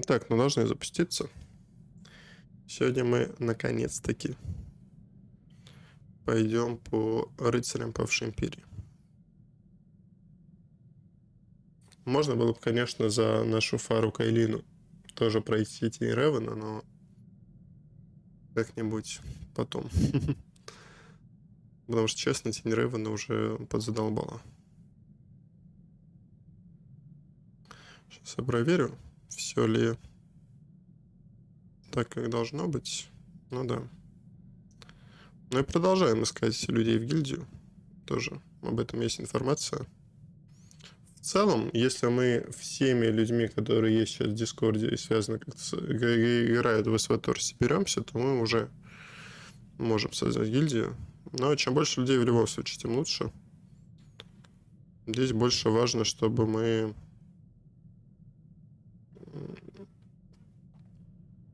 Так, ну должны запуститься. Сегодня мы наконец-таки пойдем по рыцарям павшей империи. Можно было бы, конечно, за нашу Фару Кайлину тоже пройти Тень Ревена, но как-нибудь потом. Потому что, честно, Тень Ревена уже подзадолбала. Сейчас я проверю, все ли так, как должно быть. Ну да. Ну и продолжаем искать людей в гильдию. Тоже об этом есть информация. В целом, если мы всеми людьми, которые есть сейчас в Дискорде и связаны как-то играют в СВТОР, соберемся, то мы уже можем создать гильдию. Но чем больше людей в любом случае, тем лучше. Здесь больше важно, чтобы мы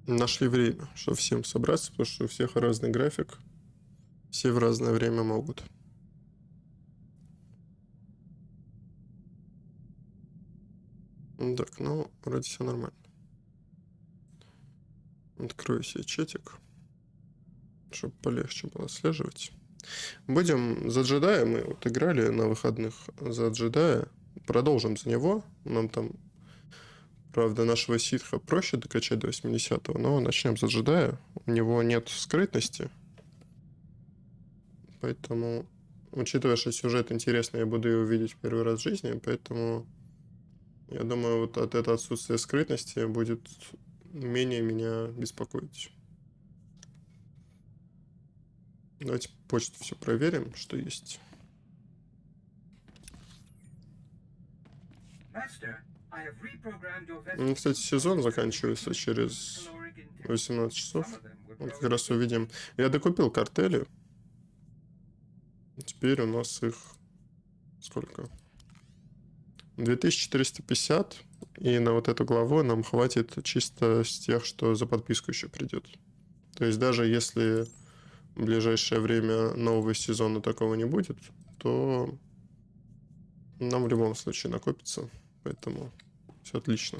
нашли время, чтобы всем собраться, потому что у всех разный график. Все в разное время могут. Так, ну, вроде все нормально. Открою себе чатик, чтобы полегче было отслеживать. Будем за джедая, мы вот играли на выходных за джедая. Продолжим за него. Нам там, правда, нашего ситха проще докачать до 80-го, но начнем за джедая. У него нет скрытности. Поэтому, учитывая, что сюжет интересный, я буду его видеть первый раз в жизни, поэтому я думаю, вот от этого отсутствия скрытности будет менее меня беспокоить. Давайте почту все проверим, что есть. Ну, кстати, сезон заканчивается через 18 часов. Вот как раз увидим. Я докупил картели. Теперь у нас их сколько? 2450. И на вот эту главу нам хватит чисто с тех, что за подписку еще придет. То есть даже если в ближайшее время нового сезона такого не будет, то нам в любом случае накопится. Поэтому все отлично.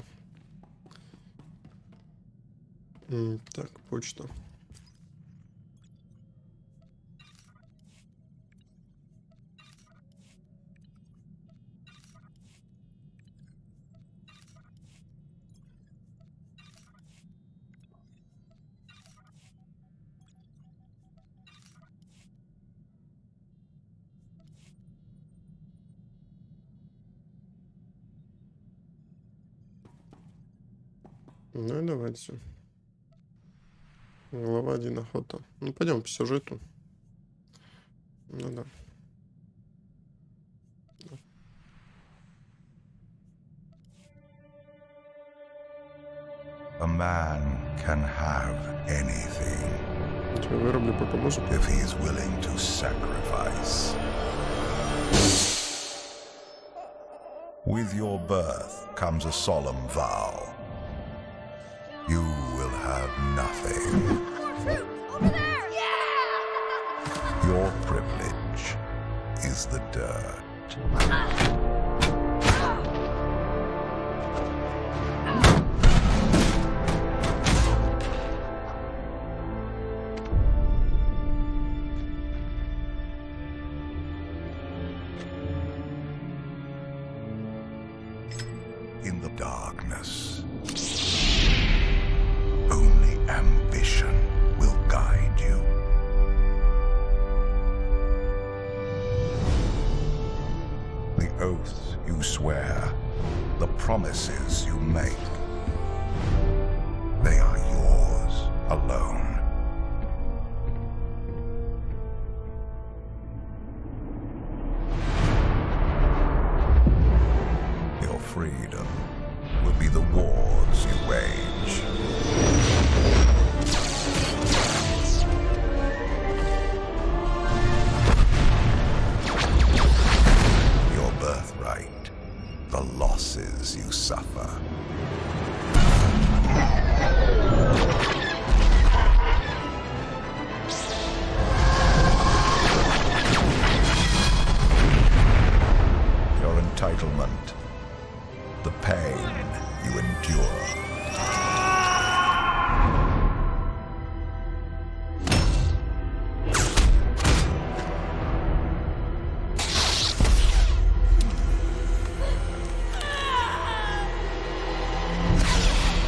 Так, почта. Ну и давайте. Глава 1 охота. Ну, пойдем по сюжету. Ну да. A man can have anything Я вырублю пока музыку. if he is willing to sacrifice. With your birth comes a solemn vow. You will have nothing. Over there! Yeah! Your privilege is the dirt. In the darkness, only ambition will guide you. The oaths you swear, the promises you make, they are yours alone. Your freedom will be the wars you wage. Your birthright, the losses you suffer. Your entitlement, the pain you endure.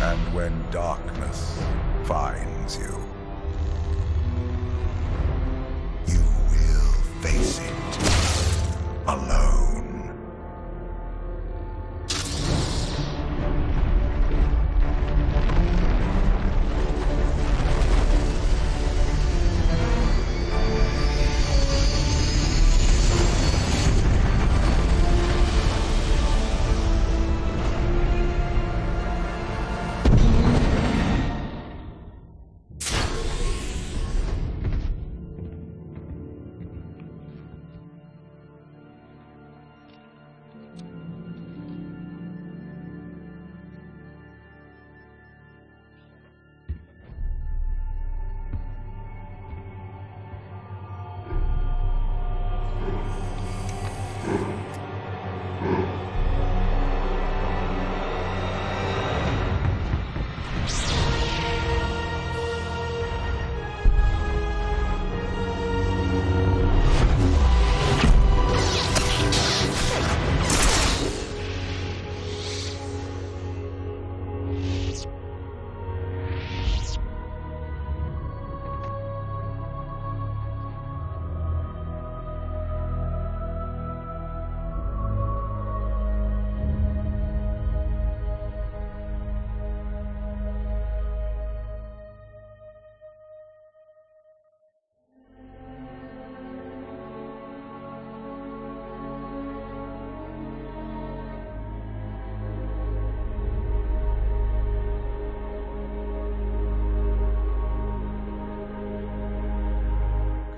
And when darkness finds you, you will face it alone.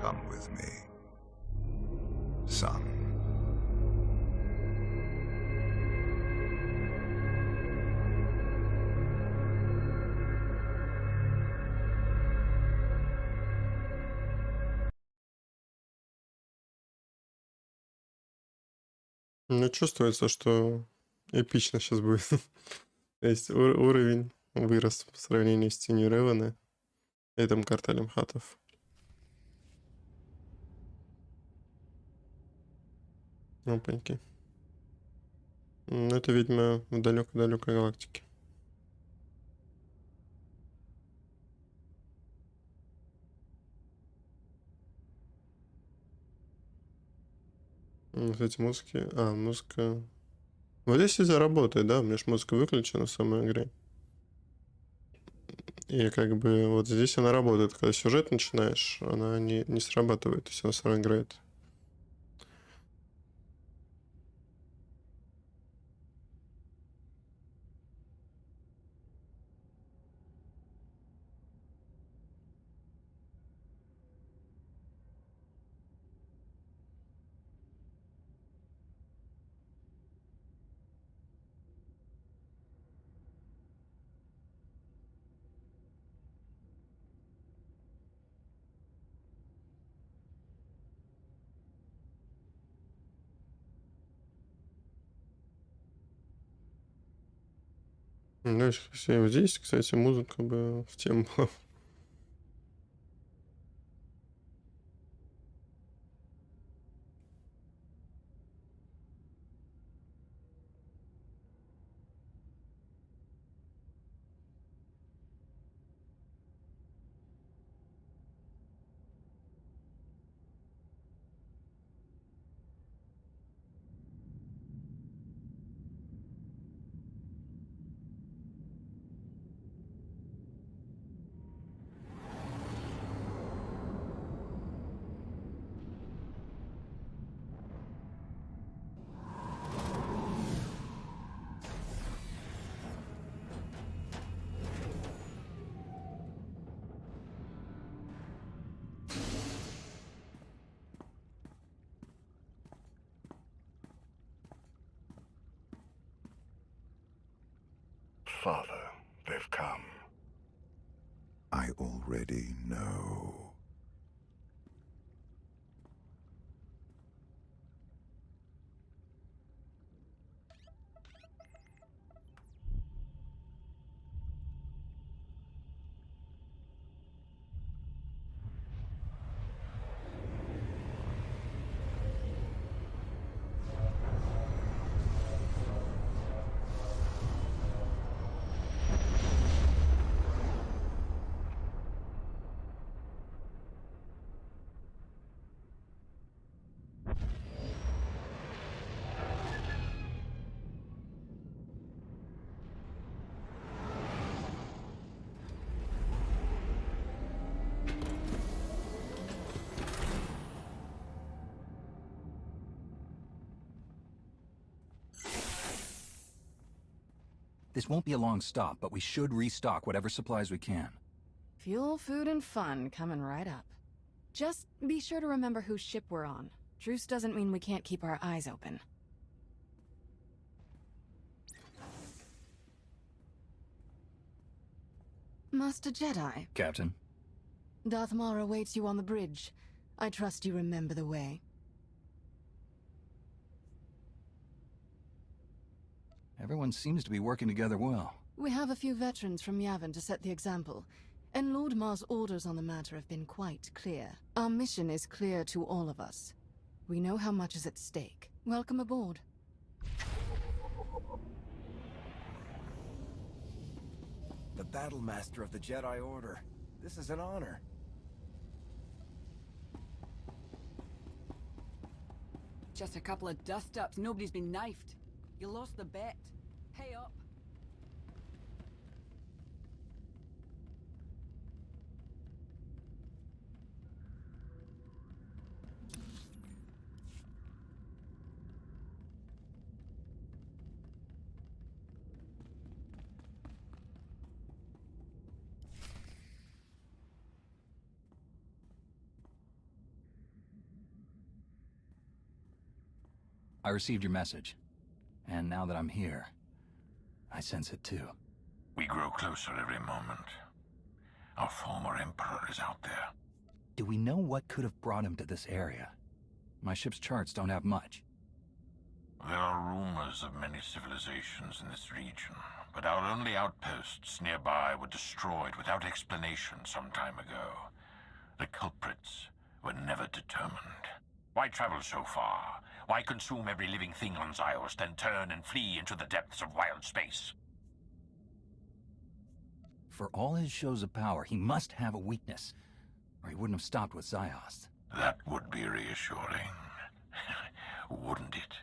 Come with me, son. Ну, чувствуется, что эпично сейчас будет. То есть уровень вырос по сравнению с Тенью Ревана и этим картелем хатов. Опаньки. Ну, это, видимо, в далекой-далекой галактике. Кстати, музыки... музыка... Вот здесь из-за работает, да? У меня ж музыка выключена в самой игре. И как бы вот здесь она работает. Когда сюжет начинаешь, она не срабатывает. То есть она все равно играет. Знаешь, вот здесь, кстати, музыка бы в тему была. Father, they've come. I already know. This won't be a long stop, but we should restock whatever supplies we can. Fuel, food, and fun coming right up. Just be sure to remember whose ship we're on. Truce doesn't mean we can't keep our eyes open. Master Jedi, Captain? Darth Maul awaits you on the bridge. I trust you remember the way. Everyone seems to be working together well. We have a few veterans from Yavin to set the example, and Lord Mar's orders on the matter have been quite clear. Our mission is clear to all of us. We know how much is at stake. Welcome aboard. The Battle Master of the Jedi Order. This is an honor. Just a couple of dust-ups. Nobody's been knifed. You lost the bet. Pay up. I received your message. And now that I'm here, I sense it too. We grow closer every moment. Our former Emperor is out there. Do we know what could have brought him to this area? My ship's charts don't have much. There are rumors of many civilizations in this region, but our only outposts nearby were destroyed without explanation some time ago. The culprits were never determined. Why travel so far? Why consume every living thing on Zyos, then turn and flee into the depths of wild space? For all his shows of power, he must have a weakness, or he wouldn't have stopped with Zyos. That would be reassuring, wouldn't it?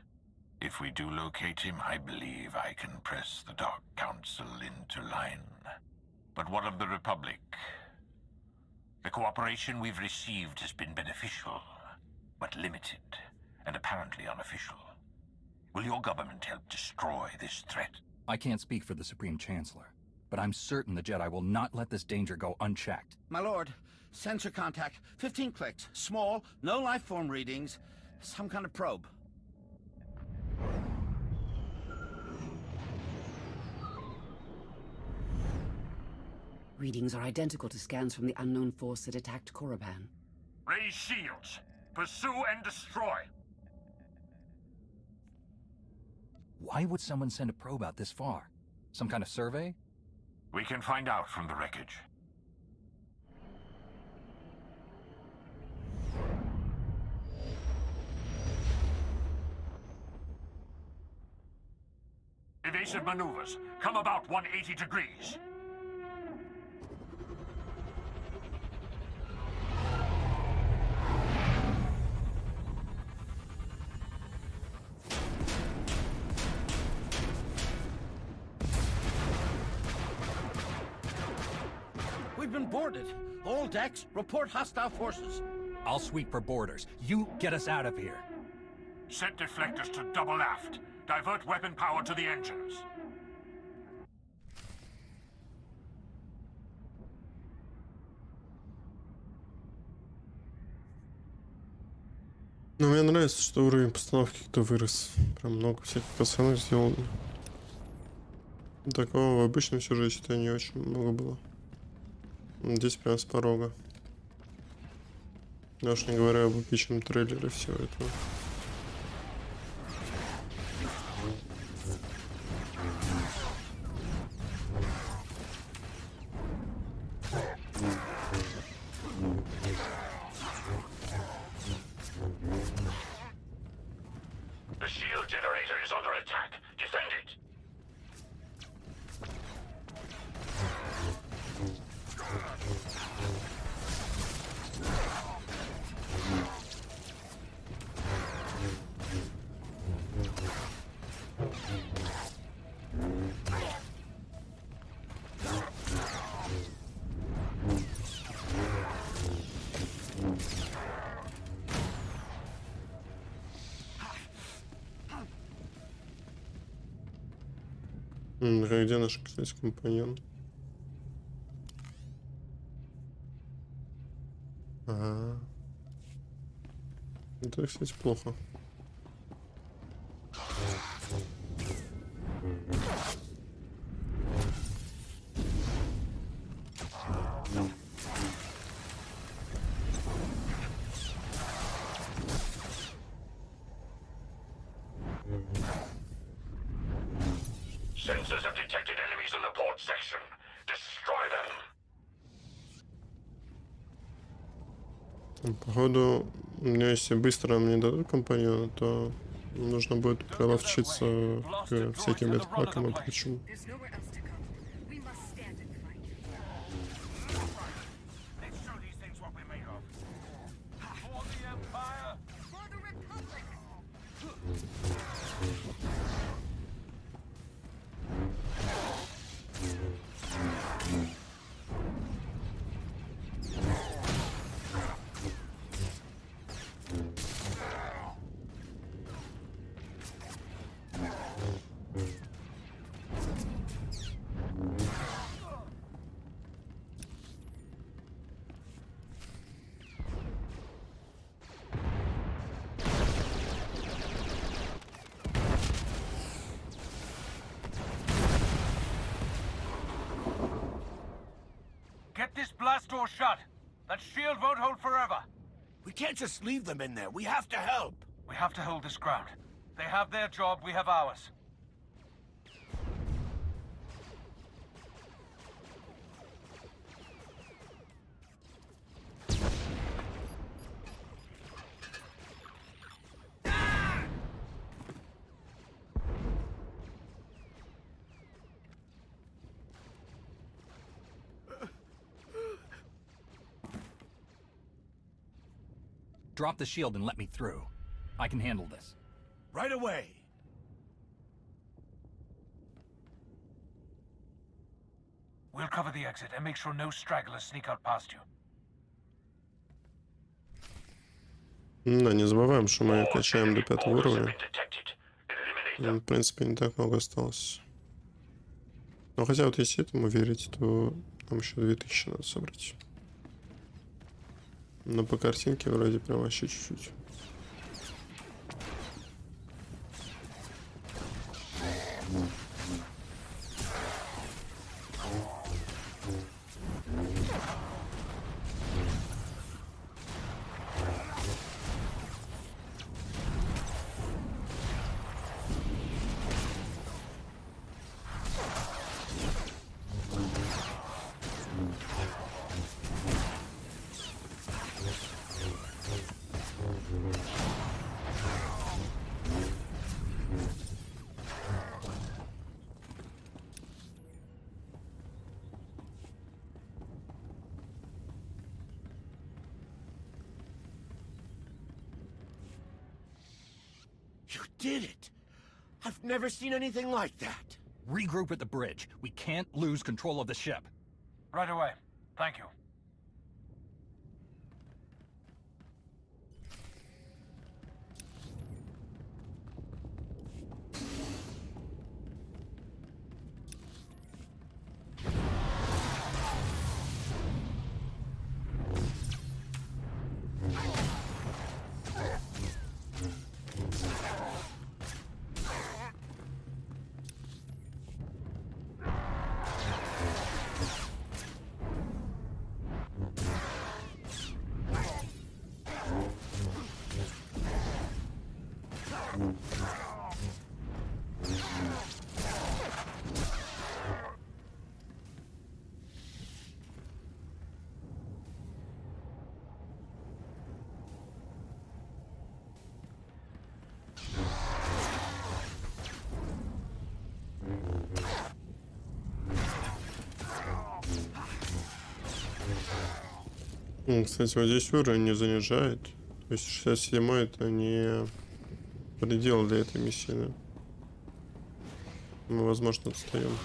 If we do locate him, I believe I can press the Dark Council into line. But what of the Republic? The cooperation we've received has been beneficial, but limited, and apparently unofficial. Will your government help destroy this threat? I can't speak for the Supreme Chancellor, but I'm certain the Jedi will not let this danger go unchecked. My lord, sensor contact. 15 clicks. Small, no life form readings. Some kind of probe. Readings are identical to scans from the unknown force that attacked Korriban. Raise shields. Pursue and destroy. Why would someone send a probe out this far? Some kind of survey? We can find out from the wreckage. Evasive maneuvers. Come about 180 degrees. We've been boarded. All decks, report hostile forces. I'll sweep for borders. You get us out of here. Set deflectors to double aft. Divert weapon power to the engines. Но мне нравится, что уровень постановки кто вырос. Прям много всяких пацанов сделано. Такого в обычном сюжете не очень много было. Здесь прям с порога. Я уж не говорю об эпичном трейлере всего этого. The shield generator is under attack. Defend it. Где наш, кстати, компаньон? Ага. Это, кстати, плохо. Sensors have detected enemies in the port section. Destroy them. Походу, если быстро мне дадут компаньона, то нужно будет приловчиться к всяким медпакам и прочему. There's nowhere else to go. We must stand and fight. Let's show these things what we're made of. For the Empire! For the Republic! Get this blast door shut. That shield won't hold forever. We can't just leave them in there. We have to help. We have to hold this ground. They have their job, we have ours. Drop the shield and let me through. I can handle this. Right away. We'll cover the exit and make sure no stragglers sneak out past you. Да, не забываем, что мы качаем до 5 уровня. В принципе, не так много осталось. Но хотя вот если этому верить, то нам еще 2000 надо собрать. Но по картинке вроде прям вообще чуть-чуть. You did it. I've never seen anything like that. Regroup at the bridge. We can't lose control of the ship. Right away. Thank you. Кстати, вот здесь уровень не занижает. То есть 67 это не предел для этой миссии, да? Мы, возможно, отстаем.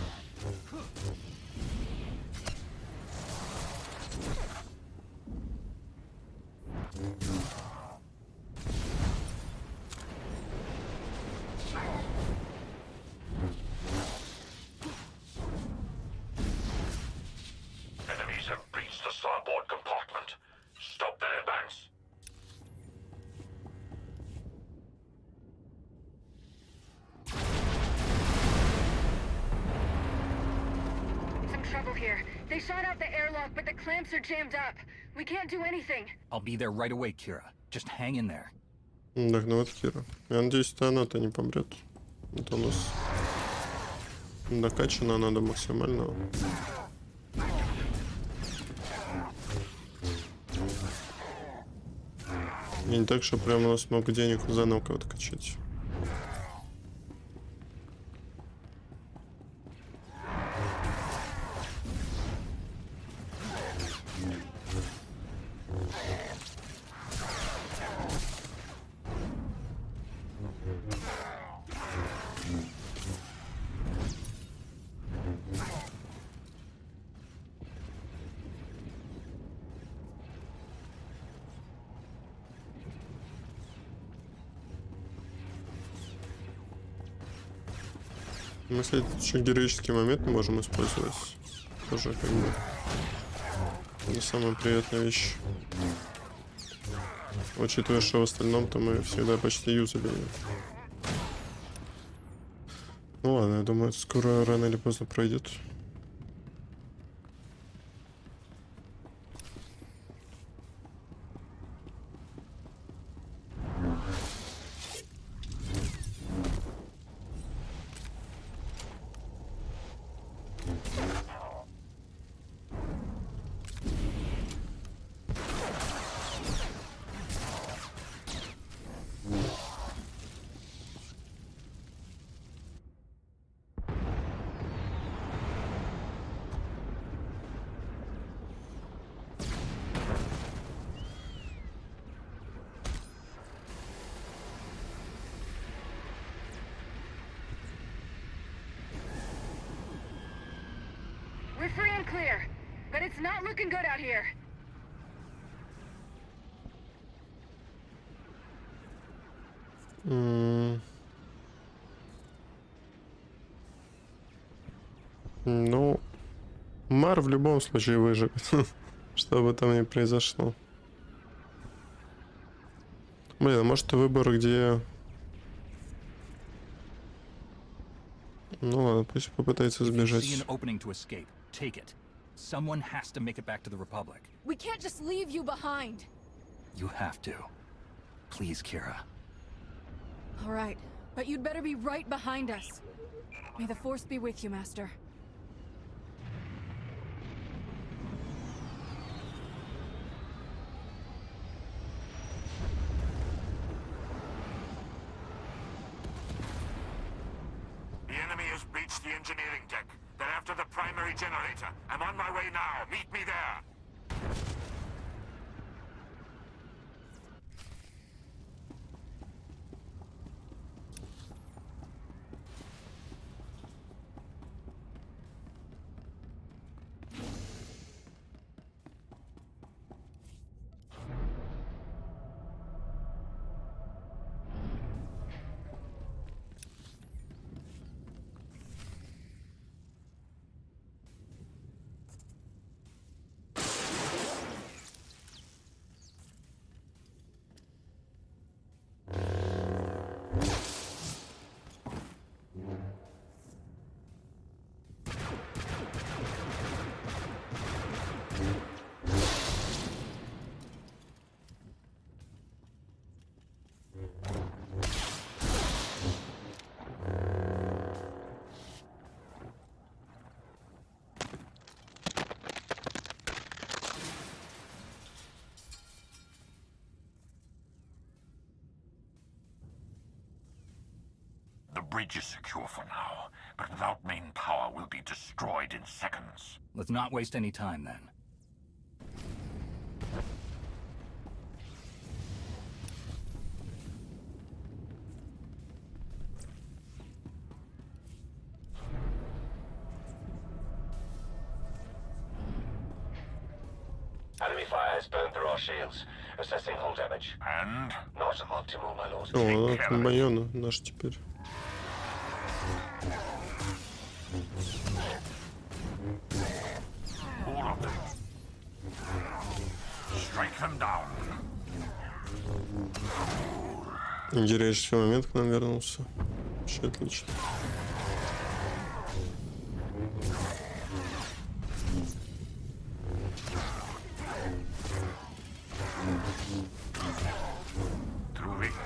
here. They shot out the airlock, but the clamps are jammed up. We can't do anything. I'll be there right away, Kira. Just hang in there. Так, ну вот Кира. Я надеюсь, она-то не помрет. Это у нас накачана она до максимального. И не так, что прям у нас много денег заново кого-то качать. Мы, кстати, еще героический момент не можем использовать. Тоже как бы не самая приятная вещь. Учитывая, что в остальном-то мы всегда почти юзали ее. Ну ладно, я думаю, это скоро рано или поздно пройдет. We're free and clear, but it's not looking good out here. Ну, Мар в любом случае выживет, что бы там ни произошло. Блин, а может выбор, где... Ну ладно, пусть попытается сбежать. Take it. Someone has to make it back to the Republic. We can't just leave you behind. You have to. Please, Kira. All right, but you'd better be right behind us. May the Force be with you, Master. The enemy has breached the engineering deck. They're after the primary generator. I'm on my way now. Meet me there. The bridge is secure for now, but without main power, we'll be destroyed in seconds. Let's not waste any time then. Enemy fire has burned through our shields. Assessing hull damage. And? Not optimal, my lord. О, компаньоны наши теперь. All of them. Strike them down. Героический момент к нам вернулся. Вообще отлично.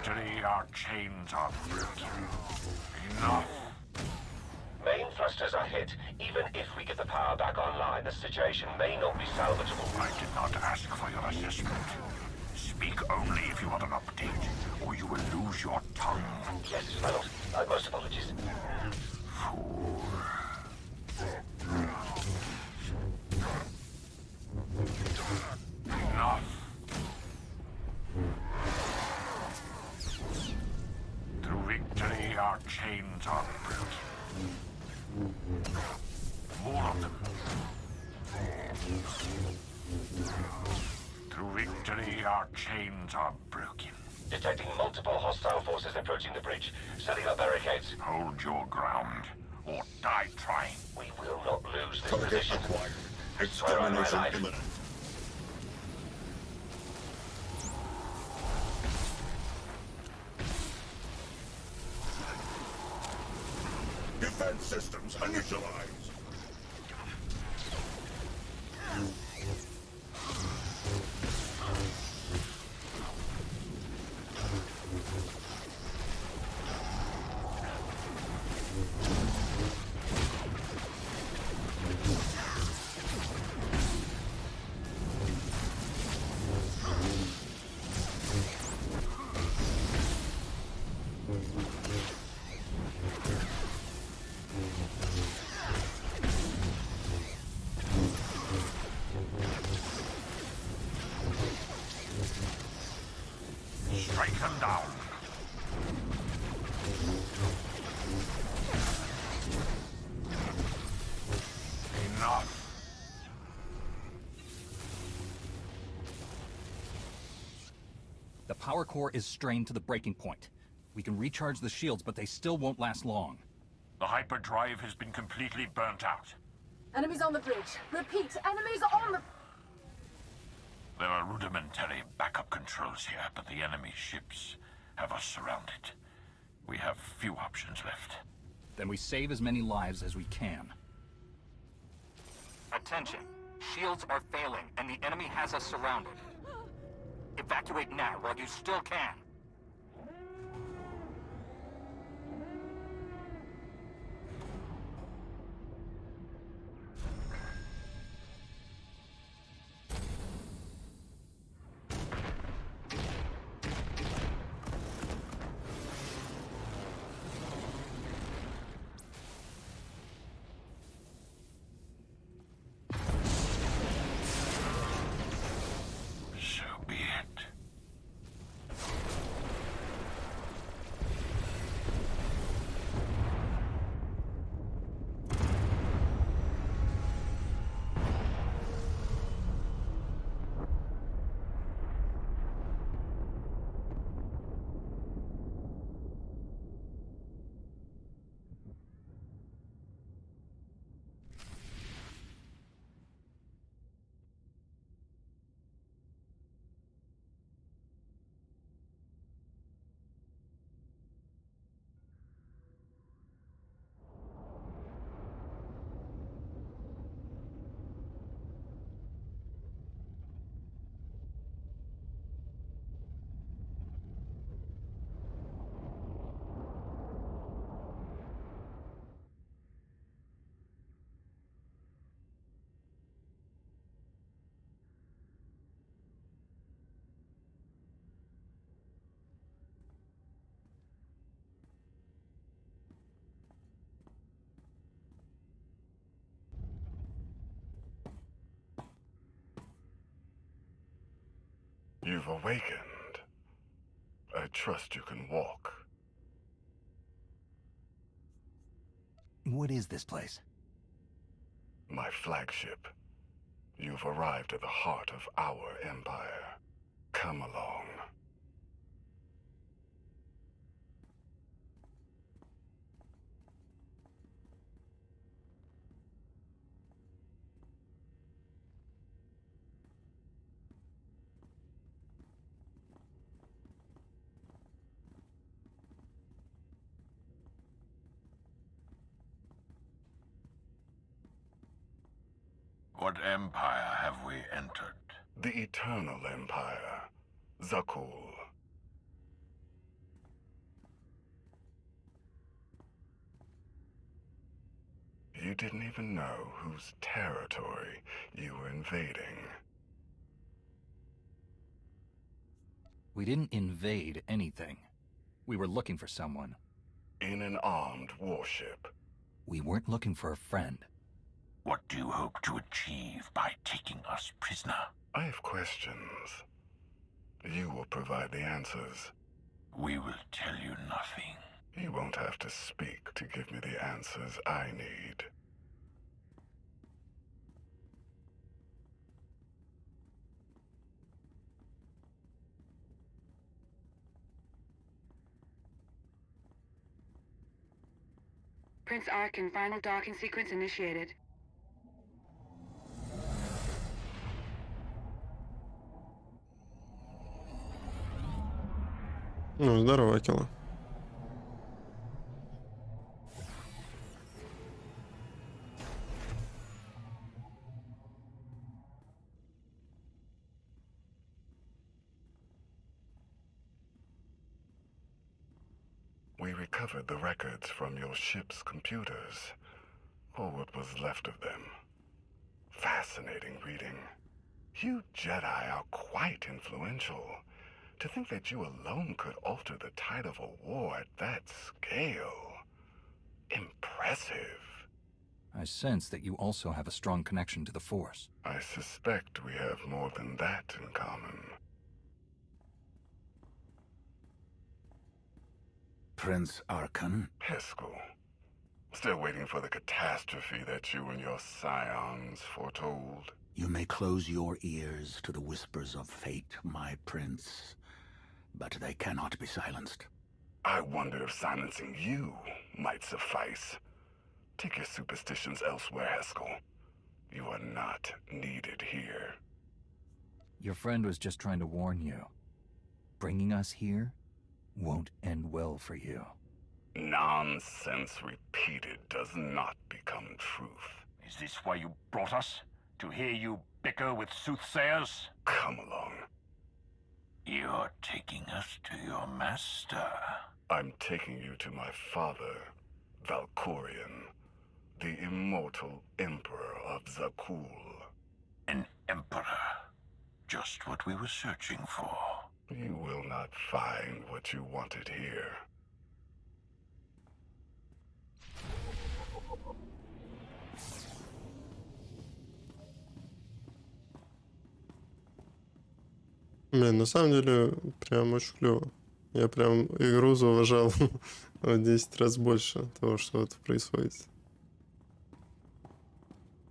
victory, our chains are broken. Enough. Main thrusters are hit. Even if we get the power back online, the situation may not be salvageable. I did not ask for your assessment. Speak only if you want an update, or you will lose your tongue. Yes, my lord. Most apologies. Fool. Enough. Through victory, our chains are broken. More of them. Through victory, our chains are broken. Detecting multiple hostile forces approaching the bridge. Setting up barricades. Hold your ground, or die trying. We will not lose this Target position. acquired. I swear on my Extermination life. imminent. Defense systems initialized. Strike them down. Enough. The power core is strained to the breaking point. We can recharge the shields, but they still won't last long. The hyperdrive has been completely burnt out. Enemies on the bridge. Repeat, enemies on the... There are rudimentary backup controls here, but the enemy ships have us surrounded. We have few options left. Then we save as many lives as we can. Attention. Shields are failing, and the enemy has us surrounded. Evacuate now while you still can. So be it. You've awakened. I trust you can walk. What is this place? My flagship. You've arrived at the heart of our empire. Come along. What empire have we entered? The Eternal Empire. Zakul. you didn't even know whose territory you were invading. We didn't invade anything. We were looking for someone. In an armed warship. We weren't looking for a friend. What do you hope to achieve by taking us prisoner? I have questions. You will provide the answers. We will tell you nothing. You won't have to speak to give me the answers I need. Prince Arkin, final docking sequence initiated. Ну, здорово, Акела. We recovered the records from your ship's computers, or what was left of them. Fascinating reading. You Jedi are quite influential. To think that you alone could alter the tide of a war at that scale. Impressive. I sense that you also have a strong connection to the Force. I suspect we have more than that in common. Prince Arkin? Heskel. Still waiting for the catastrophe that you and your scions foretold. You may close your ears to the whispers of fate, my prince, but they cannot be silenced. I wonder if silencing you might suffice. Take your superstitions elsewhere, Heskel. You are not needed here. Your friend was just trying to warn you. Bringing us here won't end well for you. Nonsense repeated does not become truth. Is this why you brought us? To hear you bicker with soothsayers? Come along. You're taking us to your master. I'm taking you to my father, Valkorion, the immortal Emperor of Zakul. An emperor. Just what we were searching for. You will not find what you wanted here. Блин, на самом деле, прям очень клево. Я прям игру зауважал в 10 раз больше того, что вот происходит.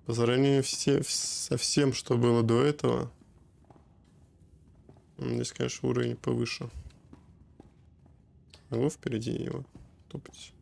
По сравнению со всем, что было до этого, здесь, конечно, уровень повыше. Могу впереди его топать.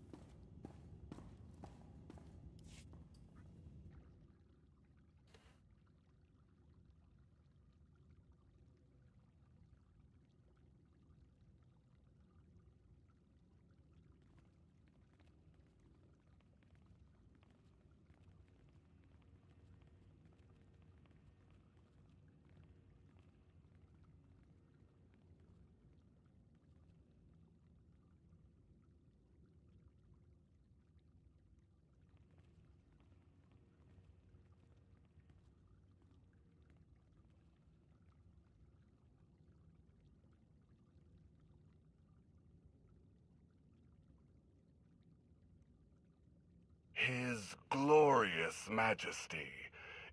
His glorious majesty,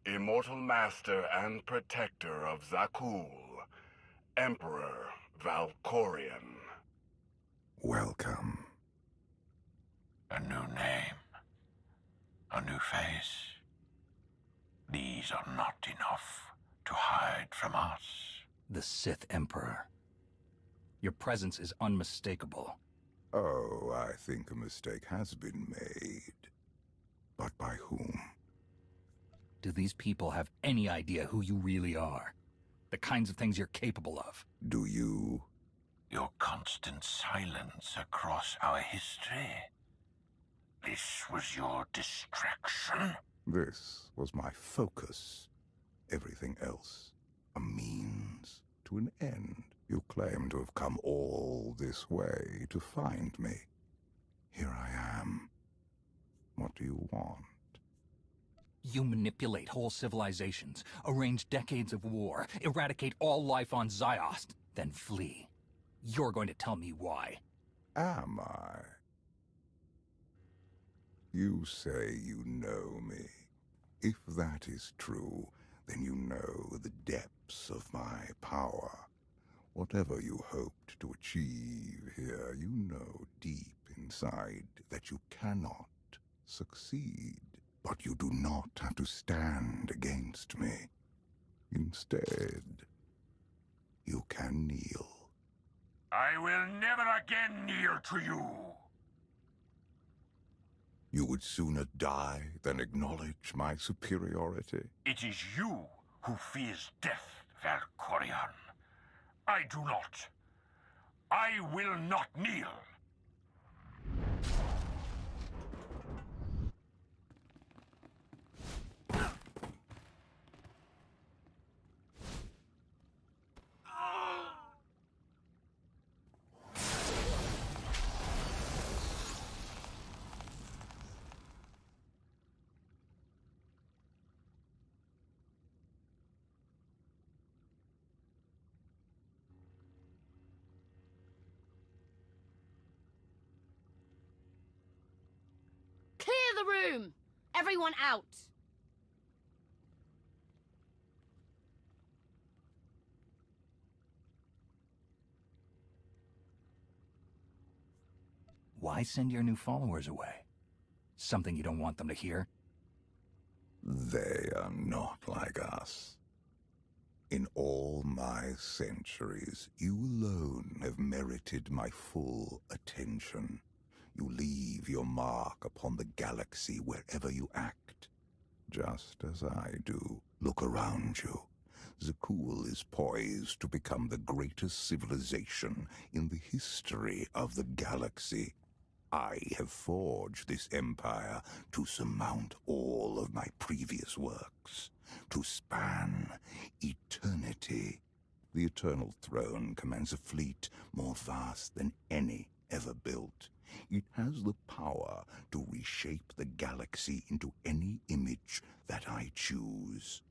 immortal master and protector of Zakul, Emperor Valkorion. Welcome. A new name. A new face. These are not enough to hide from us. The Sith Emperor. Your presence is unmistakable. Oh, I think a mistake has been made. But by whom? Do these people have any idea who you really are? The kinds of things you're capable of? Do you? Your constant silence across our history. This was your distraction? This was my focus. Everything else, a means to an end. You claim to have come all this way to find me. Here I am. What do you want? You manipulate whole civilizations, arrange decades of war, eradicate all life on Ziost, then flee. You're going to tell me why. Am I? You say you know me. If that is true, then you know the depths of my power. Whatever you hoped to achieve here, you know deep inside that you cannot succeed. But you do not have to stand against me. Instead, you can kneel. I will never again kneel to you. You would sooner die than acknowledge my superiority. It is you who fears death, Valkorion. I do not. I will not kneel. Clear the room! Everyone out! Why send your new followers away? Something you don't want them to hear? They are not like us. In all my centuries, you alone have merited my full attention. You leave your mark upon the galaxy wherever you act. Just as I do. Look around you. Zakul is poised to become the greatest civilization in the history of the galaxy. I have forged this empire to surmount all of my previous works, to span eternity. The Eternal Throne commands a fleet more vast than any ever built. It has the power to reshape the galaxy into any image that I choose.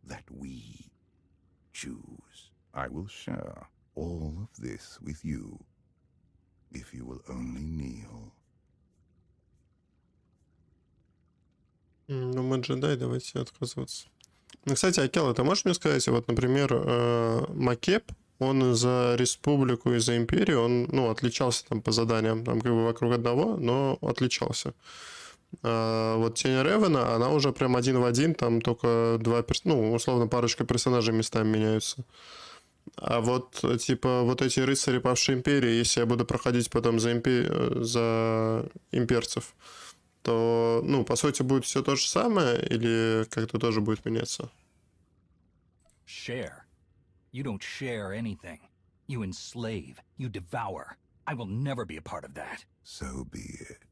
That we choose. I will share all of this with you, if you will only kneel. Ну, мы джедай, давайте отказываться. Ну, кстати, Акела, ты можешь мне сказать, вот, например, Макеп, он за Республику и за Империю, он, ну, отличался там по заданиям, там как бы вокруг одного, но отличался. Вот Тень Ревена, она уже прям один в один, там только ну, условно, парочка персонажей местами меняются. А вот, типа, вот эти рыцари павшей империи, если я буду проходить потом за имперцев, то, ну, по сути, будет все то же самое, или как-то тоже будет меняться? Share. You don't share anything. You enslave. You devour. I will never be a part of that. So be it.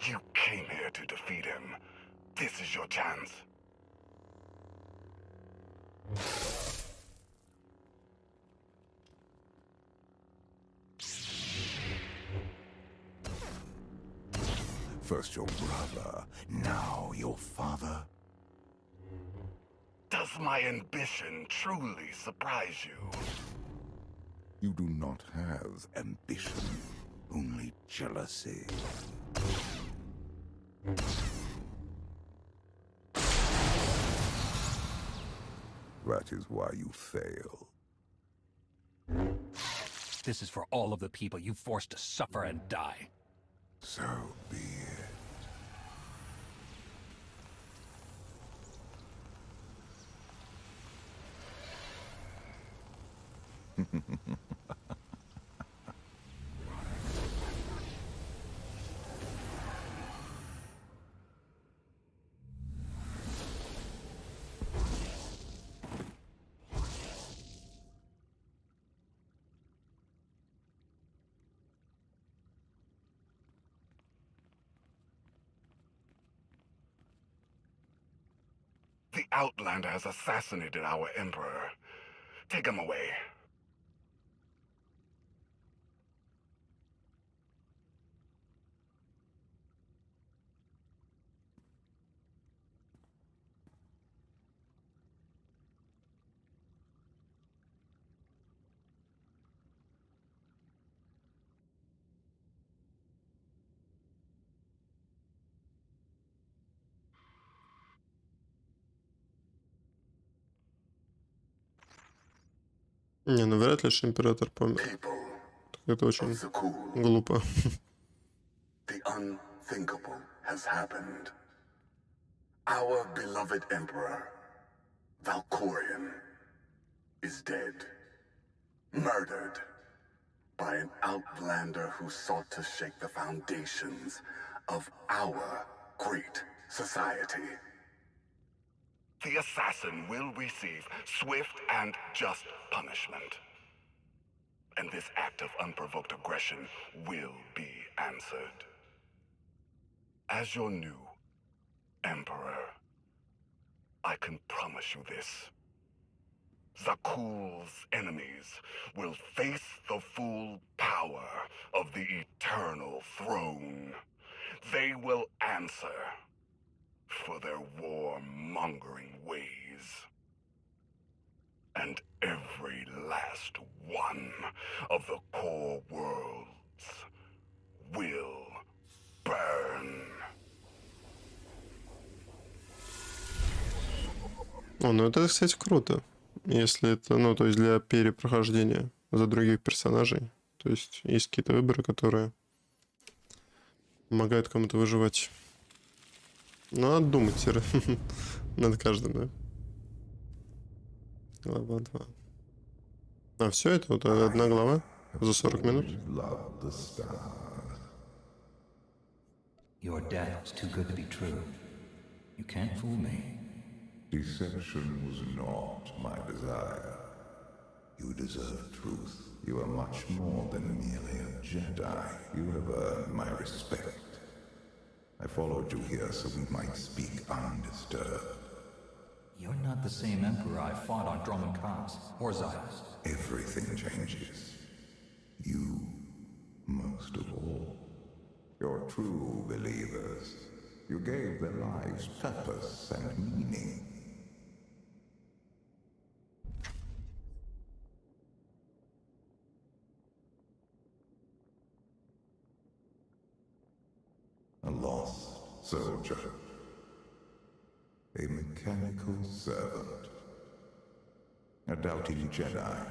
You came here to defeat him. This is your chance. First your brother, now your father. Does my ambition truly surprise you? You do not have ambition, only jealousy. That is why you fail. This is for all of the people you forced to suffer and die. So be it. Outlander has assassinated our Emperor. Take him away. Не, ну вряд ли же император помер. Это очень глупо. The unthinkable has happened. Our beloved Emperor, Valkorion, is dead. Murdered by an outlander who sought to shake the foundations of our great society. The assassin will receive swift and just punishment. And this act of unprovoked aggression will be answered. As your new Emperor, I can promise you this. Zakuul's enemies will face the full power of the Eternal Throne. They will answer for their warmongering ways. And every last one of the core worlds will burn. О, ну это, кстати, круто. Если это, ну, то есть для перепрохождения за других персонажей. То есть есть какие-то выборы, которые помогают кому-то выживать. Ну, надо думать над каждым, да? Глава 2. А, все это вот одна глава за 40 минут? Your death is too good to be true. You can't fool me. Deception was not my desire. You deserve truth. You are much more than merely a Jedi. You have earned my respect. I followed you here so we might speak undisturbed. You're not the same Emperor I fought on Dromund Kaas or Ziost. Everything changes. You, most of all. You're true believers. You gave their lives purpose and meaning. A lost soldier. A mechanical servant. A doubting Jedi.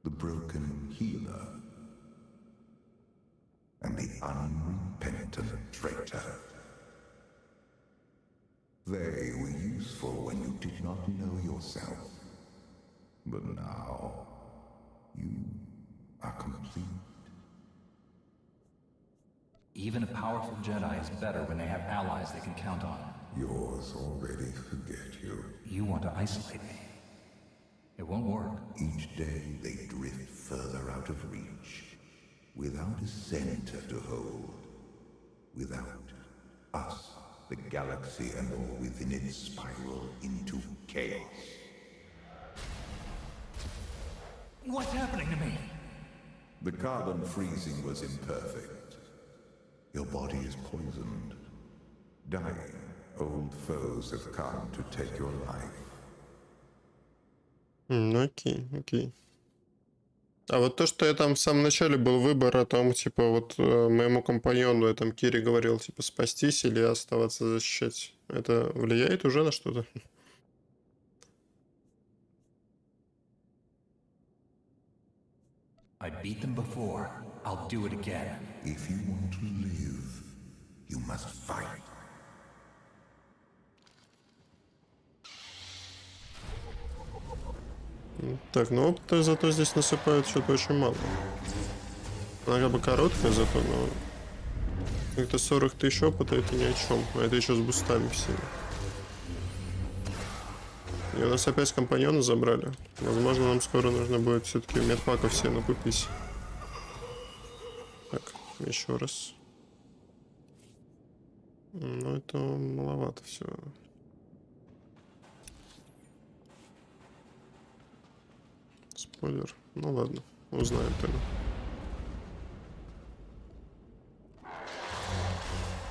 The broken healer. And the unrepentant traitor. They were useful when you did not know yourself. But now, you are complete. Even a powerful Jedi is better when they have allies they can count on. Yours already forget you. You want to isolate me. It won't work. Each day they drift further out of reach. Without a center to hold. Without us, the galaxy and all within it spiral into chaos. What's happening to me? The carbon freezing was imperfect. Your body is poisoned. Dying, old foes have come to take your life. Окей, окей. А вот то, что я там в самом начале был выбор о том, типа, вот моему компаньону, я там Кире говорил, типа, спастись или оставаться защищать, это влияет уже на что-то? I beat them before. I'll do it again. If you want to live, you must fight. Так, ну опыта зато здесь насыпают что-то очень мало. Она как бы короткая зато, но... Как-то 40 тысяч опыта это ни о чем. А это еще с бустами всеми. И у нас опять компаньона забрали. Возможно, нам скоро нужно будет все-таки медпаков все накупить. Так, еще раз. Ну, это маловато все. спойлер. Ну ладно, узнаем тогда.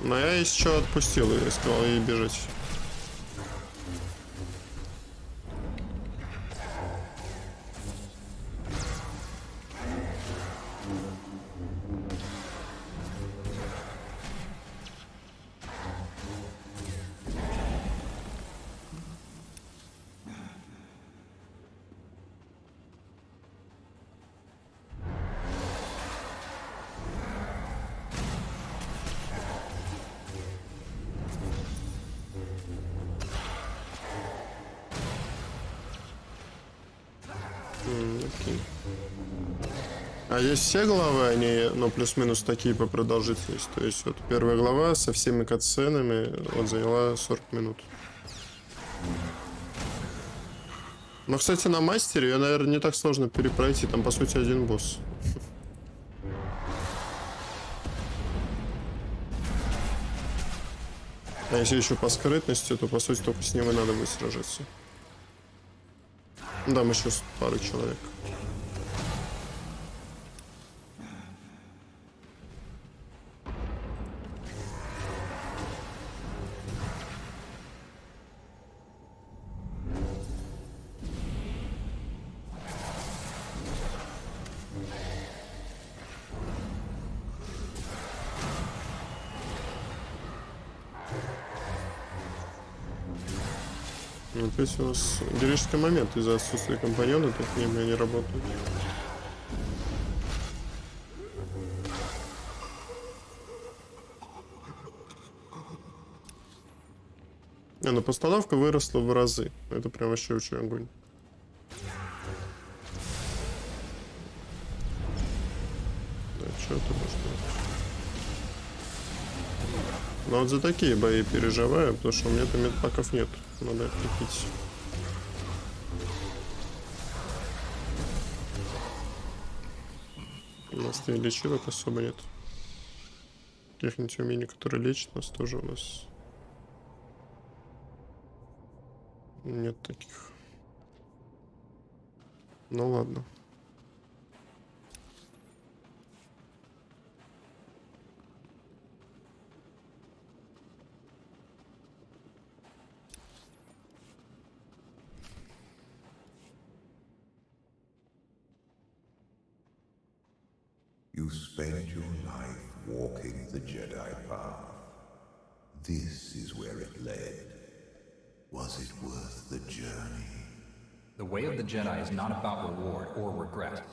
Но я еще отпустил ее, сказал ей бежать. Окей. А есть все главы, они, ну, плюс-минус такие по продолжительности. То есть вот первая глава со всеми катсценами вот заняла 40 минут. Но, кстати, на мастере ее, наверное, не так сложно перепройти. Там, по сути, один босс. А если еще по скрытности, то, по сути, только с ним и надо будет сражаться. Да, мы еще с парой человек. Ну, то есть у нас героический момент из-за отсутствия компаньона, так не работает. Но постановка выросла в разы. Это прям вообще очень огонь. Да, что это может быть? Но вот за такие бои переживаю, потому что у меня там медпаков нет. Надо их купить. У нас и лечилок особо нет. Каких-нибудь умений, которые лечат нас, тоже у нас нет таких. Ну ладно. You spent your life walking the Jedi path. This is where it led. Was it worth the journey? The way of the Jedi is not about reward or regret.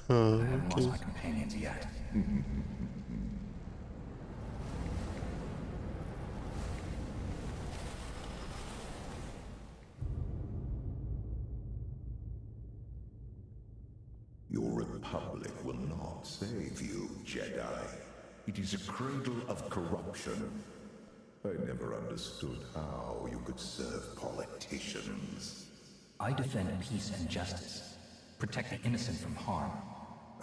I haven't lost my companions yet. Your Republic will not save you, Jedi. It is a cradle of corruption. I never understood how you could serve politicians. I defend peace and justice. Protect the innocent from harm.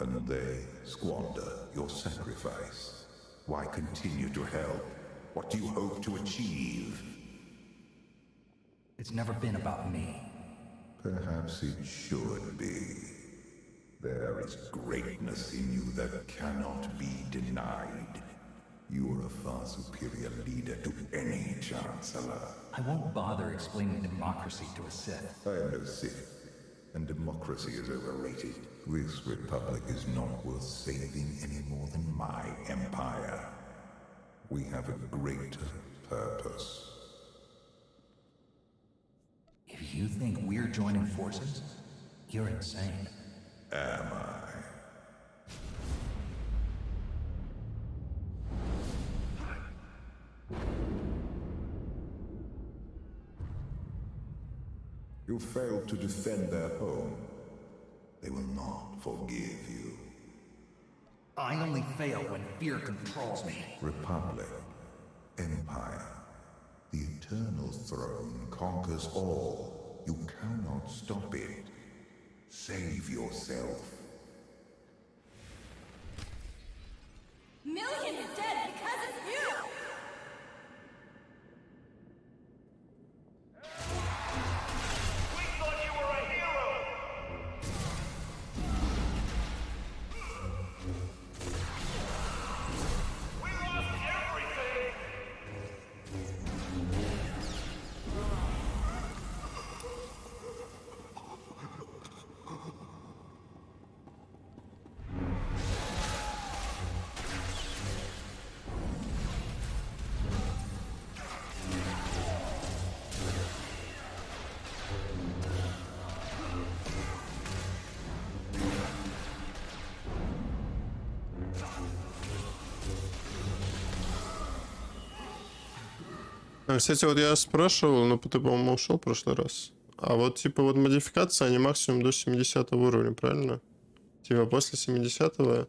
And they squander your sacrifice. Why continue to help? What do you hope to achieve? It's never been about me. Perhaps it should be. There is greatness in you that cannot be denied. You are a far superior leader to any Chancellor. I won't bother explaining democracy to a Sith. I am no Sith, and democracy is overrated. This Republic is not worth saving any more than my empire. We have a greater purpose. If you think we're joining forces, you're insane. Am I? You failed to defend their home. They will not forgive you. I only fail when fear controls me. Republic. Empire. The Eternal Throne conquers all. You cannot stop it. Save yourself. Millions dead because of you! We thought you were a hero! Кстати, вот я спрашивал, но ты, по-моему, ушел в прошлый раз. А вот, типа, вот модификации, они максимум до 70 уровня, правильно? Типа, после 70-го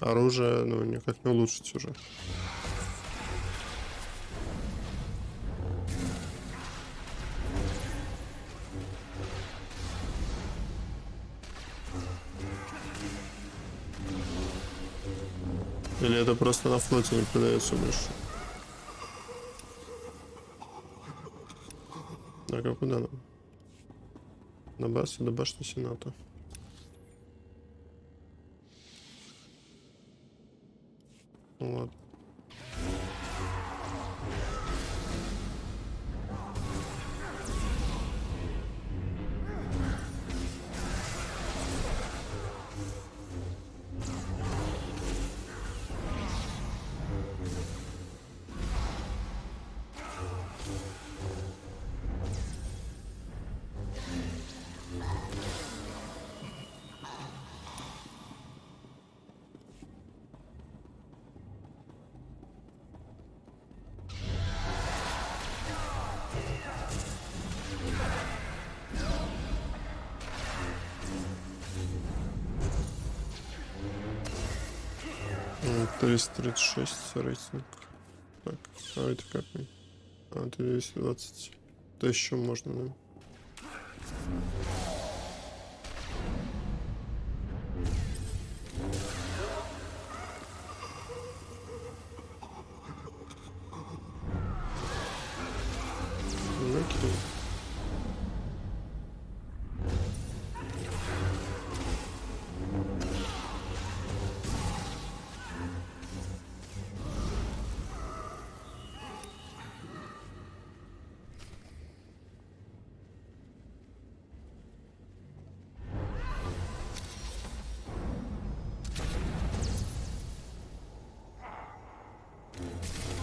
оружие, ну, никак не улучшить уже. Или это просто на флоте не продается больше? Так, а куда нам? На базу до башни Сената. Ну ладно. Ну, 336 рейтинг. Так, а это как? А, это 220. То еще можно, да? Окей.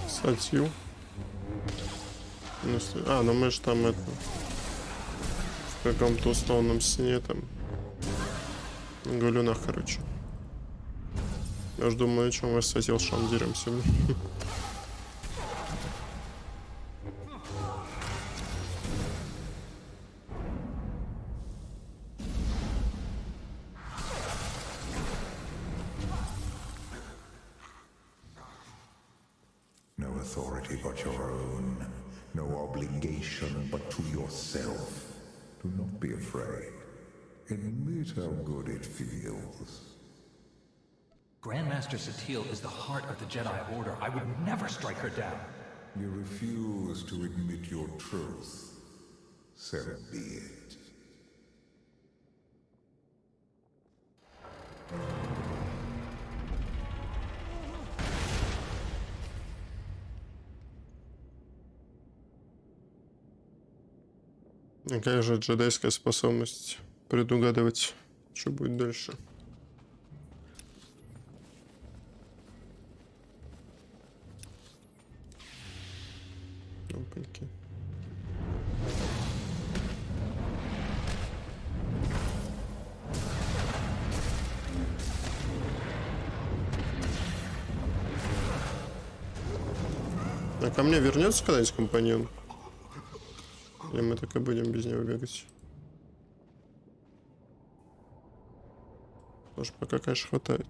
Статью. А, ну мы же там это в каком-то условном сне там галюнах, короче. Я ж думаю, о чем мы с Сатилшем деремся. No authority but your own. No obligation but to yourself. Do not be afraid. Admit how good it feels. Grandmaster Satil is the heart of the Jedi Order. I would never strike her down. You refuse to admit your truth. So be it. Какая же джедайская способность предугадывать, что будет дальше? Опаньки. А ко мне вернется когда-нибудь компаньон? Или мы так и будем без него бегать? Тоже пока, конечно, хватает.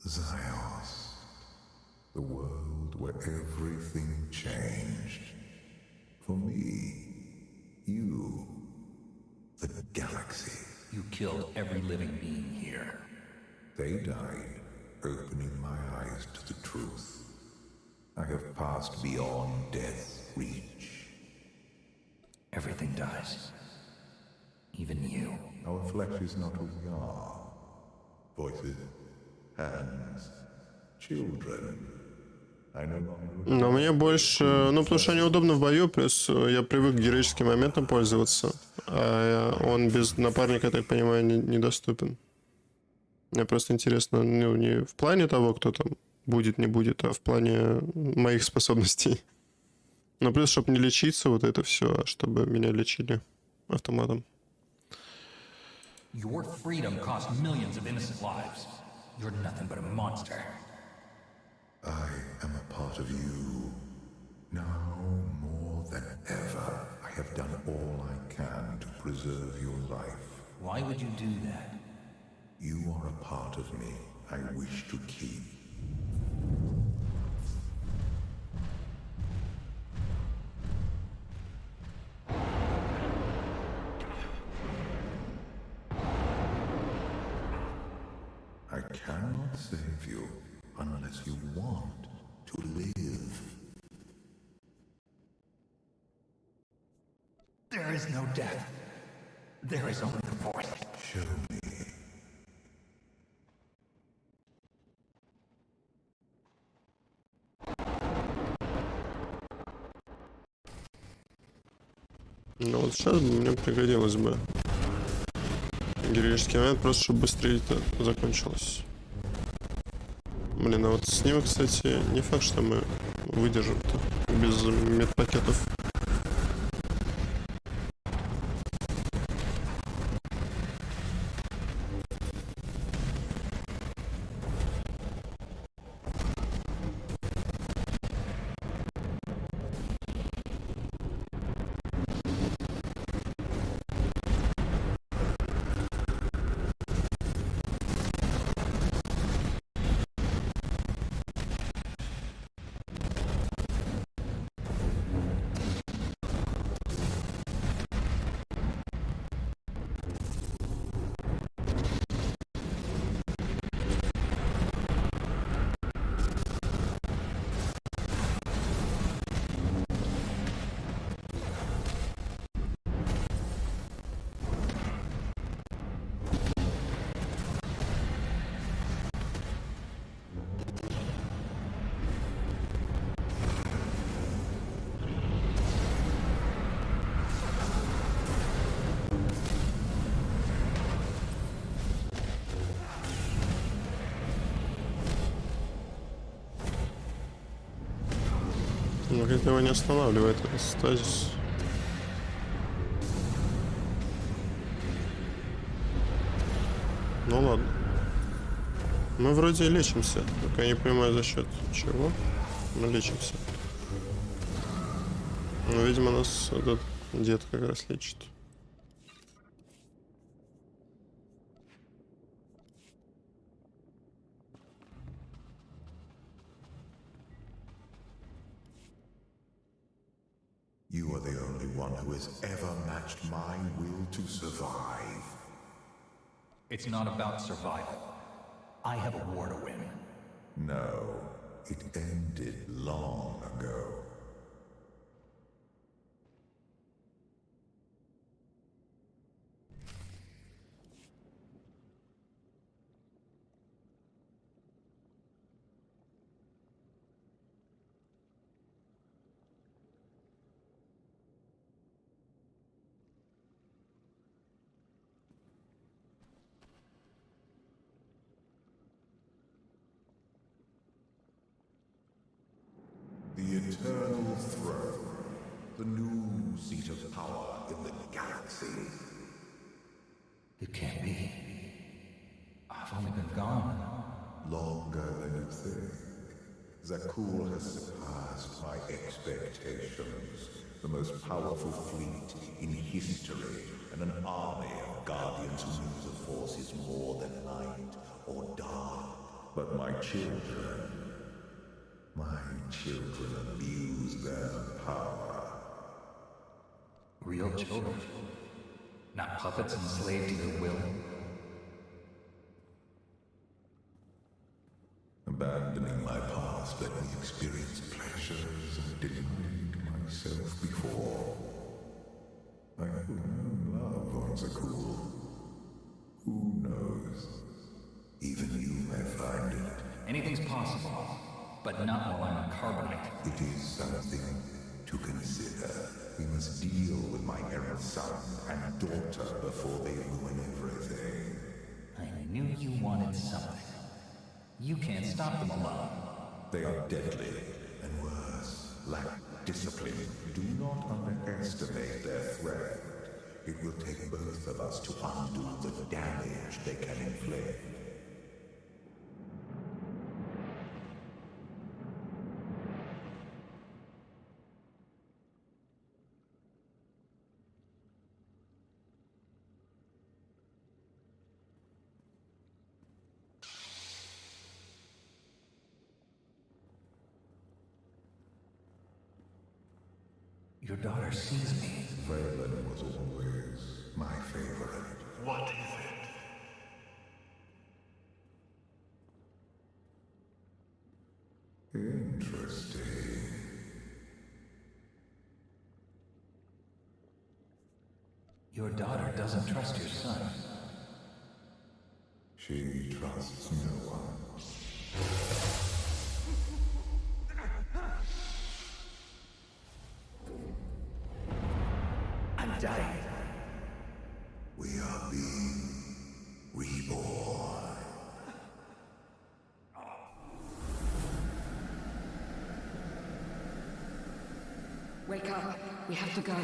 Zios, the world where everything changed. For me, you, the galaxy. You killed every living being here. They died, opening my eyes to the truth. I have passed beyond death's reach. Everything dies. Even you. Our flesh is not who we are. Voices, hands, children. Но мне больше... Ну, потому что они удобны в бою, плюс я привык к героическим моментам пользоваться. А он без напарника, я так понимаю, недоступен. Мне просто интересно, ну, не в плане того, кто там будет, не будет, а в плане моих способностей. Но плюс, чтобы не лечиться, вот это все, а чтобы меня лечили автоматом. Your freedom cost millions of innocent lives. You're nothing but a monster. I am a part of you. Now more than ever, I have done all I can to preserve your life. Why would you do that? You are a part of me I wish to keep. I cannot save you unless you want to live. There is no death. There is only the Force. Show me. Ну вот сейчас мне пригодилось бы героический момент, просто чтобы быстрее это закончилось. Блин, а вот с ним, кстати, не факт, что мы выдержим-то без медпакетов. Ну, как-то его не останавливает этот стазис. Ну ладно. Мы вроде лечимся, только я не понимаю за счет чего мы лечимся. Ну, видимо, нас этот дед как раз лечит. You are the only one who has ever matched my will to survive. It's not about survival. I have a war to win. No, it ended long ago. The eternal throne, the new seat of power in the galaxy. It can't be. I've only been gone longer than you think. Zakul has surpassed my expectations. The most powerful fleet in history, and an army of guardians who use the Force is more than light or dark. But my children abuse their power. Real children? Not puppets enslaved to their will? Abandoning my past let me experience pleasures I denied myself before. I have known love on Zakul. Who knows? Even you may find it. Anything's possible. but not while I'm a carbonite. It is something to consider. We must deal with my errant son and daughter before they ruin everything. I knew you wanted something. You can't stop them alone. They are deadly, and worse, lack discipline. Do not underestimate their threat. It will take both of us to undo the damage they can inflict. Your daughter sees me. Valen was always my favorite. What is it? Interesting. Your daughter doesn't trust your son. She trusts no one. I'm dying. We are being reborn. Wake up. We have to go.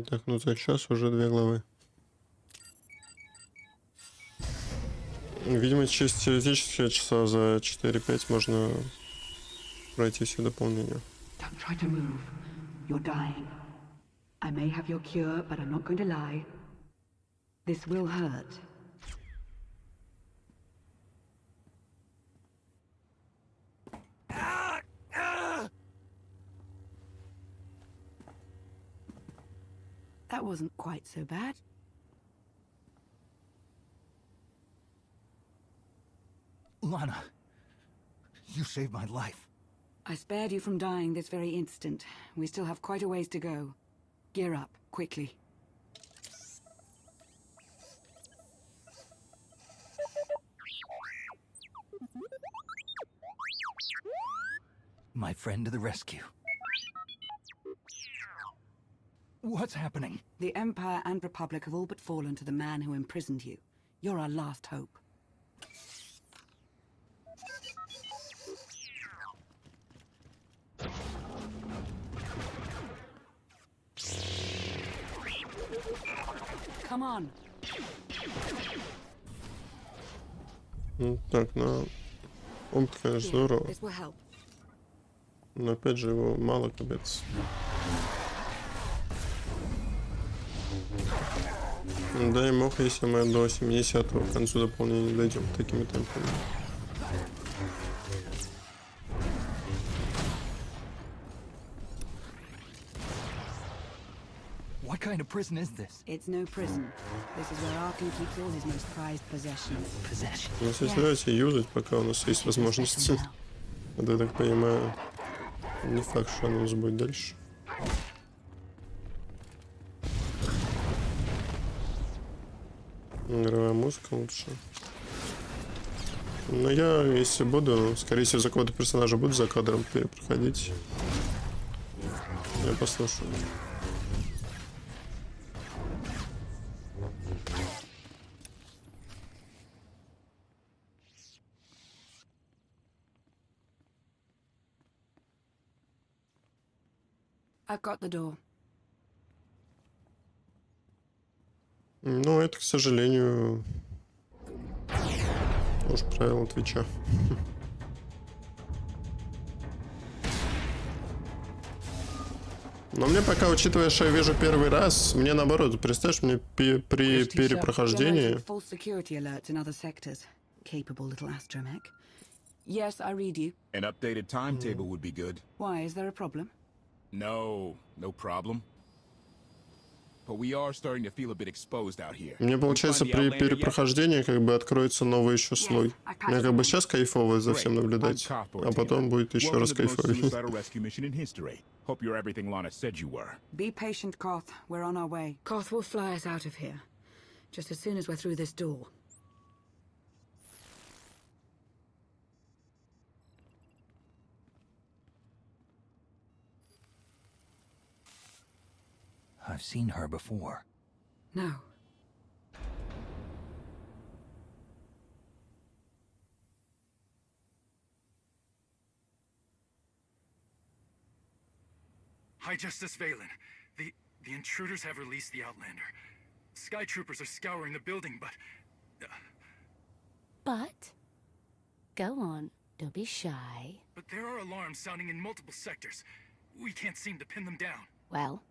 Так, ну за час уже 2 главы. Видимо, чисто теоретически часа за 4-5 можно пройти все дополнения. Don't try to move. You're dying. I may have your cure, but I'm not going to lie. This will hurt. That wasn't quite so bad. Lana, you saved my life. I spared you from dying this very instant. We still have quite a ways to go. Gear up, quickly. My friend to the rescue. What's happening? The Empire and Republic have all but fallen to the man who imprisoned you. You're our last hope. Come on. Так, ну, он-то, конечно, здорово. This will help. Но опять же его мало, капец. Дай бог, если мы до 70-го к концу дополнения дойдем такими темпами. What kind of prison is this? It's no prison. This is where Arkham keeps all his most prized possessions. Ну, собирайте юзать, пока у нас есть возможность. Вот я так понимаю, не факт, что оно у нас будет дальше. Игровая музыка лучше. Но я, если буду, скорее всего, за какого-то персонажа буду за кадром перепроходить. Я послушаю. I've got the door. Ну, это, к сожалению, уж правило Твича. Но мне пока, учитывая, что я вижу первый раз, мне наоборот, представь, мне при перепрохождении... Yes, I read you. An updated timetable would be good. Why, is there a problem? No problem. but we are starting to feel a bit exposed out here. Мне, получается, при перепрохождении как бы откроется новый еще слой. Мне как бы сейчас кайфово за всем наблюдать, а потом будет еще раз кайфовее. Hope you're everything Lana said you were. Be patient, Koth. We're on our way. Koth will fly us out of here. Just as soon as we're through this door. I've seen her before. No. High Justice Valen. The intruders have released the Outlander. Sky troopers are scouring the building, but... But? Go on. Don't be shy. But there are alarms sounding in multiple sectors. We can't seem to pin them down. Well,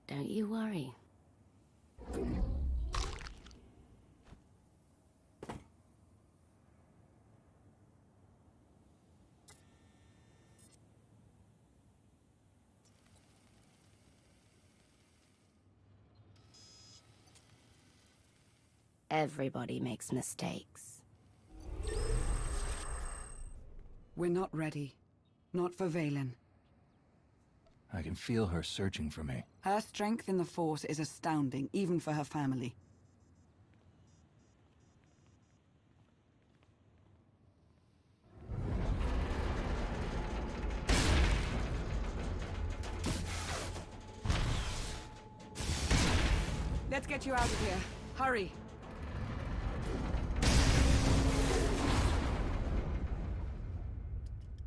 don't you worry. Everybody makes mistakes. We're not ready. Not for Valen. I can feel her searching for me. Her strength in the Force is astounding, even for her family. Let's get you out of here. Hurry.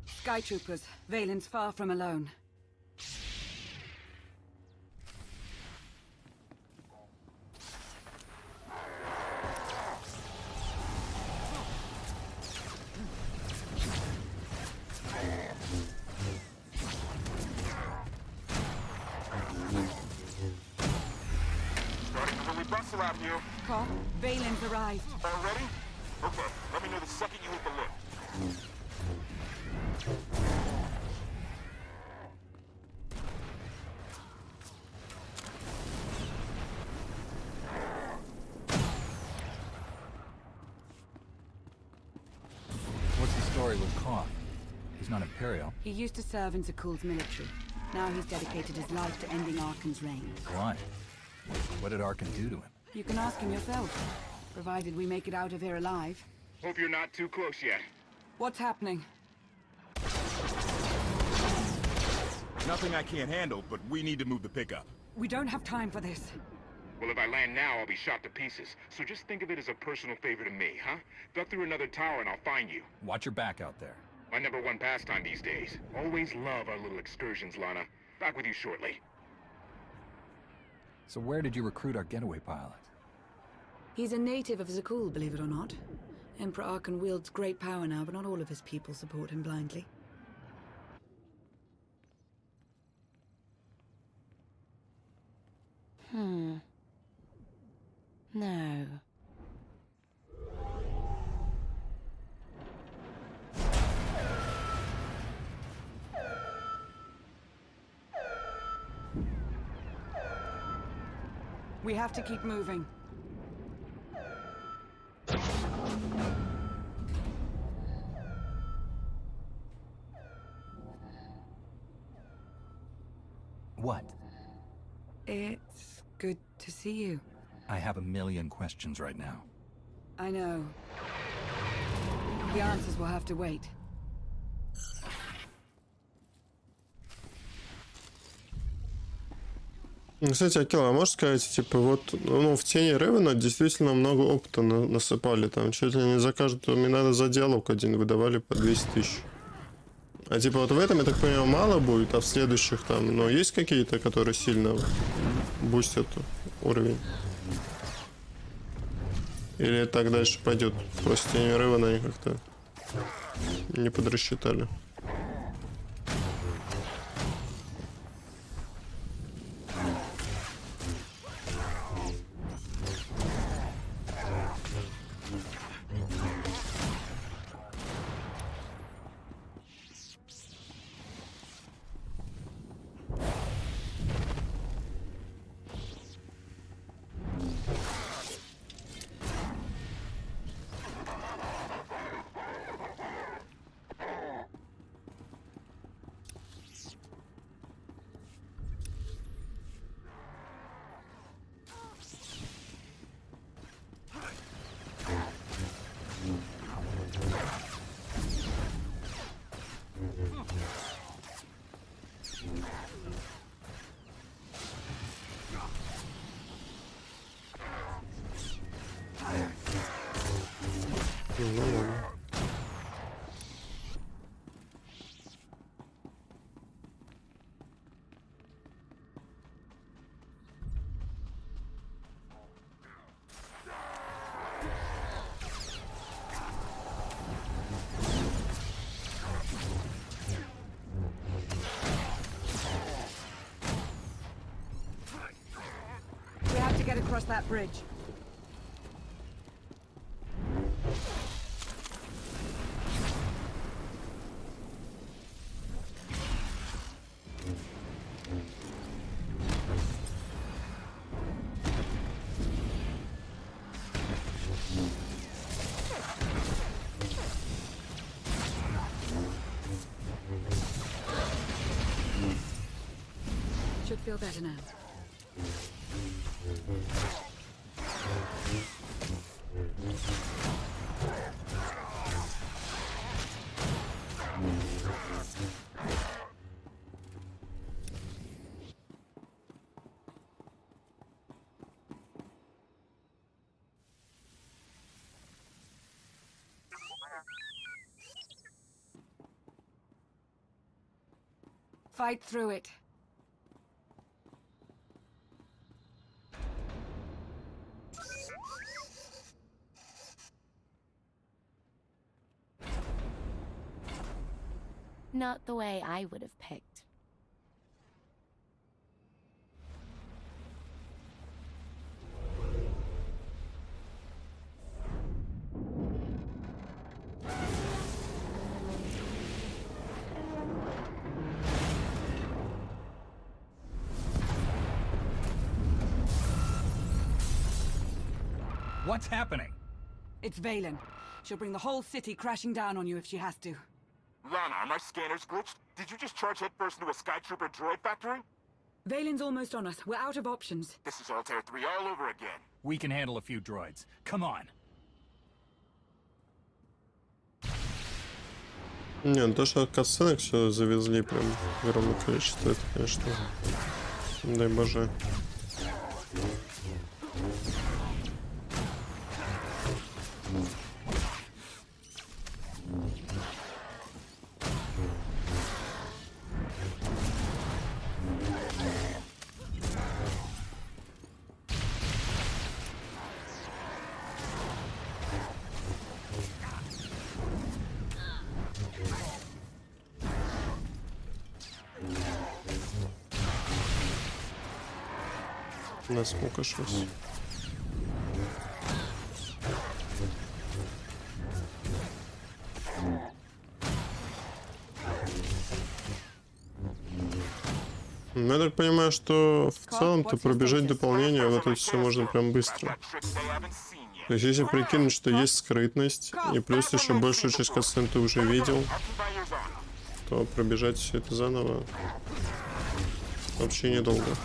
Sky troopers. Valen's far from alone. Out here. Cop, Valen's arrived. Already? Okay, let me know the second you hit the lift. What's the story with Koth? He's not Imperial. He used to serve in Zakul's military. Now he's dedicated his life to ending Arkan's reign. Why? What did Arkan do to him? You can ask him yourself, provided we make it out of here alive. Hope you're not too close yet. What's happening? Nothing I can't handle, but we need to move the pickup. We don't have time for this. Well, if I land now, I'll be shot to pieces. So just think of it as a personal favor to me, huh? Duck through another tower and I'll find you. Watch your back out there. My #1 pastime these days. Always love our little excursions, Lana. Back with you shortly. So where did you recruit our getaway pilot? He's a native of Zakul, believe it or not. Emperor Arkan wields great power now, but not all of his people support him blindly. No. We have to keep moving. What? It's good to see you. I have a million questions right now. I know. The answers will have to wait. Кстати, Акила, а можешь сказать, типа, вот, ну, в тени Ревена действительно много опыта насыпали, там, чуть ли не за каждую минаду за диалог один выдавали по 200 тысяч. А типа вот в этом, я так понимаю, мало будет, а в следующих там, ну, есть какие-то, которые сильно бустят уровень? Или так дальше пойдет? Просто тени Ревена они как-то не подрасчитали. get across that bridge. Should feel better now. Fight through it. Not the way I would have picked. What's happening? It's Valen. She'll bring the whole city crashing down on you if she has to. Lana, are my scanners glitched? Did you just charge headfirst into a Sky Trooper droid factory? Valen's almost on us. We're out of options. This is Altair 3 all over again. We can handle a few droids. Come on. Не, ну то, что катсценок все завезли прям в огромное количество, это, конечно, дай боже. На смока шось. Ну, я так понимаю, что в целом-то пробежать дополнение, вот это все можно прям быстро. То есть, если прикинуть, что есть скрытность, и плюс еще большую часть катсцен ты уже видел, то пробежать все это заново вообще недолго.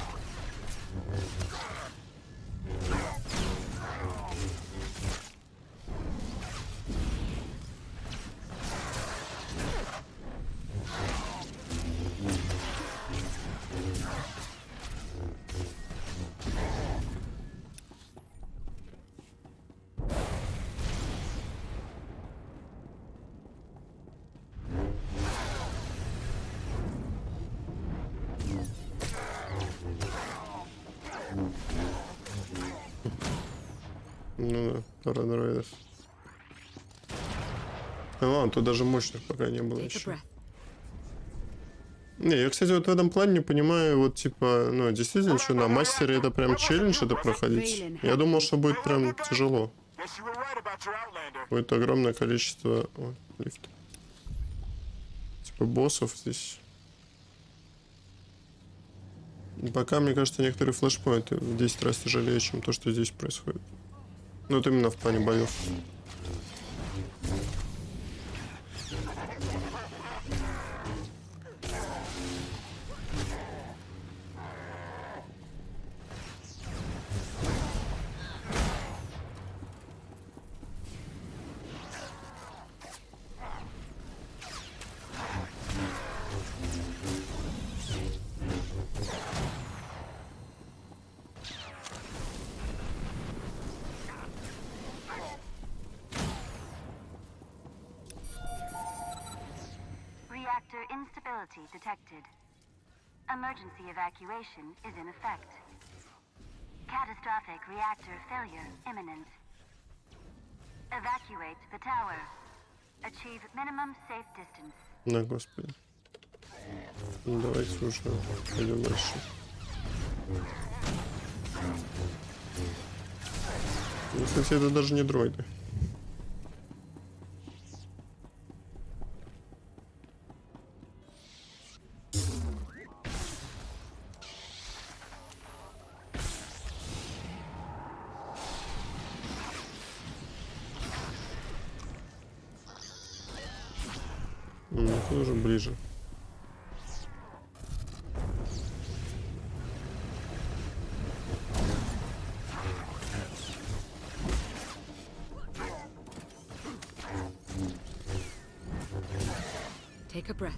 Ну да, пара дроидов. Ну ладно, тут даже мощных пока не было еще. Не, я, кстати, вот в этом плане не понимаю, вот типа, ну, действительно, что на мастере это прям челлендж это проходить. Я думал, что будет прям тяжело. Будет огромное количество... О, лифт. Типа боссов здесь. Пока, мне кажется, некоторые флешпоинты в 10 раз тяжелее, чем то, что здесь происходит. Ну, вот именно в плане боев. Instability detected. Emergency evacuation is in effect. Catastrophic reactor failure imminent. Evacuate the tower. Achieve minimum safe distance. На, господи. Ну, давайте уже пойдем дальше. Ну, кстати, это даже не дроиды. Это уже ближе. Take a breath.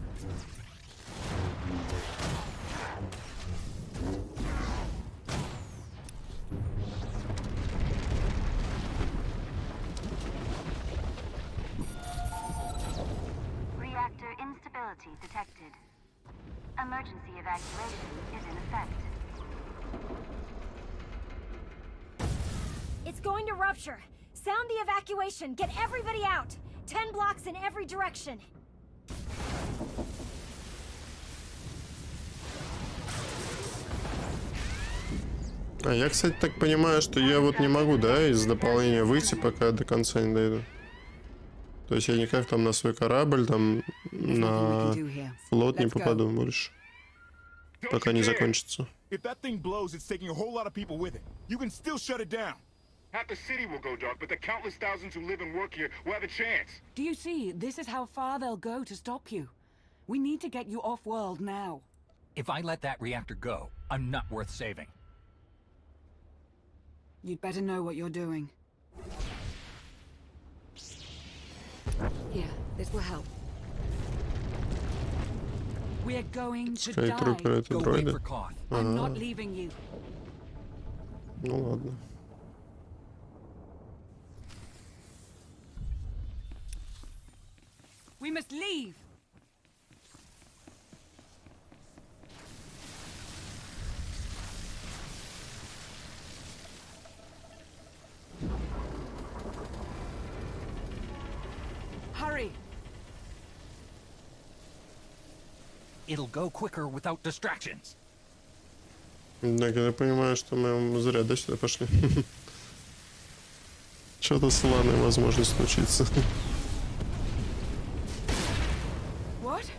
Reactor instability detected. Emergency evacuation is in effect. It's going to rupture. Sound the evacuation. Get everybody out. 10 blocks in every direction. А я, кстати, так понимаю, что я вот не могу, да, из дополнения выйти, пока до конца не дойду. То есть я никак там на свой корабль, там на флот не попаду больше, пока не закончится. If that thing blows, it's taking a whole lot of people with it. You can still shut it down. Half the city will go dark, but the countless thousands who live and work here will have a chance. Do you see? This is how far they'll go to stop you. We need to get you off-world now. If I let that reactor go, I'm not worth saving. You'd better know what you're doing. Here, this will help. We're going to die. Go wait for Koth. I'm not leaving you. Ну ладно. We must leave. Hurry. It'll go quicker without distractions. Так, я понимаю, что мы зря, да, сюда пошли. Что-то с Ланой возможно случится. What?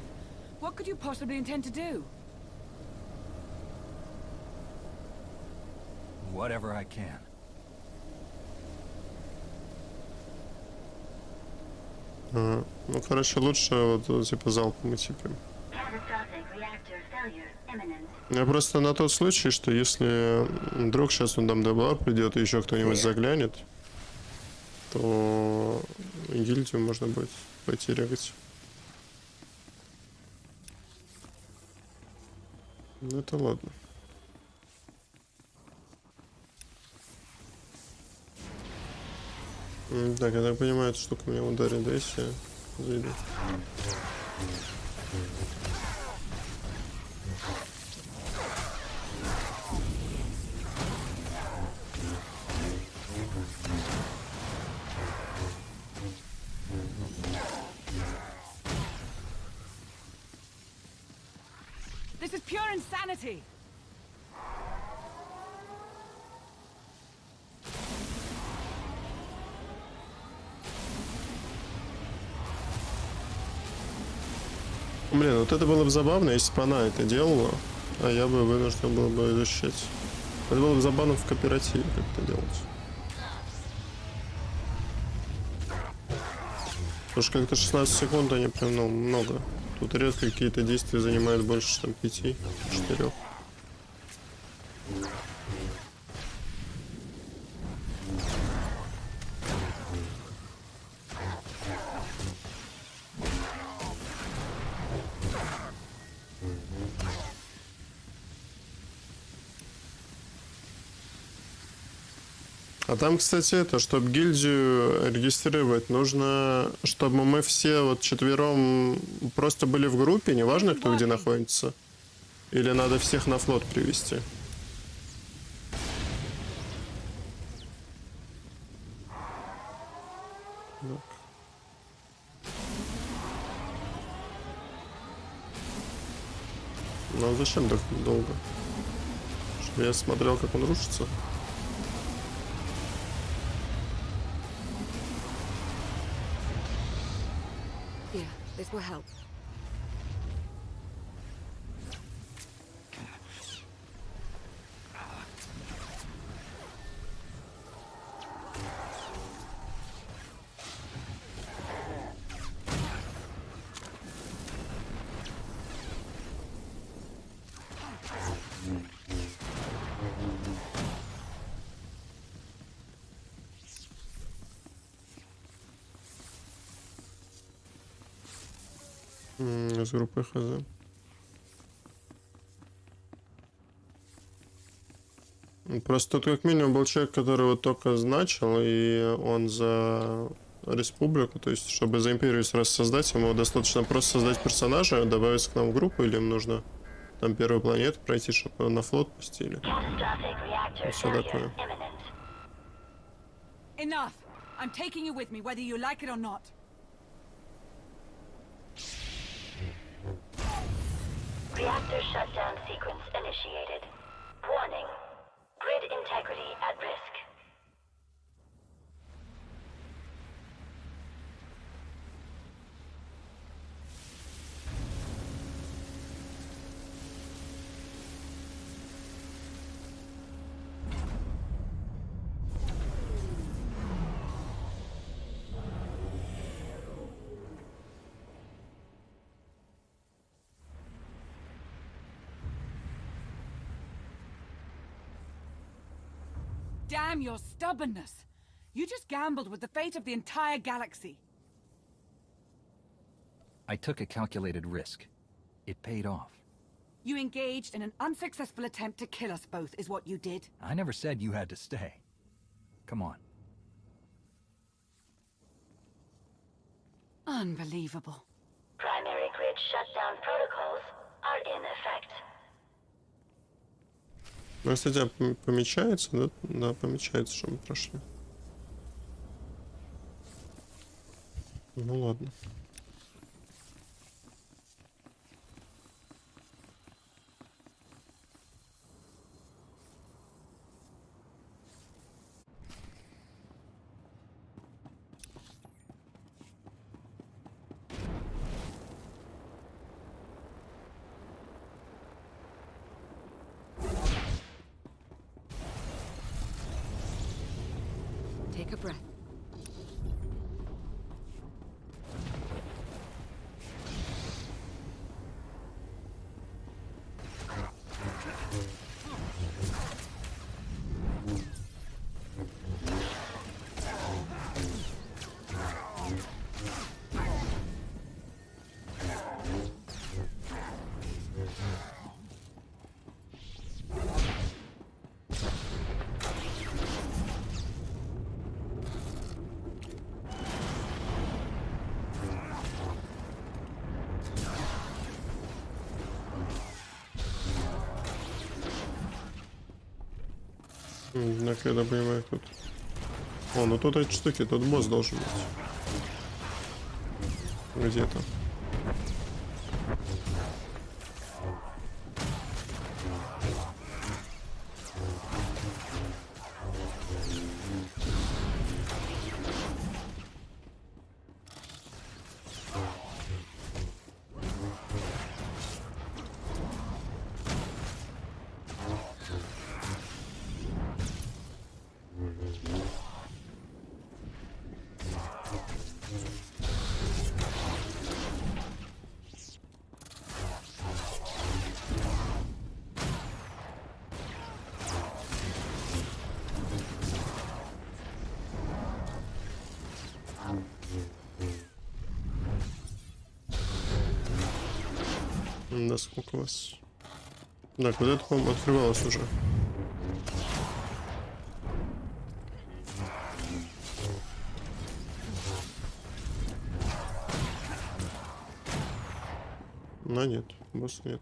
What could you possibly intend to do? Whatever I can. Ага. Ну, короче, лучше вот типа залпом идти прям. Я просто на тот случай, что если вдруг сейчас он там добавар придет и еще кто-нибудь заглянет, то гильдию можно будет пойти регать. Ну это ладно. Так, я так понимаю, эта штука меня ударит, да, если я зайду. This is pure insanity. Блин, вот это было бы забавно, если бы она это делала, а я бы вынужден был бы защищать. Это было бы забавно в кооперативе как это делать. Потому что как-то 16 секунд они прям, ну, много. Тут редко какие-то действия занимают больше, там, 5-4. А там, кстати, это, чтобы гильдию регистрировать, нужно, чтобы мы все вот четвером просто были в группе, неважно, кто где находится. Или надо всех на флот привести. Так. Ну а зачем так долго? Чтобы я смотрел, как он рушится. This will help. Из группы ХЗ. Просто тут как минимум был человек, который вот только начал, и он за республику, то есть чтобы за империю сразу создать, ему достаточно просто создать персонажа, добавиться к нам в группу, или им нужно там первую планету пройти, чтобы на флот пустили. И все такое. Enough! I'm taking you with me, whether you like it or not. Reactor shutdown sequence initiated. Warning. Grid integrity at risk. Damn your stubbornness! You just gambled with the fate of the entire galaxy. I took a calculated risk. It paid off. You engaged in an unsuccessful attempt to kill us both, is what you did. I never said you had to stay. Come on. Unbelievable. Primary grid shutdown protocols are in effect. Ну, кстати, помечается, да? Да, помечается, что мы прошли. Ну ладно. Take a breath. Так, я понимаю, тут... О, ну тут эти штуки, тут босс должен быть. Где-то. Да, сколько у вас? Так, вот это, по-моему, открывалось уже. Но нет, босса нет.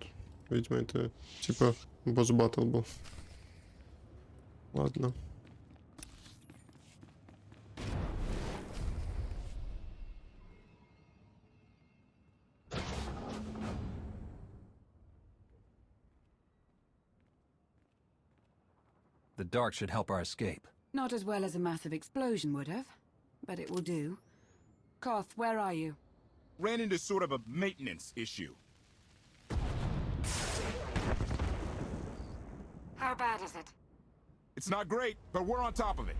Видимо, это типа босс-баттл был. Ладно. The dark should help our escape. Not as well as a massive explosion would have, but it will do. Koth, where are you? Ran into sort of a maintenance issue. How bad is it? It's not great, but we're on top of it.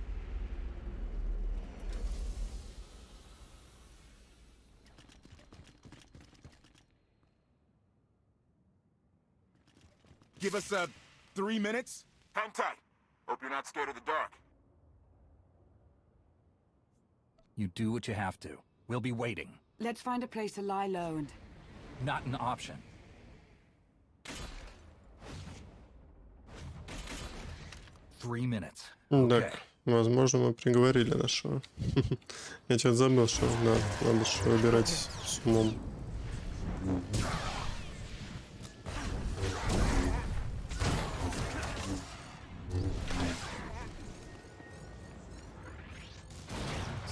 Give us, 3 minutes? Hang tight. Hope you're not scared of the dark. You do what you have to. We'll be waiting. Let's find a place to lie low and... Not an option. Three minutes. Так, возможно, мы приговорили нашего. Я что-то забыл, что надо же выбирать с умом.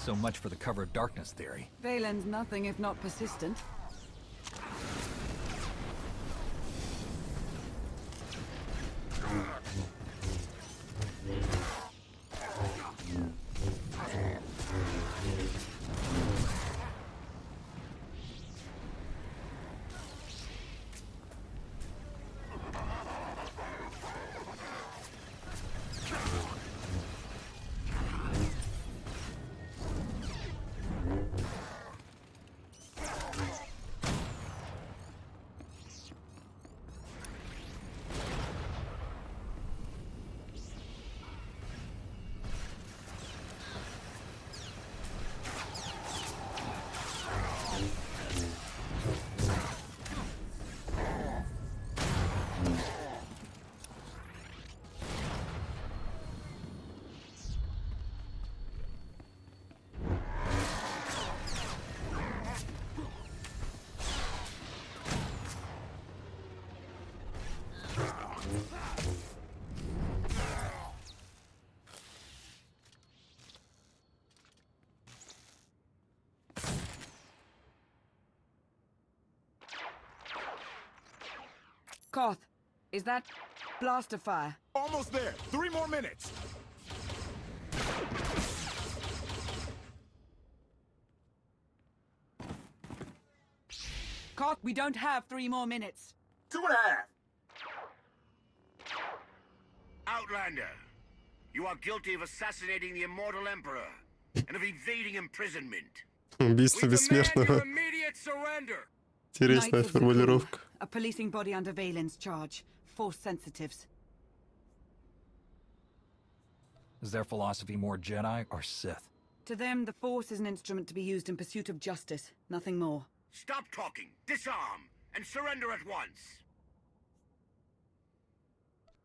So much for the cover of darkness theory. Valen's nothing if not persistent. Koth, is that blaster fire? Almost there. 3 more minutes. Koth, we don't have 3 more minutes. 2.5. Outlander, you are guilty of assassinating the immortal emperor and of evading imprisonment. Убийство бессмертного. Интересная формулировка. A policing body under Valen's charge. Force sensitives. Is their philosophy more Jedi or Sith? To them, the Force is an instrument to be used in pursuit of justice, nothing more. Stop talking, disarm, and surrender at once.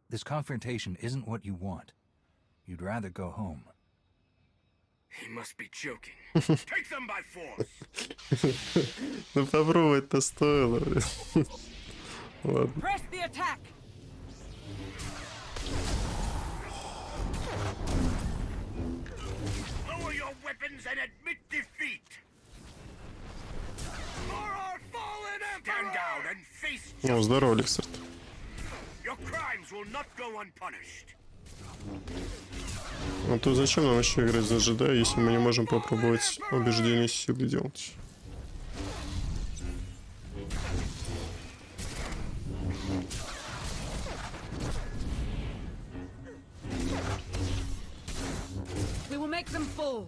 This confrontation isn't what you want. You'd rather go home. He must be joking. Take them by force. Ну попробовать-то стоило. Ладно. Press the attack. Lower your weapons and admit defeat. For our fallen emperor. Stand down and face justice. Ну, здорово, Лексард. Your crimes will not go unpunished. Ну то зачем нам еще играть за джедая, если мы не можем попробовать убеждение силы делать? We will make them fall.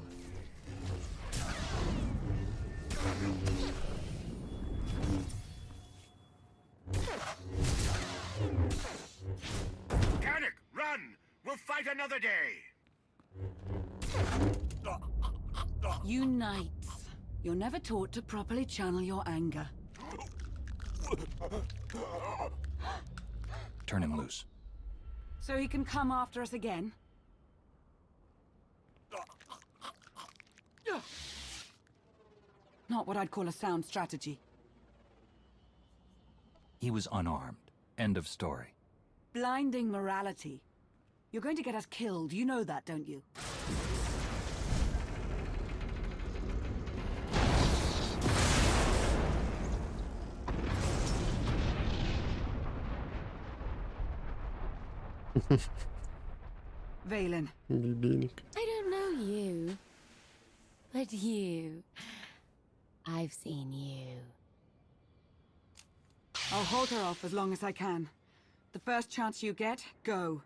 Panic! Run! We'll fight another day! You knights. You're never taught to properly channel your anger. Turn him loose. So he can come after us again? Not what I'd call a sound strategy. He was unarmed. End of story. Blinding morality. You're going to get us killed. You know that, don't you? Valen. Бибейник. I don't know you. But you I've seen you. I'll hold her off as long as I can. The first chance you get, go.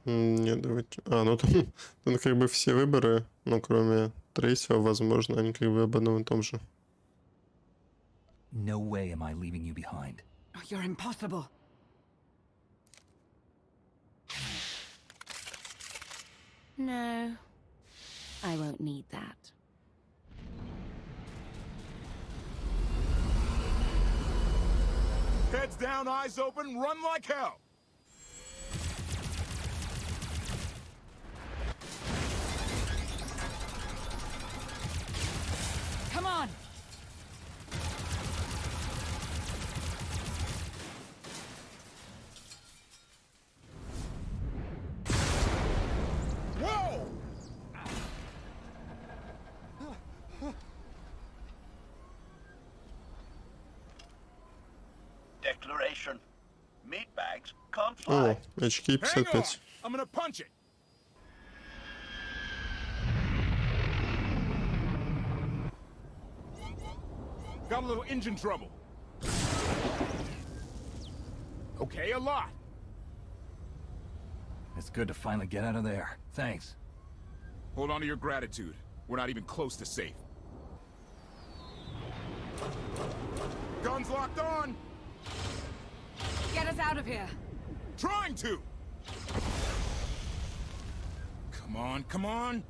Нет, давайте... ну там, там как бы все выборы, ну кроме третьего, возможно, они как бы об одном и том же. No way am I leaving you behind. Oh, you're impossible. No, I won't need that. Heads down, eyes open, run like hell! Come on! Whoa! Declaration. Meat bags can't О, fly. очки Hang on! 55. I'm gonna punch it! Got a little engine trouble. Okay, a lot. It's good to finally get out of there. Thanks. Hold on to your gratitude. We're not even close to safe. Guns locked on! Get us out of here! Trying to! Come on, come on!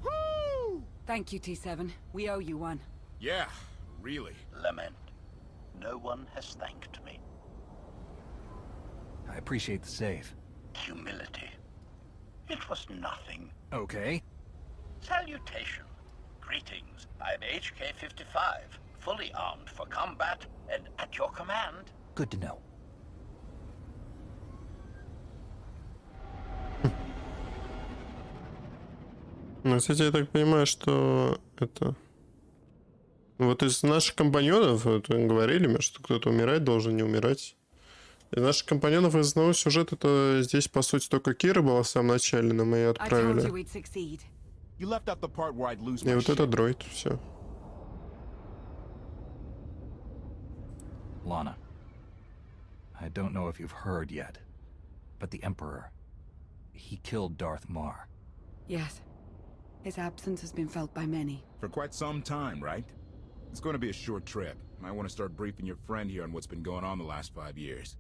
Woo! Thank you, T7. We owe you one. Yeah, really. Lament. No one has thanked me. I appreciate the save. Humility. It was nothing. Okay. Salutation. Greetings. I'm HK-55, fully armed for combat and at your command. Good to know. Ну, кстати, я так понимаю, что это... Вот из наших компаньонов, вот, говорили, что кто-то умирать должен, не умирать. Из наших компаньонов из одного сюжета, то здесь, по сути, только Кира была в самом начале, но мы ее отправили. И вот это дроид, все. Lana, I don't know if you've heard yet, but the Emperor, he killed Darth Mar. Yes. His absence has been felt by many. For quite some time, right? It's going to be a short trip. I want to start briefing your friend here on what's been going on the last 5 years.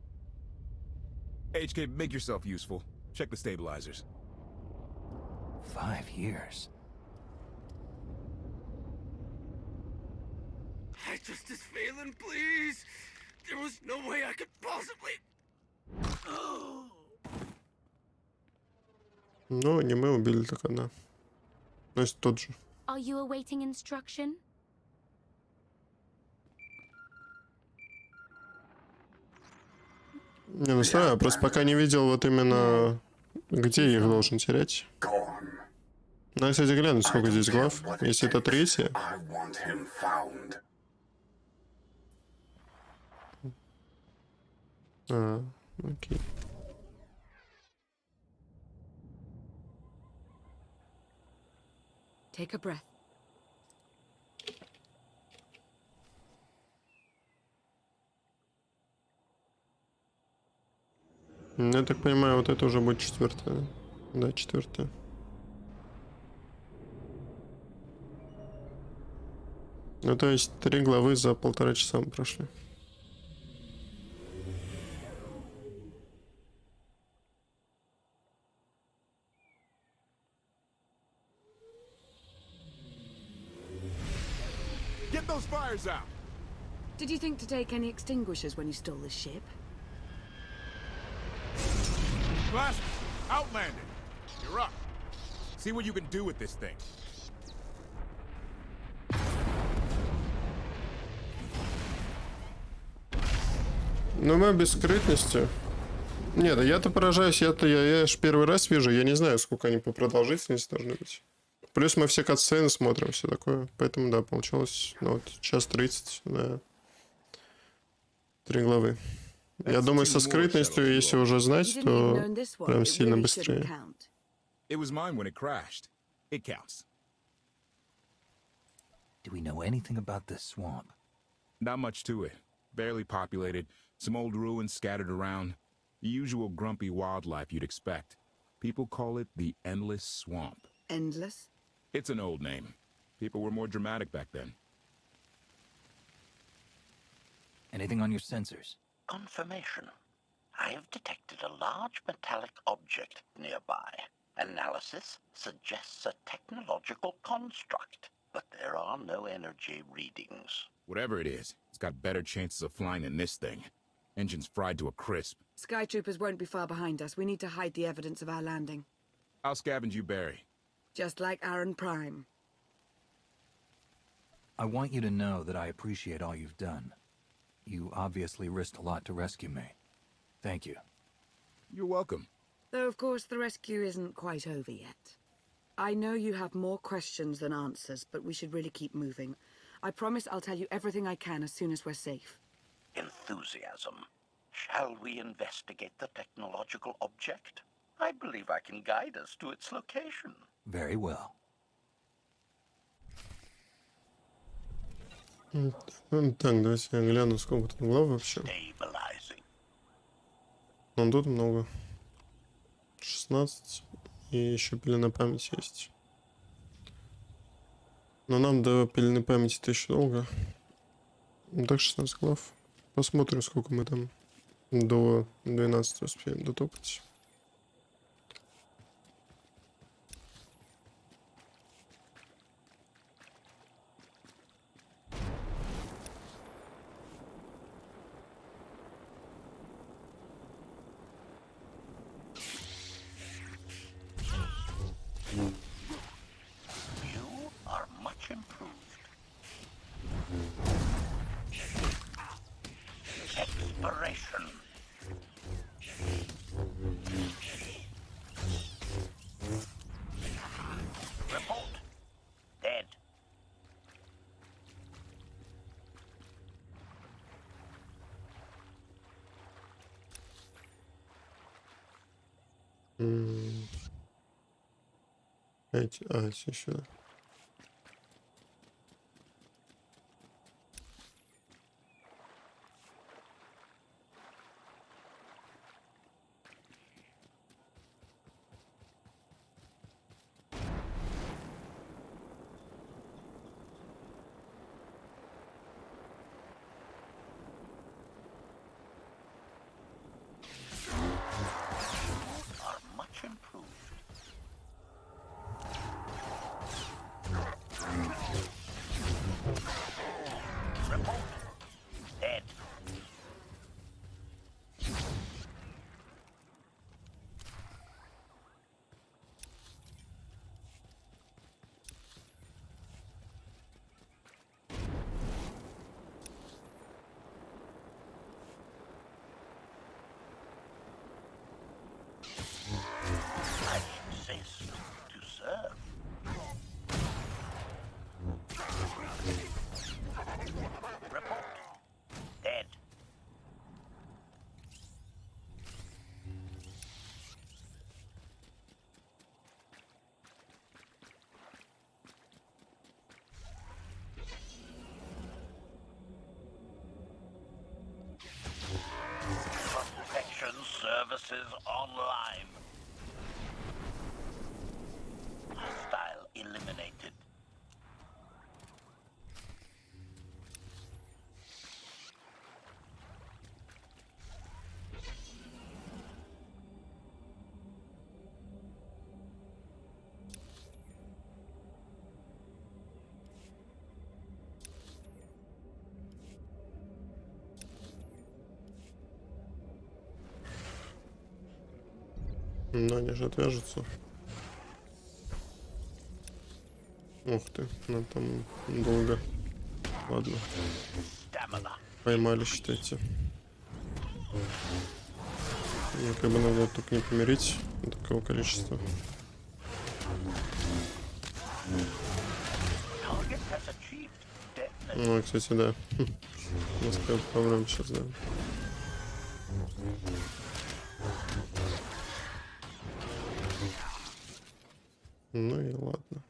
HK, make yourself useful. Check the stabilizers. 5 years? I justice Phelan, please! There was no way I could possibly... Ну, не мы убили, так она. Ну, есть тот же. Are you awaiting instruction? Не, ну знаю, просто пока не видел вот именно, где я их должен терять. Ну, кстати, глянуть, сколько здесь глав. Если это третья. Окей. Take a breath. Я так понимаю, вот это уже будет четвертая. Да, четвертая. Ну, то есть 3 главы за 1,5 часа мы прошли. Get those fires out! Did you think to take any extinguishers when you stole this ship? Blast! Outlander! You're up. See what you can do with this thing. Ну, мы без скрытности. Нет, я-то поражаюсь, я ж первый раз вижу, я не знаю, сколько они по продолжительности должны быть. Плюс мы все катсцены смотрим, все такое. Поэтому, да, получилось, ну, вот, час 30, да. 3 главы. Я думаю, со скрытностью, если уже знать, то прям сильно быстрее. It was mine when it crashed. It counts. Do we know anything about this swamp? Not much to it. Barely populated. Some old ruins scattered around. The usual grumpy wildlife you'd expect. People call it the Endless Swamp. Endless? It's an old name. People were more dramatic back then. Anything on your sensors? Confirmation. I have detected a large metallic object nearby. Analysis suggests a technological construct, but there are no energy readings. Whatever it is, it's got better chances of flying than this thing. Engine's fried to a crisp. Sky troopers won't be far behind us. We need to hide the evidence of our landing. I'll scavenge you, Barry. Just like Aaron Prime. I want you to know that I appreciate all you've done. You obviously risked a lot to rescue me. Thank you. You're welcome. Though, of course, the rescue isn't quite over yet. I know you have more questions than answers, but we should really keep moving. I promise I'll tell you everything I can as soon as we're safe. Enthusiasm. Shall we investigate the technological object? I believe I can guide us to its location. Very well. Так, давайте я гляну, сколько тут глав вообще. Ну, тут много. 16. И еще пелена памяти есть. Но нам до пелены памяти-то еще долго. Ну, так, 16 глав. Посмотрим, сколько мы там до 12 успеем дотопать. Эти еще. Services online. Hostile eliminated. Но они же отвяжутся. Ух ты, нам там долго. Ладно. Поймали, считайте. Мне как бы надо только не помирить такого количества. Ну, кстати, да. У нас какая-то проблема сейчас, да. Ну и ладно.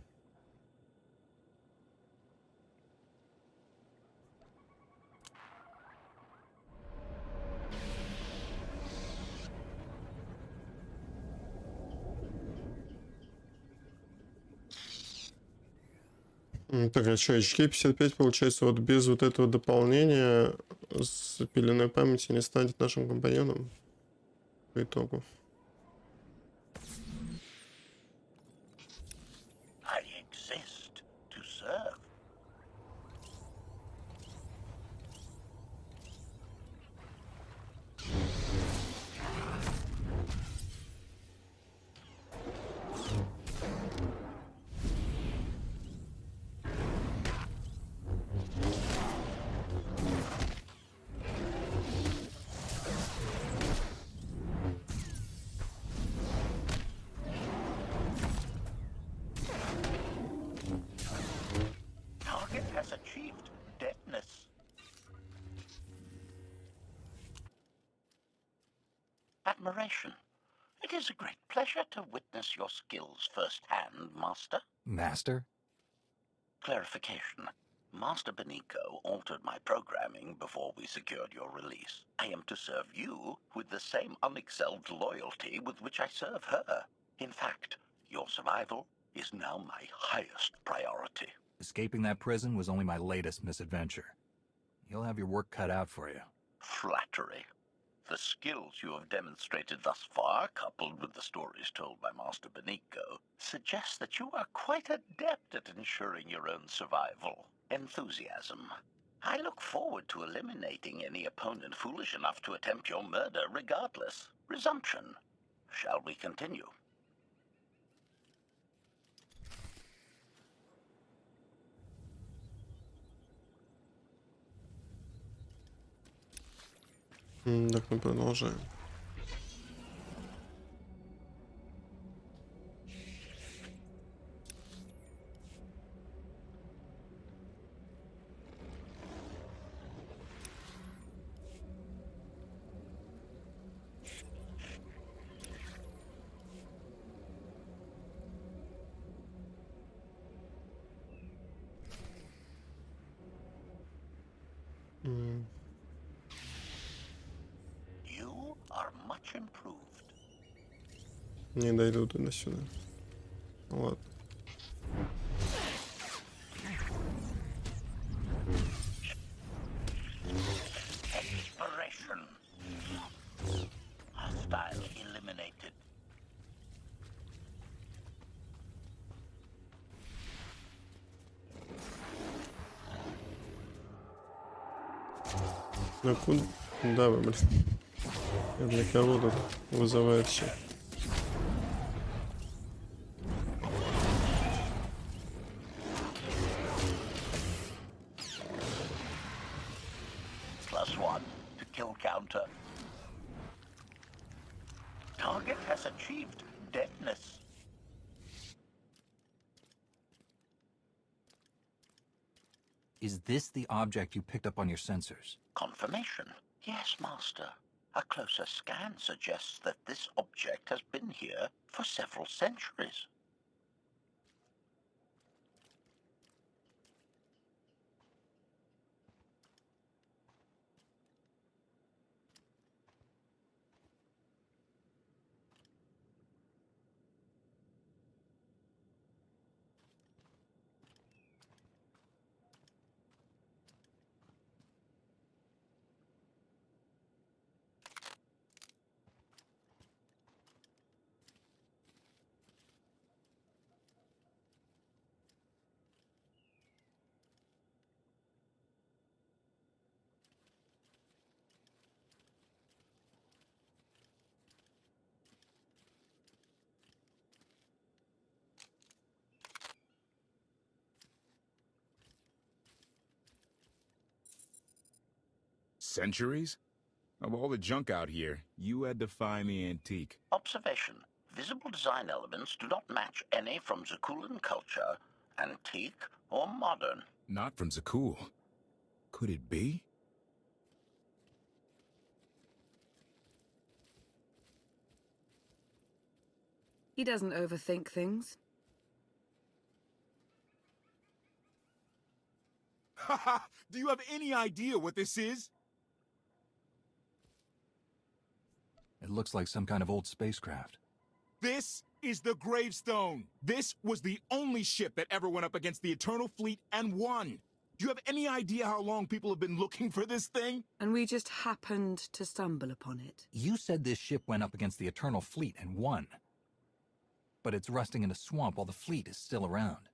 Так, а что, HK55, получается, вот без вот этого дополнения с пеленой памяти не станет нашим компаньоном по итогу. I exist to serve. Target has achieved deadness. Admiration. It is a great pleasure to witness your skills firsthand, Master. Master? Clarification. Master Benico altered my programming before we secured your release. I am to serve you with the same unexcelled loyalty with which I serve her. In fact, your survival is now my highest priority. Escaping that prison was only my latest misadventure. You'll have your work cut out for you. Flattery. The skills you have demonstrated thus far, coupled with the stories told by Master Benico, suggest that you are quite adept at ensuring your own survival. Enthusiasm. I look forward to eliminating any opponent foolish enough to attempt your murder regardless. Resumption. Shall we continue? Так, мы продолжаем. You are much improved. Не дойдут до сюда. Ладно. Expiration. Hostile eliminated. Ну куда вы, блин? Для кого тут вызывает все? +1 to kill counter. Target has achieved deadness. Is this the object you picked up on your sensors? Confirmation. Yes, Master. A closer scan suggests that this object has been here for several centuries. Centuries? Of all the junk out here, you had to find the antique. Observation. Visible design elements do not match any from Zakulan culture, antique or modern. Not from Zakul. Could it be? He doesn't overthink things. Haha! Do you have any idea what this is? It looks like some kind of old spacecraft. This is the gravestone. This was the only ship that ever went up against the Eternal Fleet and won. Do you have any idea how long people have been looking for this thing? And we just happened to stumble upon it. You said this ship went up against the Eternal Fleet and won. But it's rusting in a swamp while the fleet is still around.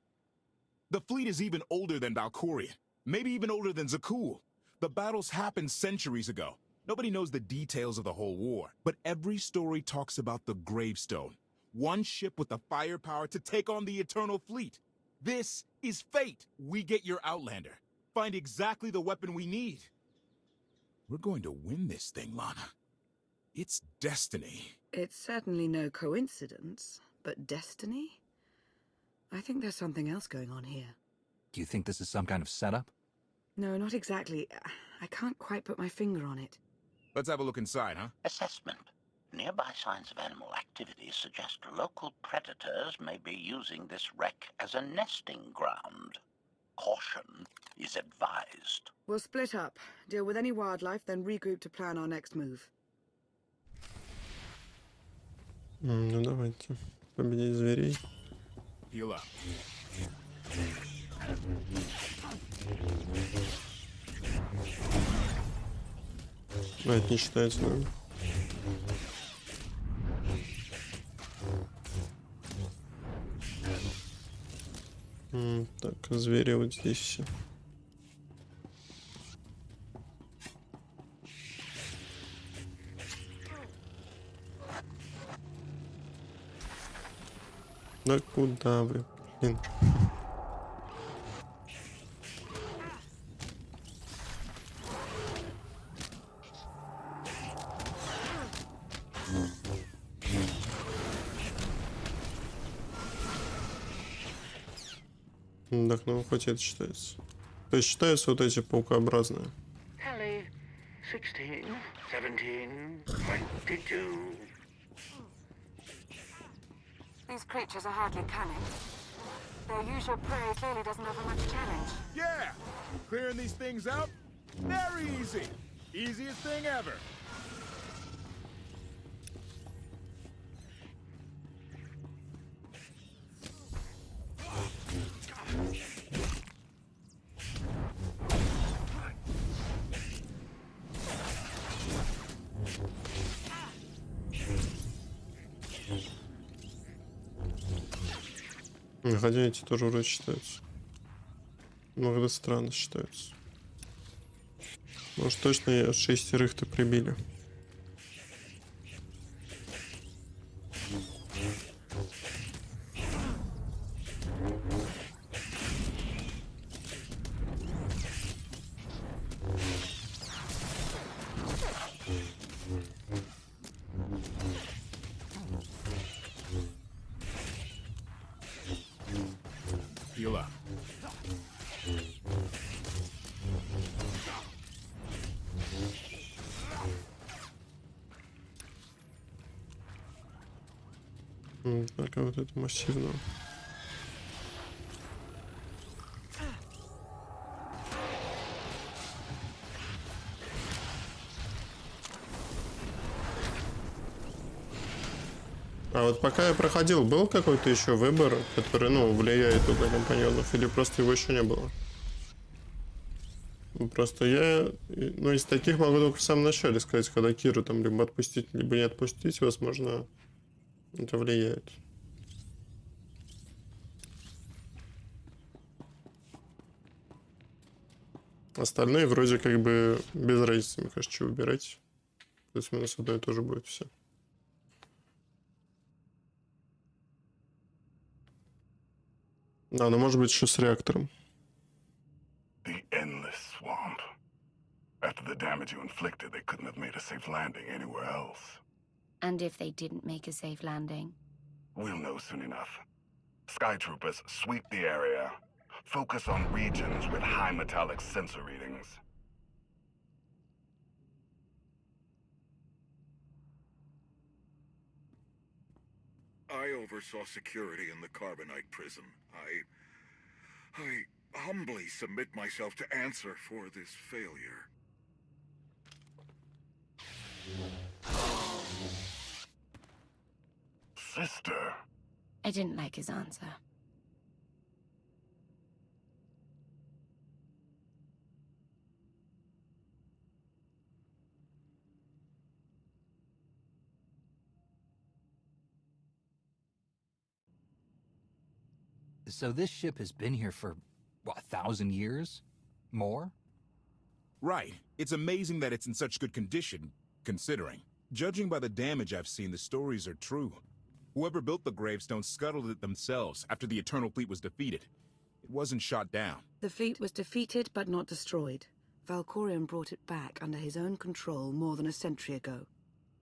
The fleet is even older than Valkyria. Maybe even older than Zakul. The battles happened centuries ago. Nobody knows the details of the whole war. But every story talks about the gravestone. One ship with the firepower to take on the Eternal Fleet. This is fate. We get your Outlander. Find exactly the weapon we need. We're going to win this thing, Lana. It's destiny. It's certainly no coincidence, but destiny? I think there's something else going on here. Do you think this is some kind of setup? No, not exactly. I can't quite put my finger on it. Let's have a look inside, huh? Assessment. Nearby signs of animal activity suggest local predators may be using this wreck as a nesting ground. Caution is advised. We'll split up, deal with any wildlife, then regroup to plan our next move. Ну давайте. Победить зверей. Heal up. Ну, это не считается, да? Так, звери вот здесь все. Да куда вы, блин? Так, ну хоть это считается. То есть считаются вот эти паукообразные. Tally, 16, 17, 22. These creatures are hardly cunning. Their usual prey clearly doesn't offer much challenge. Yeah! Clearing these things out? Very easy. Easiest thing ever. Хотя эти тоже вроде считаются. Но это странно считаются. Может точно 6-то прибили. Heal up. Так, а вот это массивно. А вот пока я проходил, был какой-то еще выбор, который, ну, влияет на компаньонов, или просто его еще не было? Просто я, ну, из таких могу только в самом начале сказать, когда Киру там либо отпустить, либо не отпустить, возможно, это влияет. Остальные вроде как бы без разницы, мне кажется, что выбирать. Плюс-минус одно и то же будет все. Да, но может быть еще с реактором. The endless swamp. After the damage you inflicted, they couldn't have made a safe landing anywhere else. And if they didn't make a safe landing? We'll know soon enough. Sky troopers sweep the area. Focus on regions with high metallic sensor readings. I oversaw security in the Carbonite prison. I humbly submit myself to answer for this failure. Sister. I didn't like his answer. So this ship has been here for, what, 1,000 years? More? Right. It's amazing that it's in such good condition, considering. Judging by the damage I've seen, the stories are true. Whoever built the gravestone scuttled it themselves after the Eternal Fleet was defeated. It wasn't shot down. The fleet was defeated but not destroyed. Valkorion brought it back under his own control more than a century ago.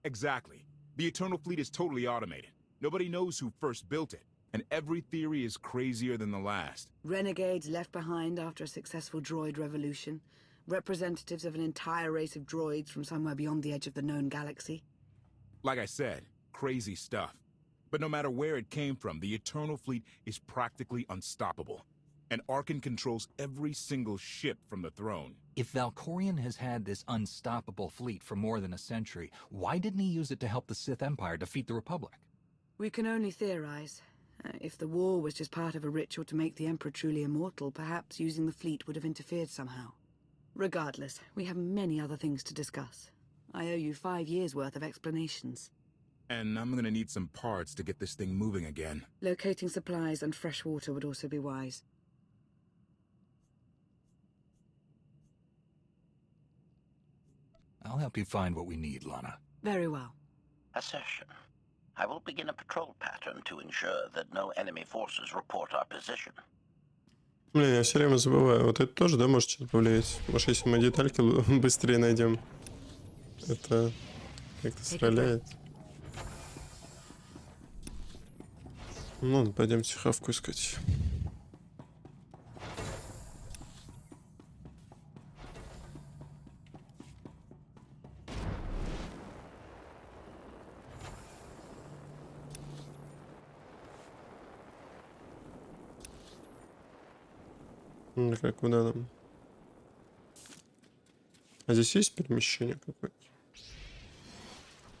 Exactly. The Eternal Fleet is totally automated. Nobody knows who first built it, and every theory is crazier than the last. Renegades left behind after a successful droid revolution. Representatives of an entire race of droids from somewhere beyond the edge of the known galaxy. Like I said, crazy stuff. But no matter where it came from, the Eternal Fleet is practically unstoppable. And Arkan controls every single ship from the throne. If Valkorion has had this unstoppable fleet for more than a century, why didn't he use it to help the Sith Empire defeat the Republic? We can only theorize. If the war was just part of a ritual to make the Emperor truly immortal, perhaps using the fleet would have interfered somehow. Regardless, we have many other things to discuss. I owe you 5 years' worth of explanations. And I'm gonna need some parts to get this thing moving again. Locating supplies and fresh water would also be wise. I'll help you find what we need, Lana. Very well. Assertion. I will begin a patrol pattern to ensure that no enemy forces report our position. Блин, я все время забываю. Вот это тоже, да, может что-то повлиять? Может, если мы детальки быстрее найдем, это как-то стреляет. Ну, пойдемте хавку искать. Как куда нам? А здесь есть перемещение какое-то?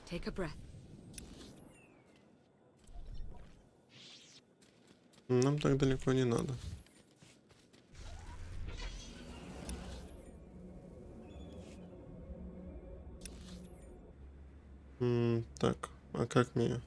Take a breath. Нам так далеко не надо. Так, а как мне?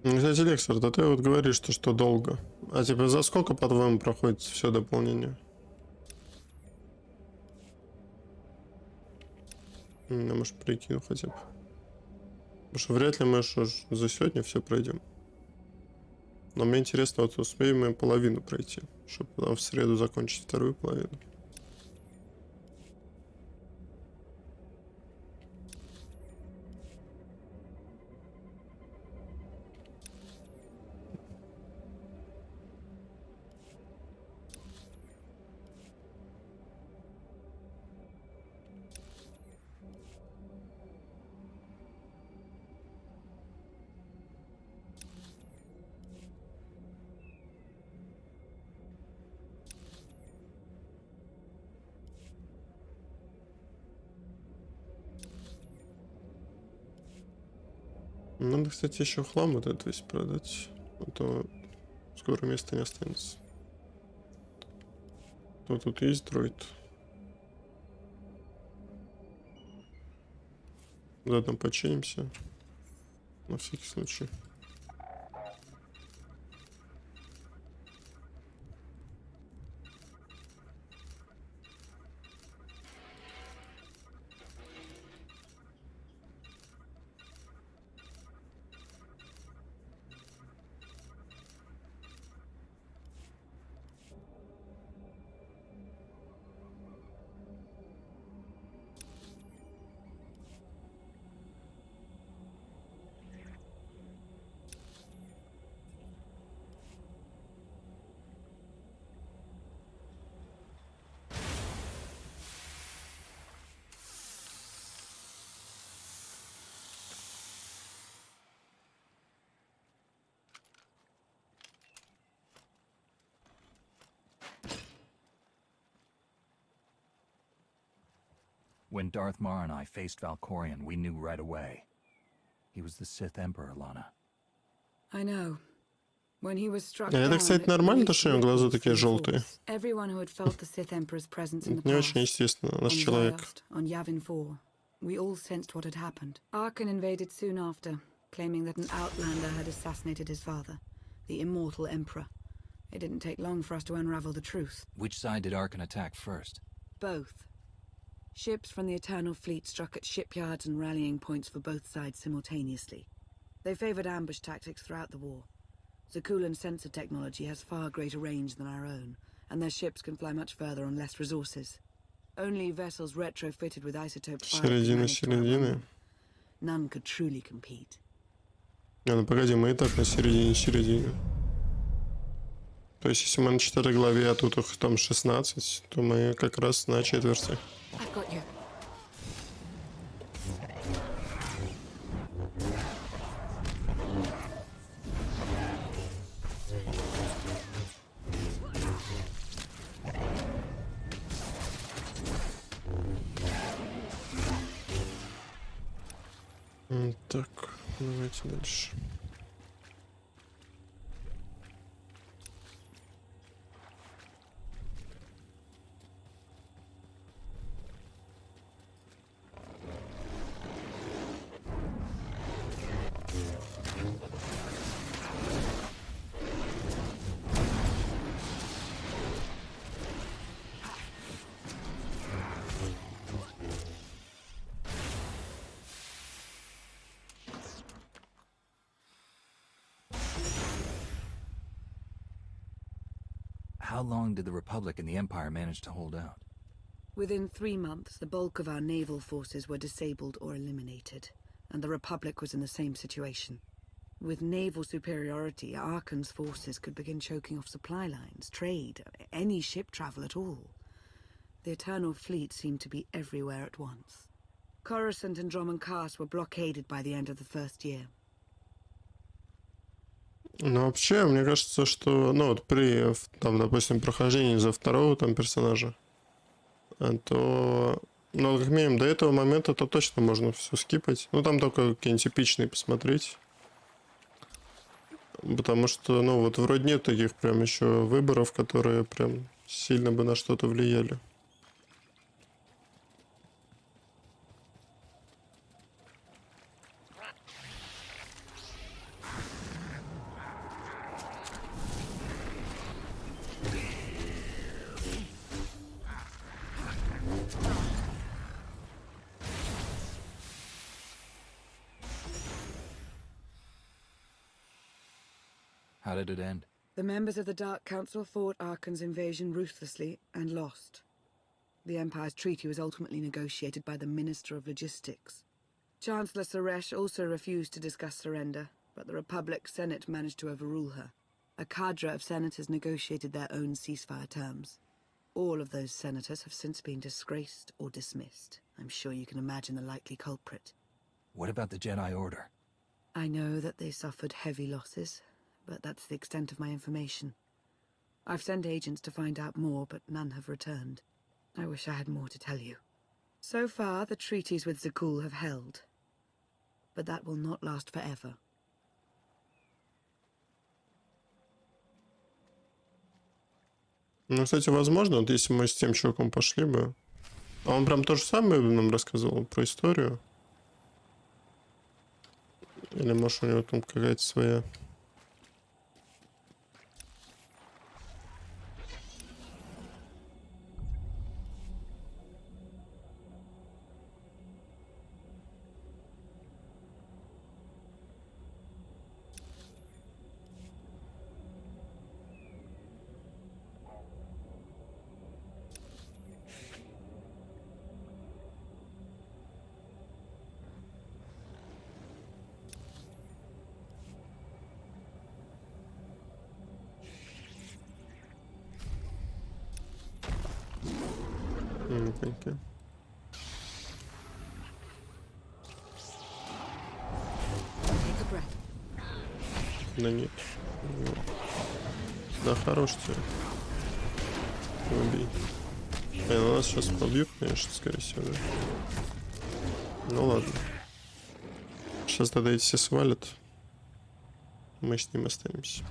Кстати, Лексер, да ты вот говоришь, что долго. А типа за сколько, по-твоему, проходит все дополнение? Я, может, прикину хотя бы. Потому что вряд ли мы за сегодня все пройдем. Но мне интересно, вот успеем мы половину пройти, чтобы потом в среду закончить вторую половину. Надо, кстати, еще хлам вот этот весь продать. А то скоро места не останется. То тут есть дроид. Заодно починимся. На всякий случай. When Darth Mar and I faced Valkorion, we knew right away. He was the Sith Emperor, Lana. I know. When he was struck Это, down, кстати, it нормально, то, raised что у него глаза ripples такие through the желтые. Force. Everyone who had felt the Sith Emperor's presence in the Не past, очень естественно. Наш on человек. Ziost, on Yavin 4, we all sensed what had happened. Arkan invaded soon after, claiming that an outlander had assassinated his father, the immortal Emperor. It didn't take long for us to unravel the truth. Which side did Arkan attack first? Both. Ships from the Eternal Fleet struck at shipyards and rallying points for both sides simultaneously. They favored ambush tactics throughout the war. Zakulan's sensor technology has far greater range than our own, and their ships can fly much further on less resources. Only vessels retrofitted with isotope fire could manage to outrun them. None could truly compete. Ну погоди, мы и так на середине. То есть, если мы на 4 главе, а тут их там 16, то мы как раз на четверти. Так, давайте дальше. How long did the Republic and the Empire manage to hold out? Within 3 months, the bulk of our naval forces were disabled or eliminated, and the Republic was in the same situation. With naval superiority, Arkan's forces could begin choking off supply lines, trade, any ship travel at all. The Eternal Fleet seemed to be everywhere at once. Coruscant and Dromund Kaas were blockaded by the end of the first year. Ну, вообще, мне кажется, что, ну, вот при, там, допустим, прохождении за второго там персонажа, то, ну, как минимум, до этого момента то точно можно все скипать. Ну, там только какие-нибудь типичные посмотреть. Потому что, ну, вот вроде нет таких прям еще выборов, которые прям сильно бы на что-то влияли. How did it end? The members of the Dark Council fought Arkan's invasion ruthlessly and lost. The Empire's treaty was ultimately negotiated by the Minister of Logistics. Chancellor Suresh also refused to discuss surrender, but the Republic Senate managed to overrule her. A cadre of senators negotiated their own ceasefire terms. All of those senators have since been disgraced or dismissed. I'm sure you can imagine the likely culprit. What about the Jedi Order? I know that they suffered heavy losses, but that's the extent of my information. I've sent agents to find out more, but none have returned. I wish I had more to tell you. So far, the treaties with Zakul have held. But that will not last forever. Ну, кстати, возможно, вот если мы с тем чуваком пошли бы... А он прям то же самое нам рассказывал про историю? Или, может, у него там какая-то своя... Okay. Да нет. Да, хорош ты. Убей. Ну нас сейчас побьют, конечно, скорее всего, да. Ну ладно. Сейчас тогда эти все свалят. Мы с ним останемся.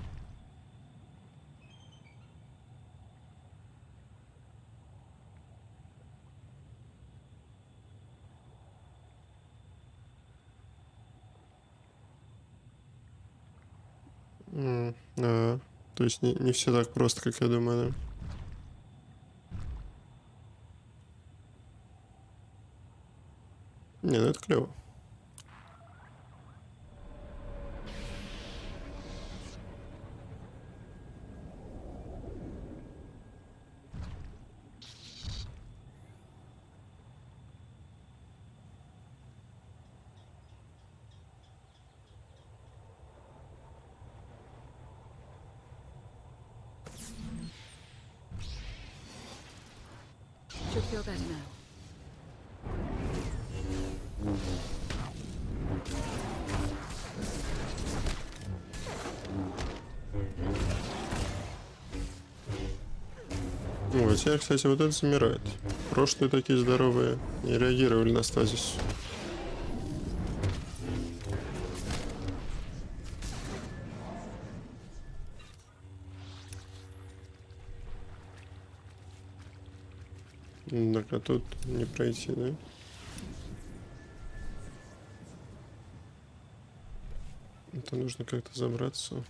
То есть не все так просто, как я думаю, да? Не, ну это клево. Should feel better now. О, теперь, кстати, вот это замирает. Прошлые такие здоровые не реагировали на стазис. Так, а тут не пройти, да? Это нужно как-то забраться.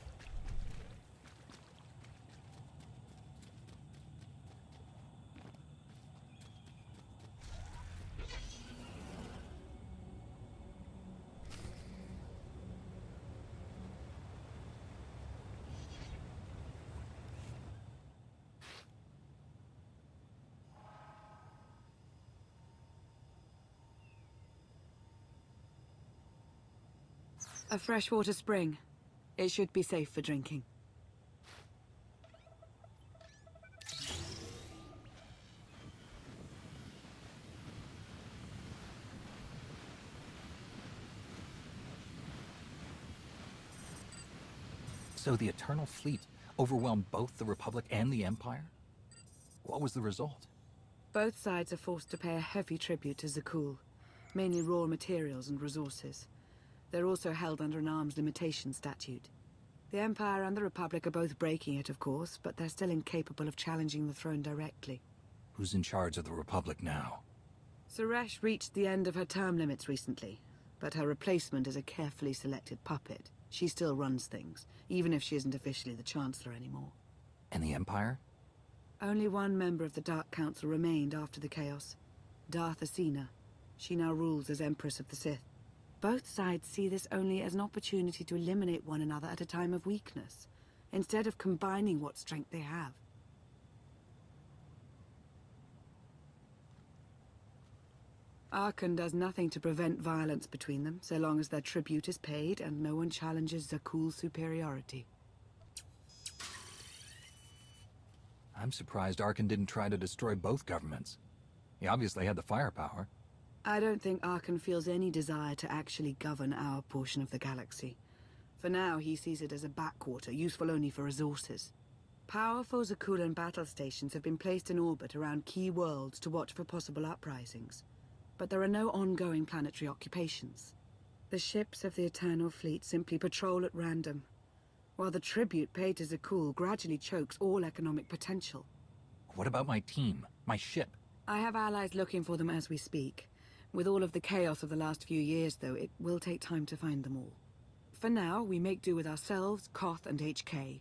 A freshwater spring. It should be safe for drinking. So the Eternal Fleet overwhelmed both the Republic and the Empire? What was the result? Both sides are forced to pay a heavy tribute to Zakul, mainly raw materials and resources. They're also held under an arms limitation statute. The Empire and the Republic are both breaking it, of course, but they're still incapable of challenging the throne directly. Who's in charge of the Republic now? Suresh reached the end of her term limits recently, but her replacement is a carefully selected puppet. She still runs things, even if she isn't officially the Chancellor anymore. And the Empire? Only one member of the Dark Council remained after the chaos. Darth Asina. She now rules as Empress of the Sith. Both sides see this only as an opportunity to eliminate one another at a time of weakness, instead of combining what strength they have. Arkan does nothing to prevent violence between them, so long as their tribute is paid and no one challenges Zakul's superiority. I'm surprised Arkan didn't try to destroy both governments. He obviously had the firepower. I don't think Arkan feels any desire to actually govern our portion of the galaxy. For now, he sees it as a backwater, useful only for resources. Powerful Zakulan battle stations have been placed in orbit around key worlds to watch for possible uprisings. But there are no ongoing planetary occupations. The ships of the Eternal Fleet simply patrol at random, while the tribute paid to Zakul gradually chokes all economic potential. What about my team? My ship? I have allies looking for them as we speak. With all of the chaos of the last few years, though, it will take time to find them all. For now, we make do with ourselves, Koth, and HK.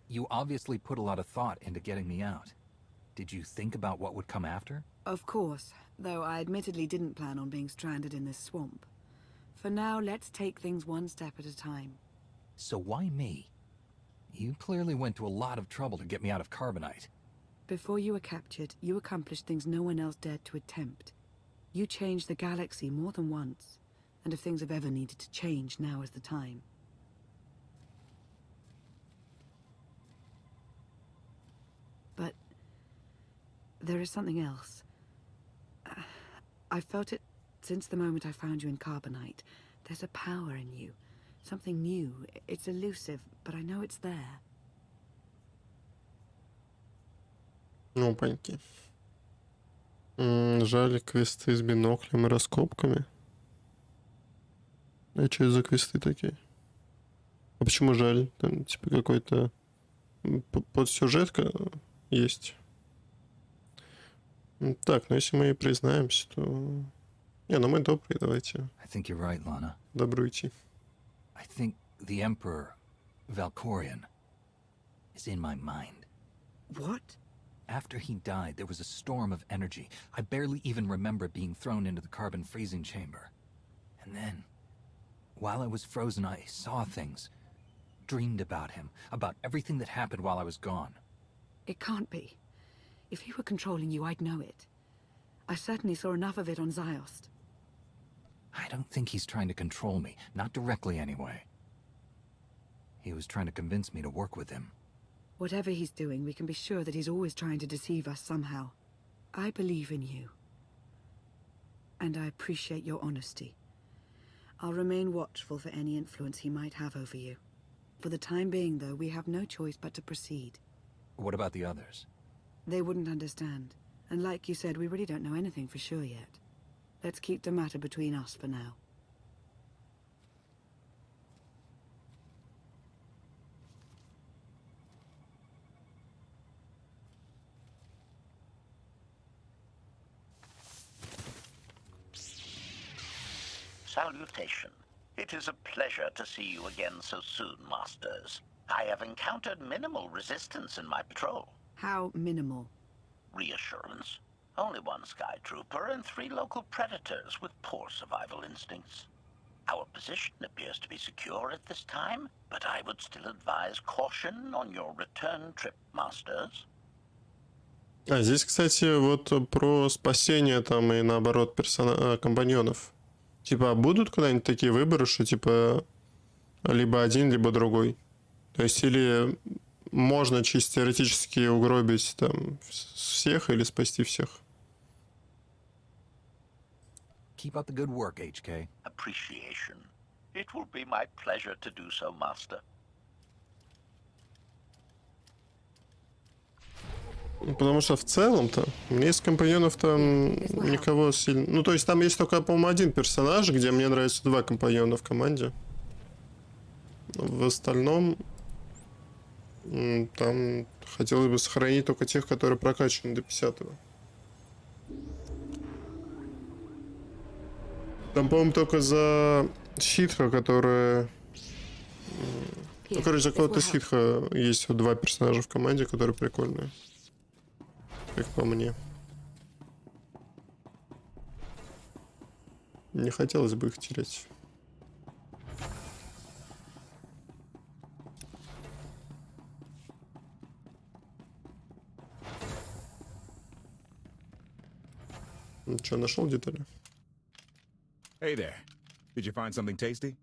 You obviously put a lot of thought into getting me out. Did you think about what would come after? Of course, though I admittedly didn't plan on being stranded in this swamp. For now, let's take things one step at a time. So why me? You clearly went to a lot of trouble to get me out of Carbonite. Before you were captured, you accomplished things no one else dared to attempt. You changed the galaxy more than once, and if things have ever needed to change, now is the time. But there is something else. I've felt it since the moment I found you in Carbonite. There's a power in you, something new. It's elusive, but I know it's there. Ну, паньки. Жаль, квесты с биноклем и раскопками. А что это за квесты такие? А почему жаль? Там типа какой-то подсюжетка есть. Так, ну если мы и признаемся, то... Не, ну мы добрые, давайте. I think you're right, Lana. Добро идти. I think the Emperor, Valkorion, is in my mind. What? After he died, there was a storm of energy. I barely even remember being thrown into the carbon freezing chamber. And then, while I was frozen, I saw things. Dreamed about him, about everything that happened while I was gone. It can't be. If he were controlling you, I'd know it. I certainly saw enough of it on Ziost. I don't think he's trying to control me, not directly anyway. He was trying to convince me to work with him. Whatever he's doing, we can be sure that he's always trying to deceive us somehow. I believe in you. And I appreciate your honesty. I'll remain watchful for any influence he might have over you. For the time being, though, we have no choice but to proceed. What about the others? They wouldn't understand. And like you said, we really don't know anything for sure yet. Let's keep the matter between us for now. Salutation. It is a pleasure to see you again so soon, Masters. I have encountered minimal resistance in my patrol. How minimal? Reassurance. Only one Sky Trooper and 3 local predators with poor survival instincts. Our position appears to be secure at this time, but I would still advise caution on your return trip, Masters. А здесь, кстати, вот про спасение там и наоборот компаньонов. Типа, будут когда-нибудь такие выборы, что типа либо один, либо другой? То есть или можно чисто теоретически угробить там всех или спасти всех? Keep up the good work, HK. Appreciation. It will be my pleasure to do so, Master. Потому что в целом-то мне из компаньонов там никого сильно... Ну, то есть там есть только, по-моему, один персонаж, где мне нравится 2 компаньона в команде. В остальном там хотелось бы сохранить только тех, которые прокачаны до 50-го. Там, по-моему, только за ситха, которая... Ну, короче, за кого-то ситха есть вот 2 персонажа в команде, которые прикольные. Как по мне. Не хотелось бы их терять. Ну что, нашел детали? Hey there. Did you find something tasty?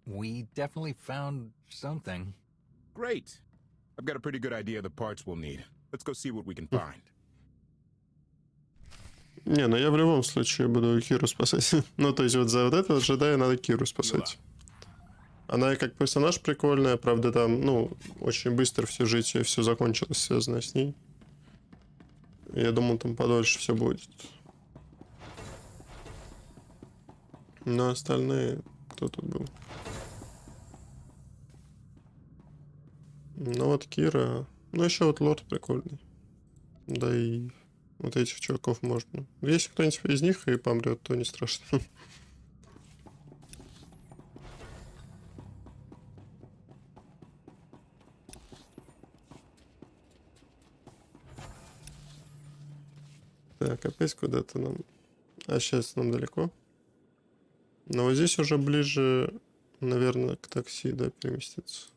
We definitely found something. Great. I've got a pretty good idea of the parts we'll need. Let's go see what we can find. Не, ну я в любом случае буду Киру спасать. Ну, то есть вот за вот этого джедая надо Киру спасать. Она как персонаж прикольная, правда, там, ну, очень быстро все житие, все закончилось, связано с ней. Я думал, там подольше все будет. Но остальные... Кто тут был? Ну вот Кира... Ну еще вот лорд прикольный. Да и вот этих чуваков можно. Если кто-нибудь из них и помрет, то не страшно. Так, опять куда-то нам... А сейчас нам далеко. Но вот здесь уже ближе, наверное, к такси, да, переместиться.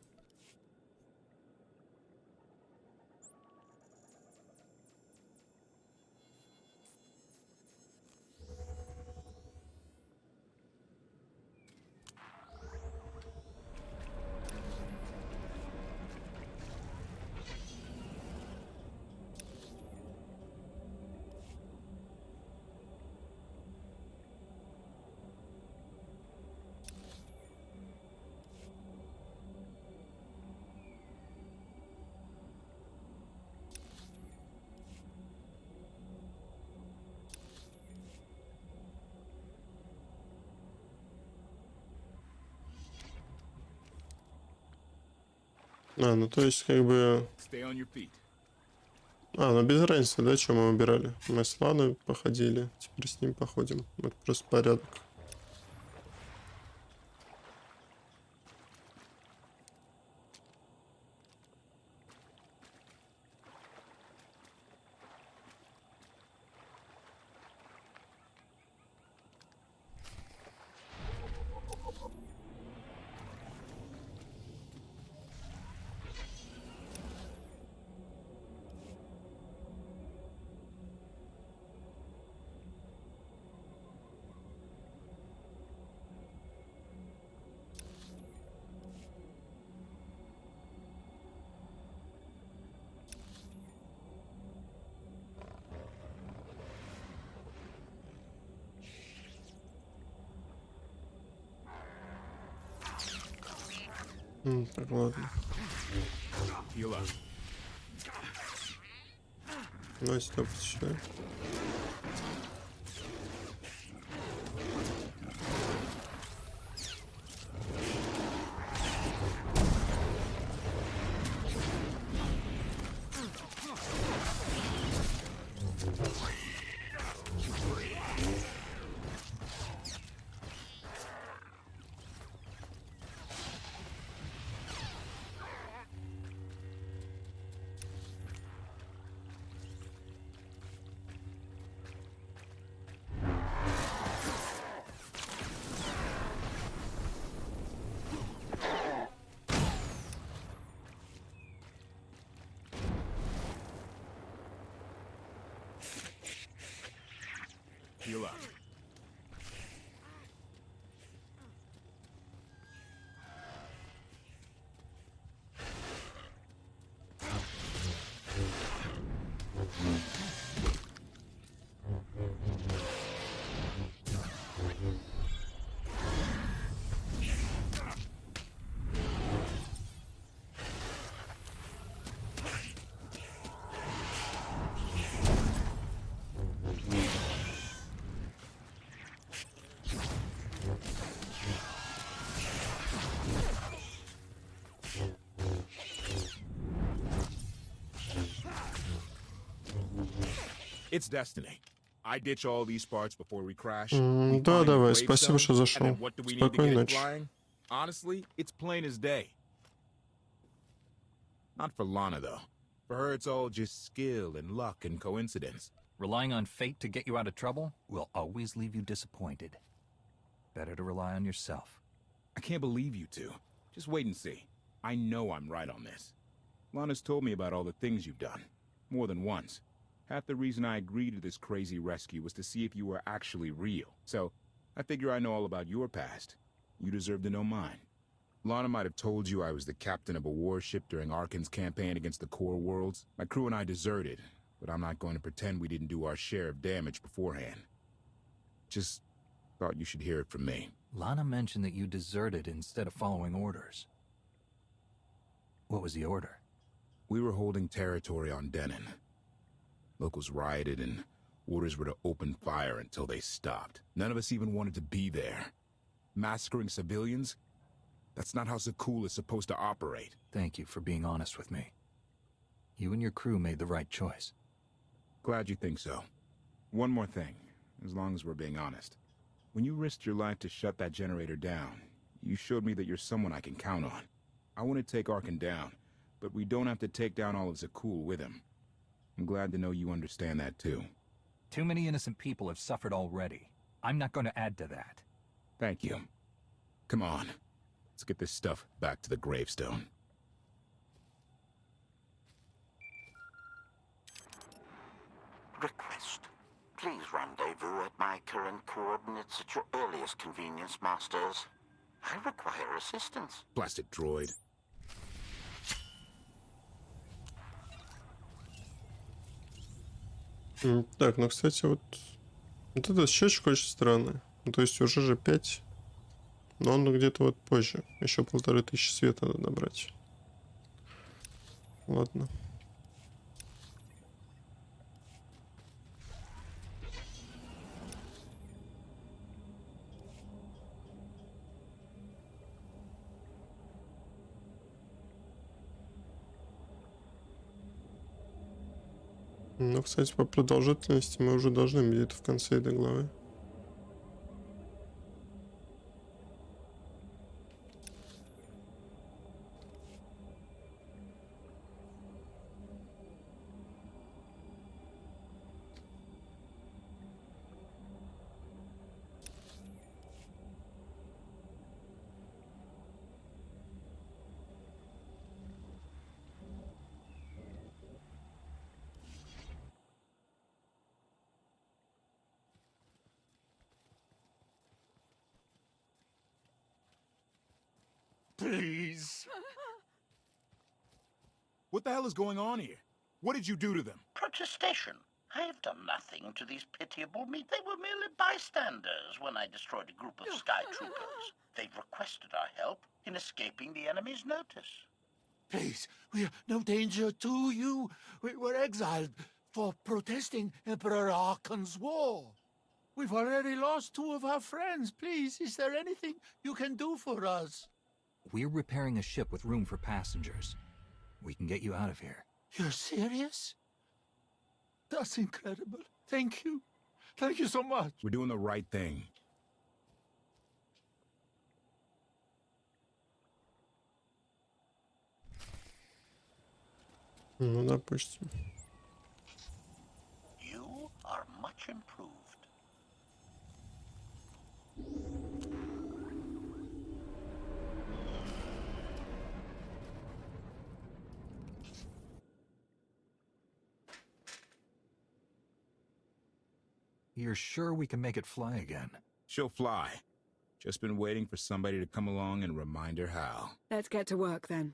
А, ну то есть как бы... Stay on your feet. А, ну без разницы, да, что мы выбирали. Мы с Ланой походили, теперь с ним походим. Это просто порядок. Так, ладно. Heal up. Ну, стоп, сюда. Heal up. It's destiny. I ditch all these parts before we crash. We Да, find the давай, спасибо, что gravestone, and зашел. then what do we need to get Спокойной it ночи. flying? Honestly, it's plain as day. Not for Lana, though. For her, it's all just skill and luck and coincidence. Relying on fate to get you out of trouble will always leave you disappointed. Better to rely on yourself. I can't believe you two. Just wait and see. I know I'm right on this. Lana's told me about all the things you've done. More than once. Half the reason I agreed to this crazy rescue was to see if you were actually real. So, I figure I know all about your past. You deserve to know mine. Lana might have told you I was the captain of a warship during Arkan's campaign against the Core Worlds. My crew and I deserted, but I'm not going to pretend we didn't do our share of damage beforehand. Just thought you should hear it from me. Lana mentioned that you deserted instead of following orders. What was the order? We were holding territory on Denon. Locals rioted and orders were to open fire until they stopped. None of us even wanted to be there. Massacring civilians? That's not how Zakul is supposed to operate. Thank you for being honest with me. You and your crew made the right choice. Glad you think so. One more thing, as long as we're being honest. When you risked your life to shut that generator down, you showed me that you're someone I can count on. I want to take Arkan down, but we don't have to take down all of Zakul with him. I'm glad to know you understand that too. Too many innocent people have suffered already. I'm not going to add to that. Thank you. Come on. Let's get this stuff back to the gravestone. Request. Please rendezvous at my current coordinates at your earliest convenience, Masters. I require assistance. Blasted droid. Так, ну, кстати, вот этот счетчик очень странный. Ну, то есть уже же 5. Но он где-то вот позже. Еще 1500 света надо набрать. Ладно. Ну, кстати, по продолжительности мы уже должны быть где-то в конце этой главы. Please. What the hell is going on here? What did you do to them? Protestation. I have done nothing to these pitiable meat. They were merely bystanders when I destroyed a group of sky troopers. They've requested our help in escaping the enemy's notice. Please, we are no danger to you. We were exiled for protesting Emperor Archon's war. We've already lost 2 of our friends. Please, is there anything you can do for us? We're repairing a ship with room for passengers. We can get you out of here. You're serious? That's incredible. Thank you. Thank you so much. We're doing the right thing. Ну, допустим. You are much improved. You're sure we can make it fly again? She'll fly. Just been waiting for somebody to come along and remind her how. Let's get to work then.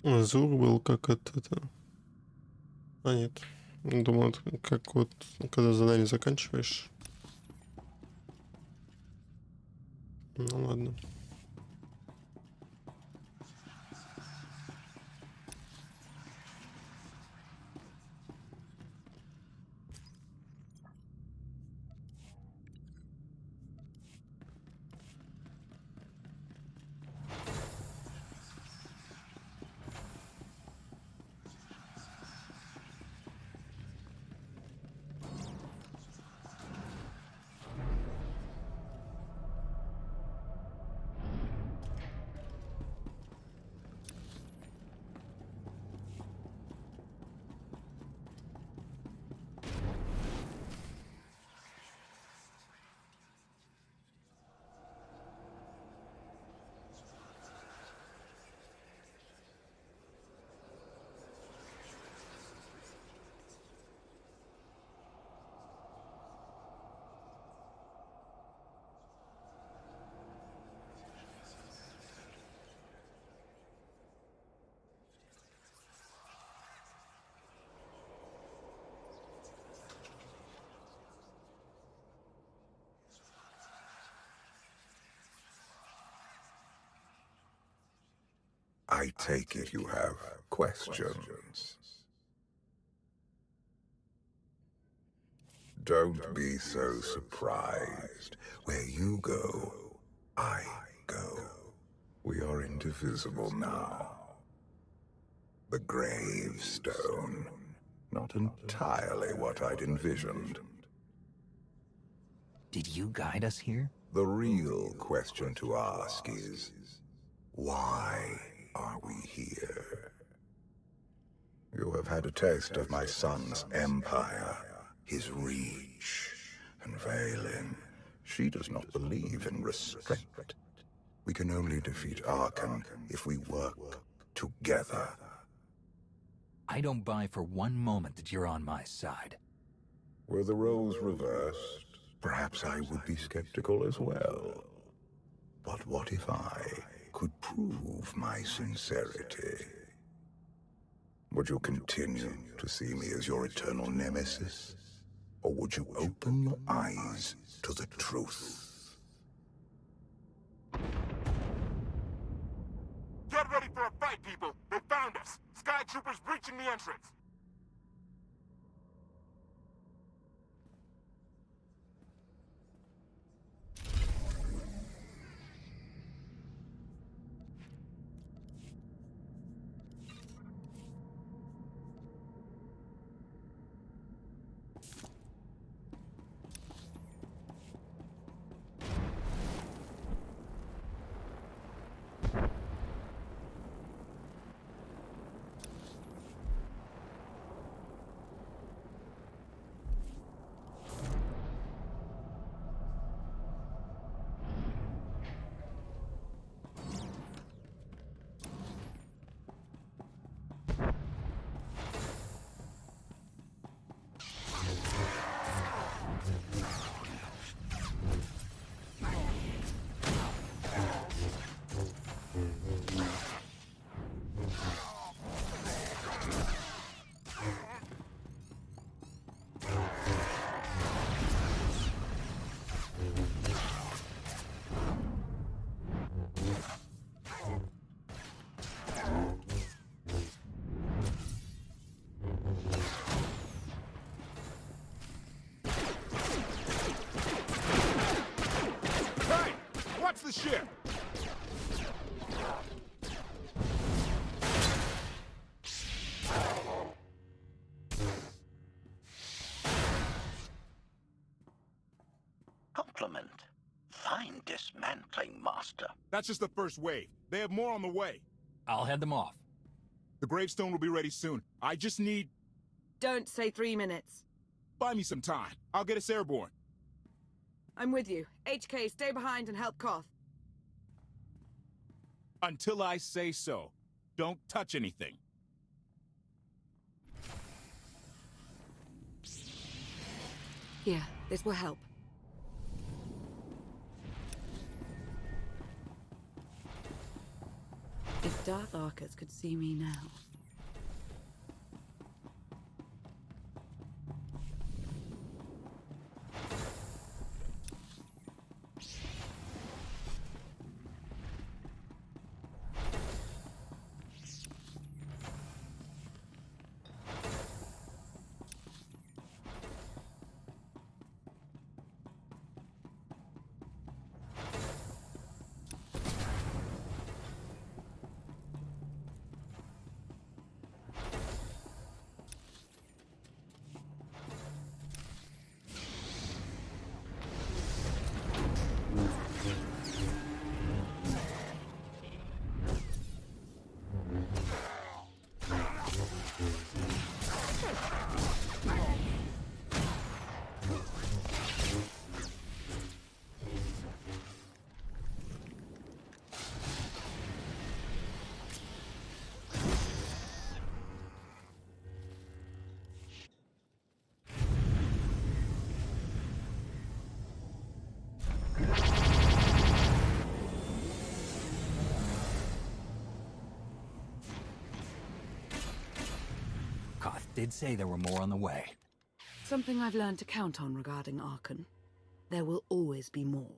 Звук был как это... А, нет. Думал, это как вот, когда задание заканчиваешь. Ну ладно. I take it you have questions. Don't be so surprised. Where you go, I go. We are indivisible now. The gravestone. Not entirely what I'd envisioned. Did you guide us here? The real question to ask is, why are we here? You have had a taste of my son's empire, his reach, and Valen. She does not believe in restraint. We can only defeat Arkan if we work together. I don't buy for one moment that you're on my side. Were the roles reversed, perhaps I would be skeptical as well. But what if I could prove my sincerity? Would you continue to see me as your eternal nemesis? Or would you open your eyes to the truth? Get ready for a fight, people! They found us! Sky Troopers breaching the entrance! The ship! Compliment. Fine dismantling, Master. That's just the first wave. They have more on the way. I'll head them off. The gravestone will be ready soon. I just need... Don't say 3 minutes. Buy me some time. I'll get us airborne. I'm with you. HK, stay behind and help Koth. Until I say so. Don't touch anything. Here, this will help. If Darth Arkers could see me now. Did say there were more on the way. Something I've learned to count on regarding Arkan. There will always be more.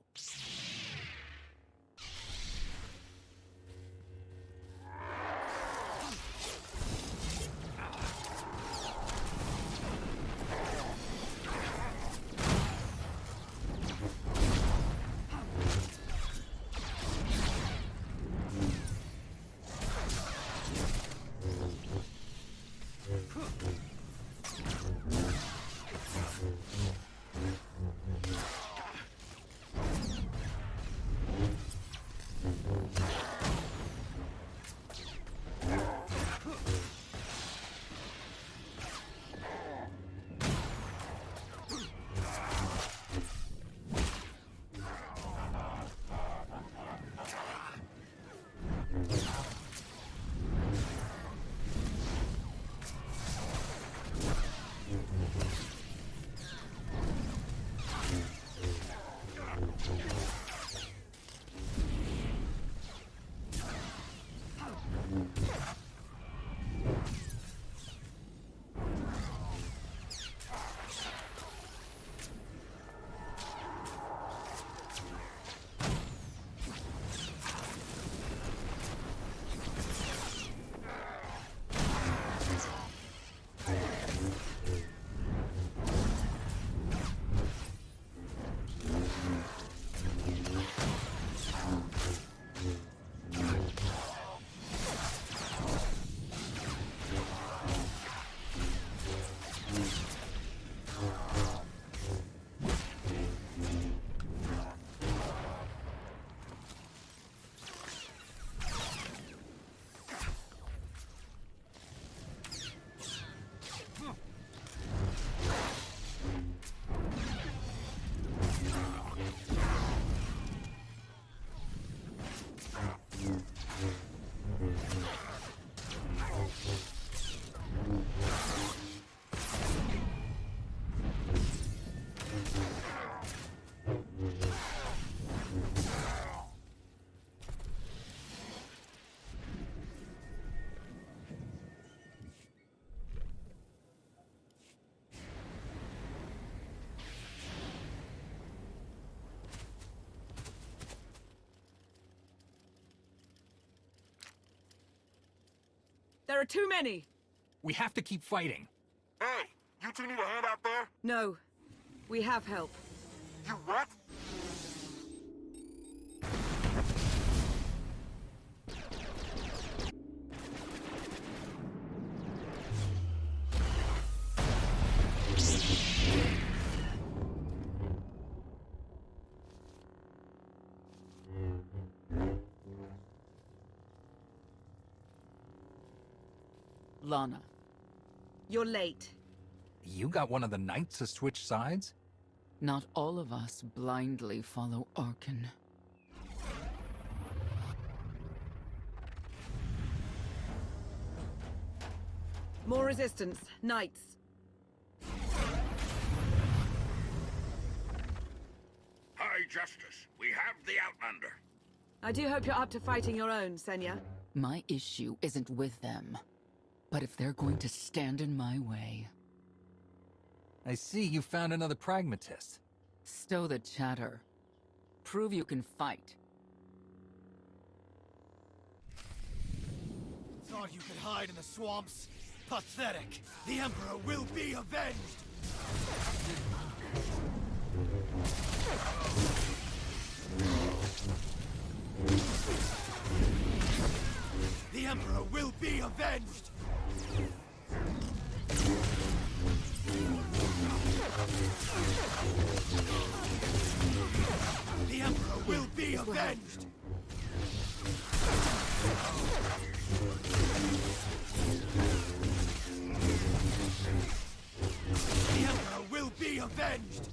There are too many! We have to keep fighting. Hey, you two need a hand out there? No. We have help. You what? Lana. You're late. You got one of the knights to switch sides? Not all of us blindly follow Arkan. More resistance. Knights. High Justice, we have the Outlander. I do hope you're up to fighting your own, Senya. My issue isn't with them. But if they're going to stand in my way... I see you found another pragmatist. Stow the chatter. Prove you can fight. Thought you could hide in the swamps? Pathetic. The Emperor will be avenged! The Emperor will be avenged! The Emperor will be avenged! The Emperor will be avenged!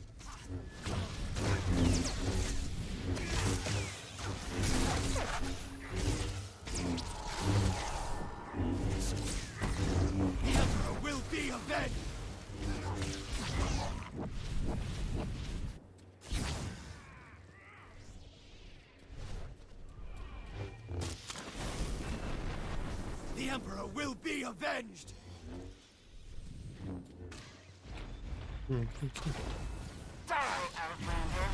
The Emperor will be avenged! The Emperor will be avenged! Die, Outlander.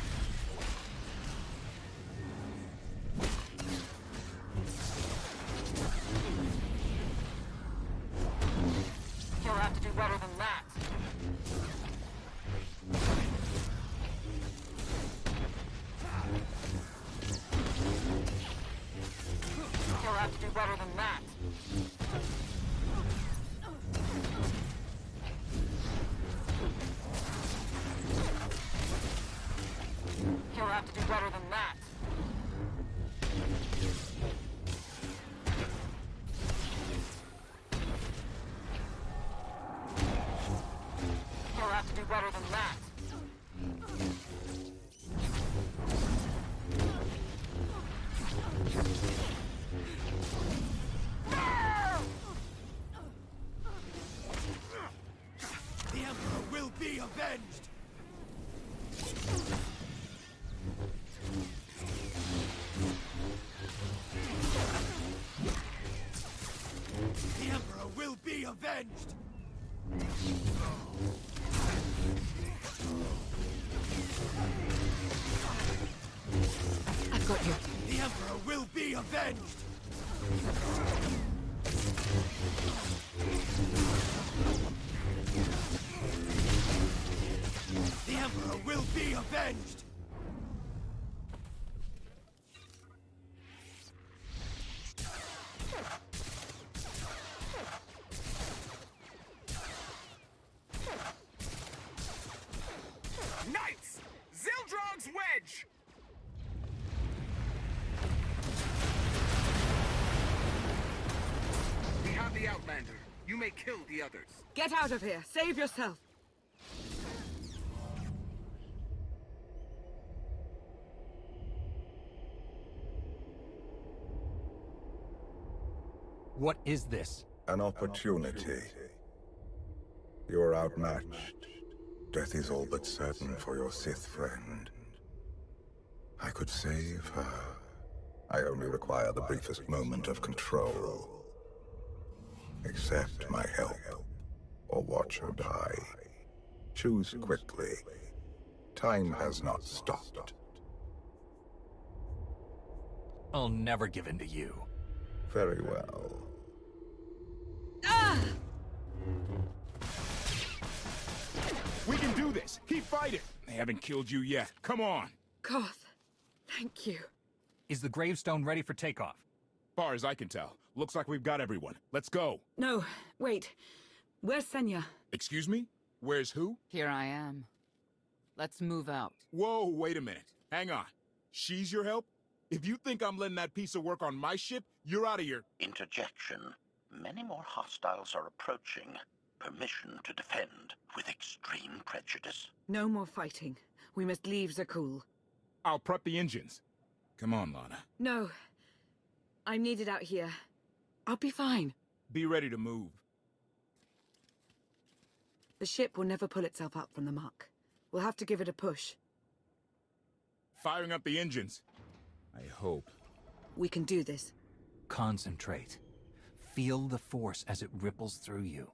You'll have to do better than that. You'll have to do better than that. You'll have to do better than that. You'll have to do better than that. The Emperor will be avenged! The Emperor will be avenged! I've got you. The Emperor will be avenged! The Emperor will be avenged! Knights! Zildrog's wedge! We have the Outlander. You may kill the others. Get out of here. Save yourself. What is this? An opportunity. You are outmatched. Death is all but certain for your Sith friend. I could save her. I only require the briefest moment of control. Accept my help, or watch her die. Choose quickly. Time has not stopped. I'll never give in to you. Very well. We can do this! Keep fighting! They haven't killed you yet. Come on! Koth, thank you. Is the gravestone ready for takeoff? Far as I can tell, looks like we've got everyone. Let's go! No, wait. Where's Senya? Excuse me? Where's who? Here I am. Let's move out. Whoa, wait a minute. Hang on. She's your help? If you think I'm letting that piece of work on my ship, you're out of here. Interjection. Many more hostiles are approaching. Permission to defend with extreme prejudice. No more fighting. We must leave Zakul. I'll prep the engines. Come on, Lana. No. I'm needed out here. I'll be fine. Be ready to move. The ship will never pull itself up from the muck. We'll have to give it a push. Firing up the engines. I hope We can do this. Concentrate. Feel the force as it ripples through you.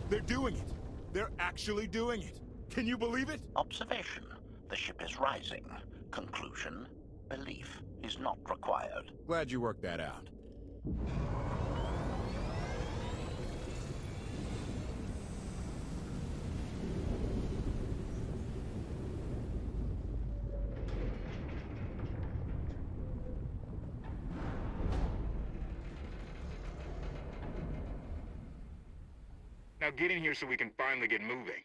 They're doing it. They're actually doing it. Can you believe it? Observation. The ship is rising. Conclusion. Belief is not required. Glad you worked that out. Now get in here so we can finally get moving.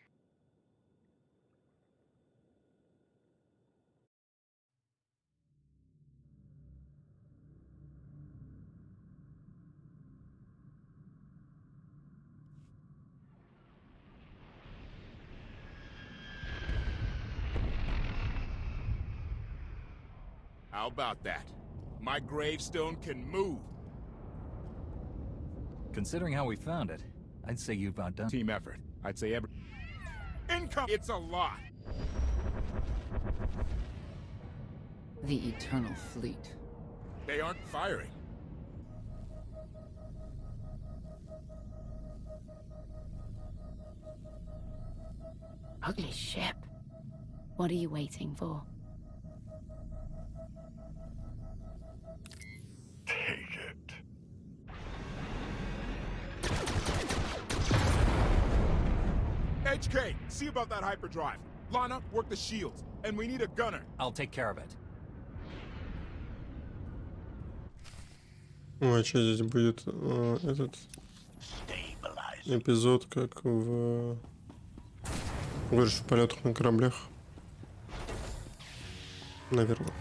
How about that? My gravestone can move. Considering how we found it, I'd say you've outdone... Team effort. I'd say every... Income! It's a lot! The Eternal Fleet. They aren't firing. Ugly ship. What are you waiting for? Take it. HK, see about that hyperdrive. Lana, work the shields. And we need a gunner. I'll take care of it. А что здесь будет? Этот эпизод, как в... Говоришь, в полетах на кораблях. Наверное.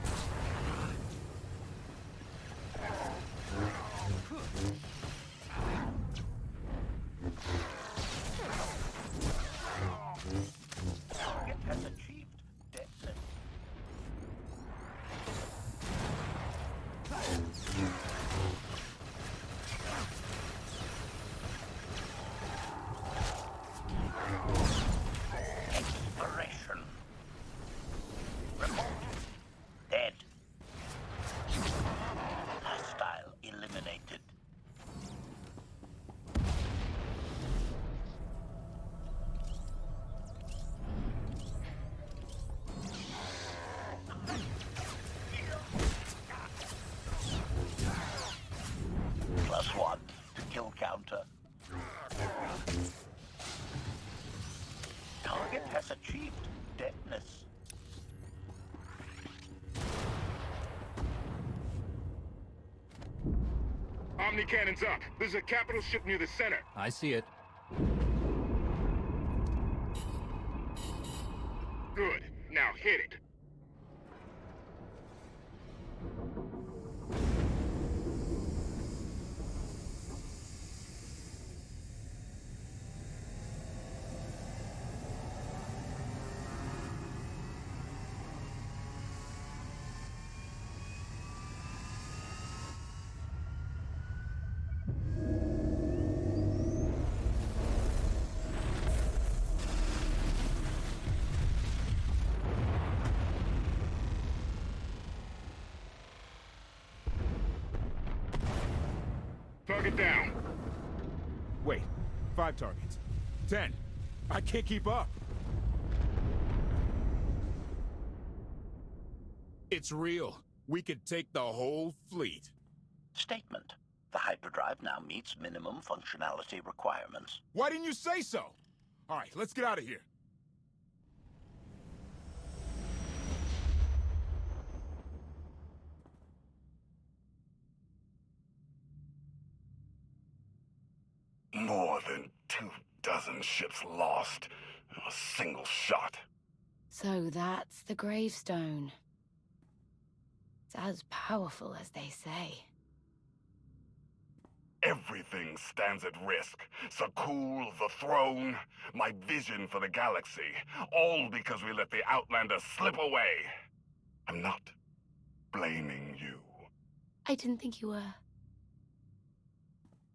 +1 to kill counter. Target has achieved deadness. Omni cannons up. There's a capital ship near the center. I see it. Good. Now hit it. Target down. Wait, 5 targets. 10. I can't keep up. It's real. We could take the whole fleet. Statement. The hyperdrive now meets minimum functionality requirements. Why didn't you say so? All right, let's get out of here. More than 24 ships lost in a single shot. So that's the gravestone. It's as powerful as they say. Everything stands at risk. Sakul, the throne, my vision for the galaxy. All because we let the Outlander slip away. I'm not blaming you. I didn't think you were.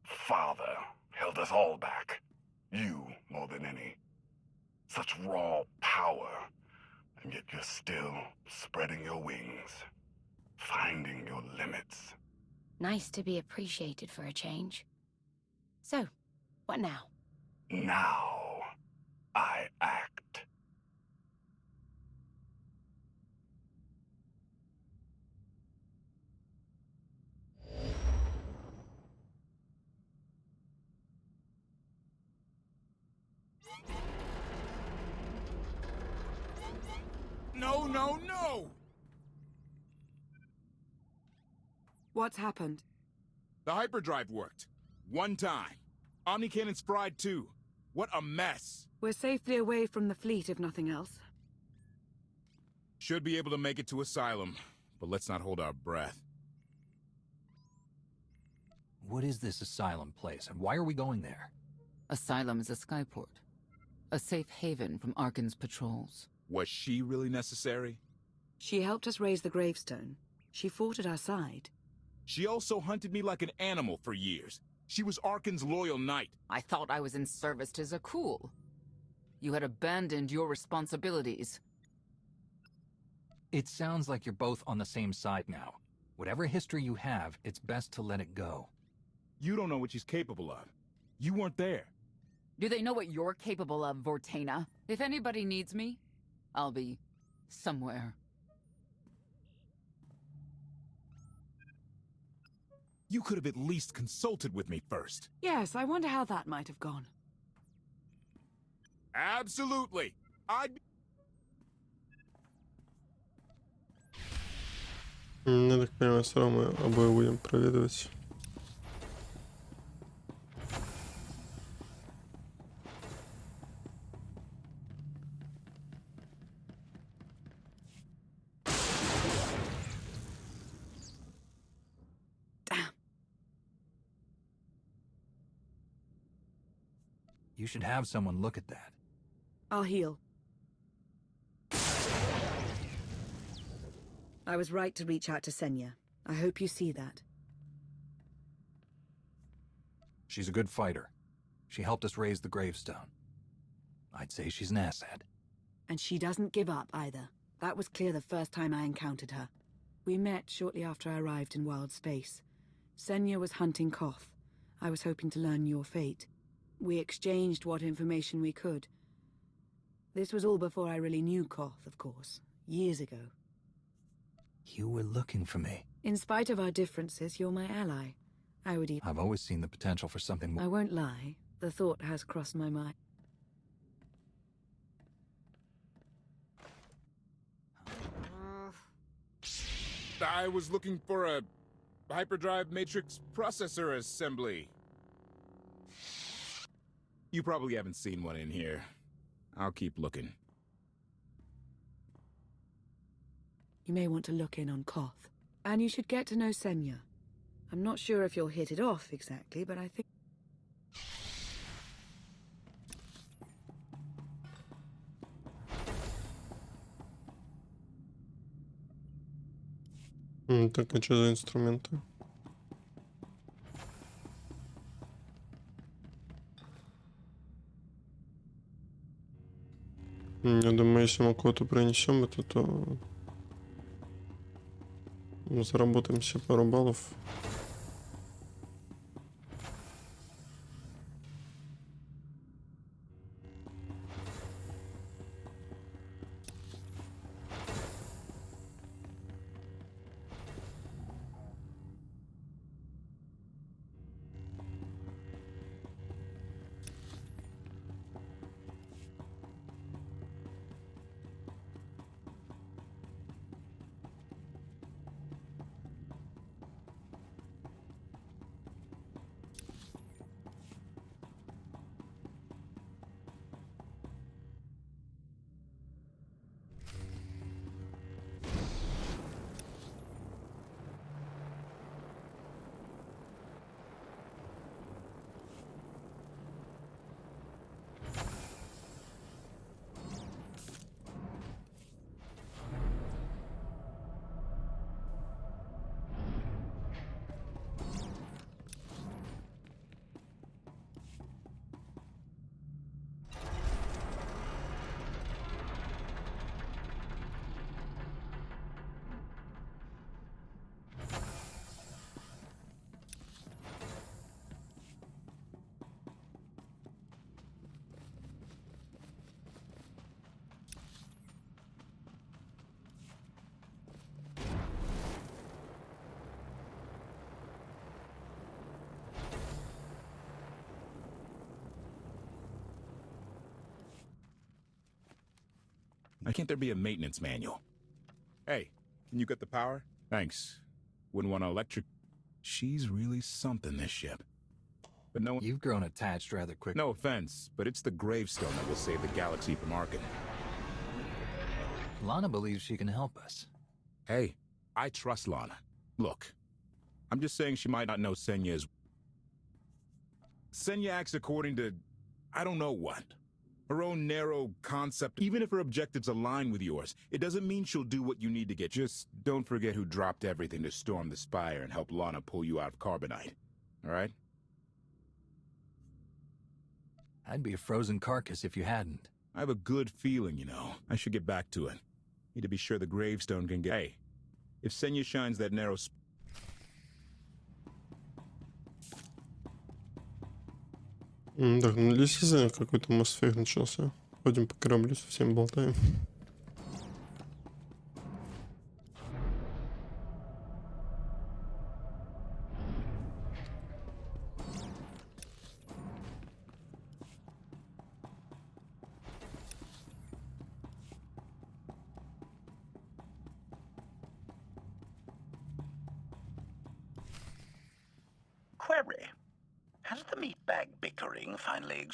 Father held us all back. You more than any. Such raw power, and yet you're still spreading your wings, finding your limits. Nice to be appreciated for a change. So, what now? Now, I act. No, no, no! What's happened? The hyperdrive worked. One time. Omnicannon's fried too. What a mess! We're safely away from the fleet, if nothing else. Should be able to make it to Asylum, but let's not hold our breath. What is this Asylum place, and why are we going there? Asylum is a skyport. A safe haven from Arkan's patrols. Was she really necessary? She helped us raise the gravestone. She fought at our side. She also hunted me like an animal for years. She was Arkan's loyal knight. I thought I was in service to Zakul. You had abandoned your responsibilities. It sounds like you're both on the same side now. Whatever history you have, it's best to let it go. You don't know what she's capable of. You weren't there. Do they know what you're capable of, Vortena? If anybody needs me, I'll be somewhere. You could have at least consulted with me first. Yes, I wonder how that might have gone. Absolutely. Я так понимаю, все равно мы обои будем проведывать. You should have someone look at that. I'll heal. I was right to reach out to Senya. I hope you see that. She's a good fighter. She helped us raise the gravestone. I'd say she's an asset. And she doesn't give up either. That was clear the first time I encountered her. We met shortly after I arrived in wild space. Senya was hunting Koth. I was hoping to learn your fate. We exchanged what information we could. This was all before I really knew Koth, of course. Years ago. You were looking for me. In spite of our differences, you're my ally. I would even... I've always seen the potential for something more. I won't lie. The thought has crossed my mind. I was looking for a hyperdrive matrix processor assembly. You probably haven't seen one in here. I'll keep looking. You may want to look in on Koth. And you should get to know Senya. I'm not sure if you'll hit it off exactly, but I think... Так, а что за инструменты? Я думаю, если мы кого-то принесем это, то заработаем себе пару баллов. Why can't there be a maintenance manual? Hey, can you get the power? Thanks. Wouldn't want to electric... She's really something, this ship. But no one... You've grown attached rather quick. No offense, but it's the gravestone that will save the galaxy from Arkin. Lana believes she can help us. Hey, I trust Lana. Look, I'm just saying she might not know Senya's... Senya acts according to... I don't know what. Her own narrow concept. Even if her objectives align with yours, it doesn't mean she'll do what you need to get. Just don't forget who dropped everything to storm the Spire and help Lana pull you out of Carbonite. Alright? I'd be a frozen carcass if you hadn't. I have a good feeling, you know. I should get back to it. Need to be sure the gravestone can get... Hey, if Senya shines that narrow... Так, ну для сезона какой-то мостфейк начался. Ходим по кораблю, совсем болтаем. Query. Has the meatbag bickering finally...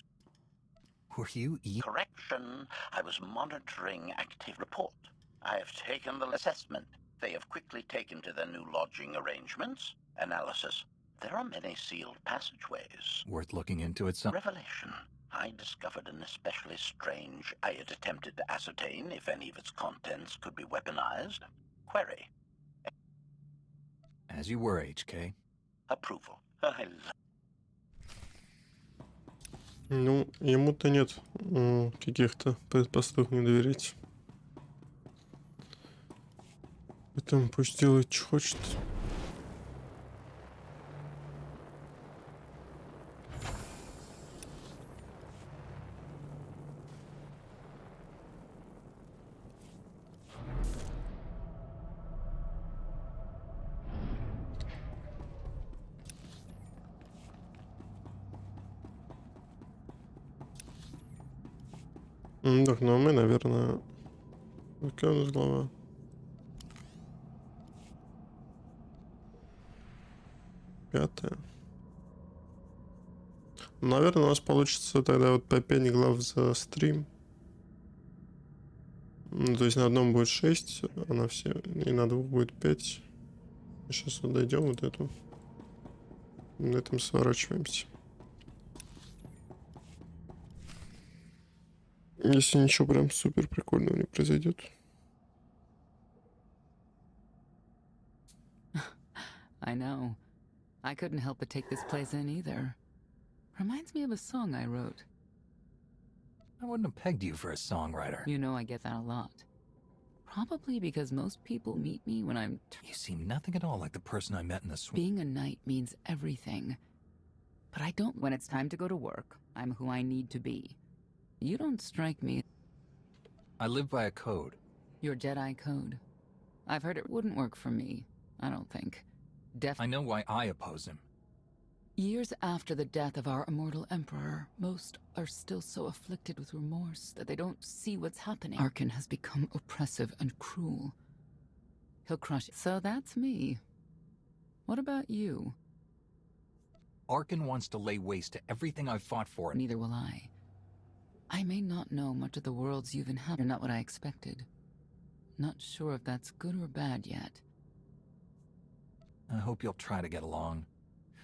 Were you Correction. I was monitoring active report. I have taken the assessment. They have quickly taken to their new lodging arrangements. Analysis. There are many sealed passageways. Worth looking into it some... Revelation. I discovered an especially strange... I had attempted to ascertain if any of its contents could be weaponized. Query. As you were, HK. Approval. I love... Ну, ему-то нет каких-то предпосылок не доверить. Поэтому пусть делает, что хочет. Так, ну а мы, наверное... Какая у нас глава? 5. Наверное, у нас получится тогда вот по 5 глав за стрим. Ну, то есть на одном будет 6, а на все... И на двух будет 5. Сейчас вот дойдем вот эту. На этом сворачиваемся. Если ничего прям супер прикольного не произойдет. I know. I couldn't help but take this place in either. Reminds me of a song I wrote. I wouldn't have pegged you for a songwriter. You know I get that a lot. Probably because most people meet me when I'm... You seem nothing at all like the person I met in the swamp. Being a knight means everything. But I don't... When it's time to go to work, I'm who I need to be. You don't strike me... I live by a code. Your Jedi code. I've heard it wouldn't work for me. I don't think. I know why I oppose him. Years after the death of our immortal emperor, most are still so afflicted with remorse that they don't see what's happening. Arkin has become oppressive and cruel. He'll crush... So that's me. What about you? Arkin wants to lay waste to everything I've fought for. Neither will I. I may not know much of the worlds you've inhabited. You're not what I expected. Not sure if that's good or bad yet. I hope you'll try to get along.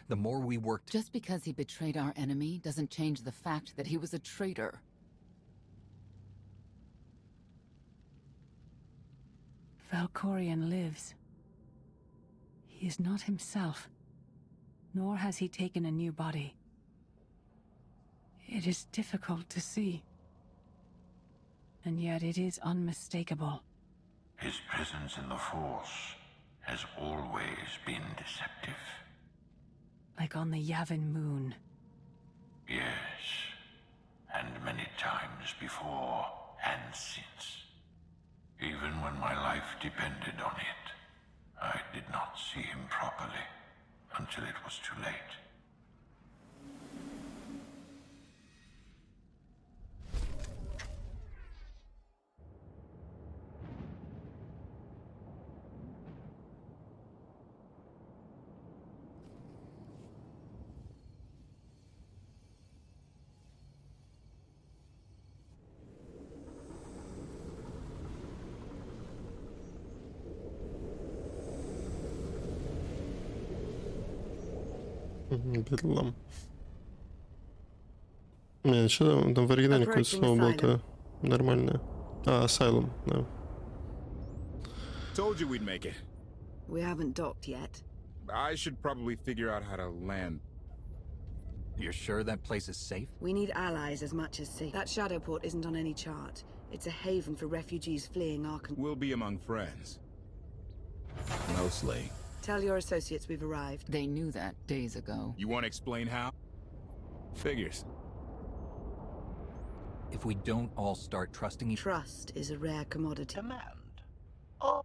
The more we work... Just because he betrayed our enemy doesn't change the fact that he was a traitor. Valkorion lives. He is not himself, nor has he taken a new body. It is difficult to see, and yet it is unmistakable. His presence in the Force has always been deceptive. Like on the Yavin moon. Yes, and many times before and since. Even when my life depended on it, I did not see him properly until it was too late. Бедлам. Не, что там в оригинале какое-то слово было-то нормальное. А, Asylum, да. Told you we'd make it. We haven't docked yet. I should probably figure out how to land. You're sure that place is safe? We need allies as much as safe. That shadow port isn't on any chart. It's a haven for refugees fleeing our country. We'll be among friends. Mostly. Tell your associates we've arrived. They knew that days ago. You want to explain how? Figures. If we don't all start trusting each... Trust is a rare commodity. Command. Oh.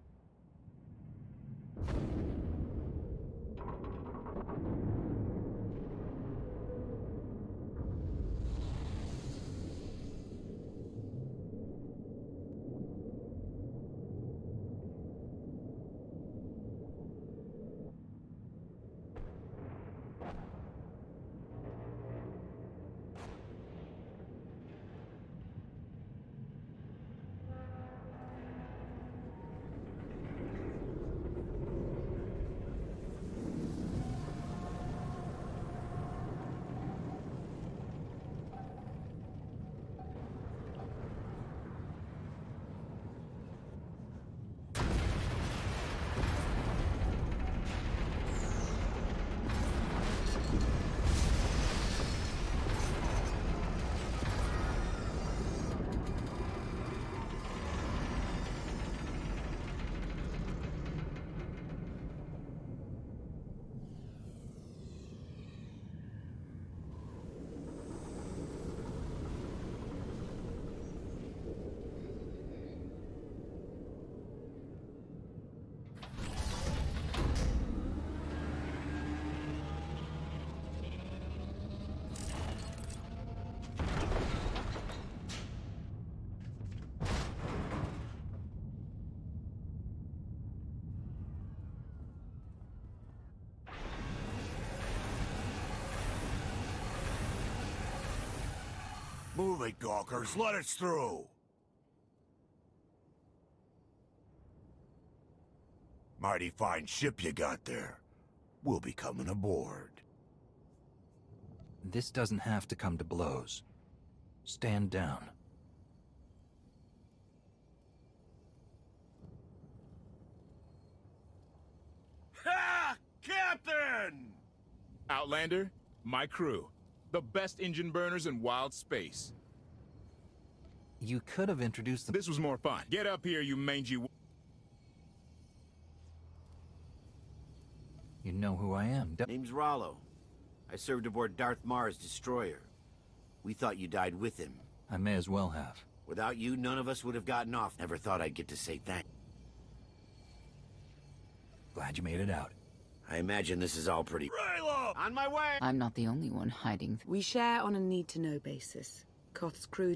Move it, gawkers. Let us through. Mighty fine ship you got there. We'll be coming aboard. This doesn't have to come to blows. Stand down. Ha! Captain! Outlander, my crew. The best engine burners in wild space. You could have introduced them. This was more fun. Get up here, you mangy... You know who I am. Name's Rollo. I served aboard Darth Mar's destroyer. We thought you died with him. I may as well have. Without you, none of us would have gotten off. Never thought I'd get to say thank. Glad you made it out. I imagine this is all pretty... Raylo! On my way! I'm not the only one hiding. We share on a need-to-know basis. Koth's crew...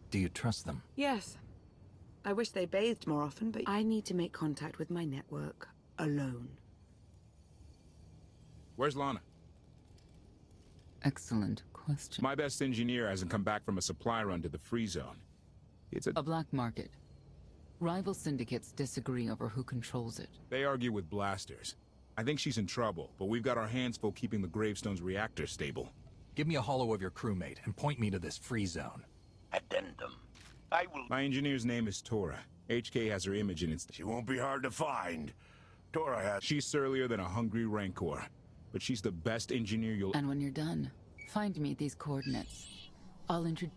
Do you trust them? Yes. I wish they bathed more often, but I need to make contact with my network. Alone. Where's Lana? Excellent question. My best engineer hasn't come back from a supply run to the free zone. It's a black market. Rival syndicates disagree over who controls it. They argue with blasters. I think she's in trouble, but we've got our hands full keeping the Gravestone's reactor stable. Give me a holo of your crewmate and point me to this free zone. Addendum. I will... My engineer's name is Tora. HK has her image in its... She won't be hard to find. Tora has... She's surlier than a hungry rancor. But she's the best engineer you'll... And when you're done, find me these coordinates. I'll introduce...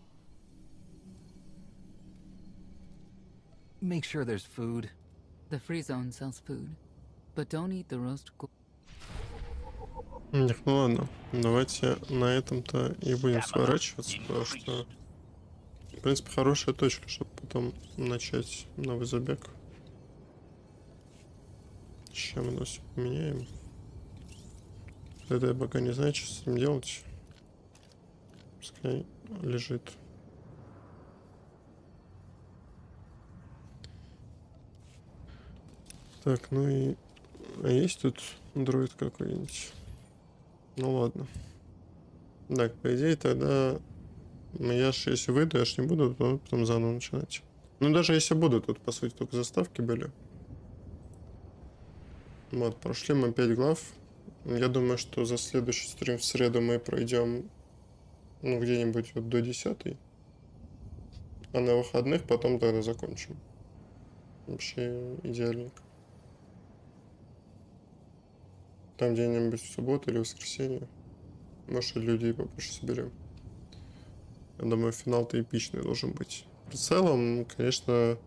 Make sure there's food. The free zone sells food. But don't eat the roast... Ну ладно, давайте на этом-то и будем сворачиваться, потому что, в принципе, хорошая точка, чтобы потом начать новый забег. Сейчас мы все поменяем. Это я пока не знаю, что с ним делать. Пускай лежит. Так, ну и... А есть тут дроид какой-нибудь? Ну ладно. Так, по идее тогда... Я ж если выйду, я ж не буду потом заново начинать. Ну даже если буду, тут по сути только заставки были. Вот, прошли мы 5 глав. Я думаю, что за следующий стрим в среду мы пройдем, ну, где-нибудь вот до 10. А на выходных потом тогда закончим. Вообще идеальненько. Там где-нибудь в субботу или воскресенье. Может, и людей побольше соберем. Я думаю, финал-то эпичный должен быть. В целом, конечно,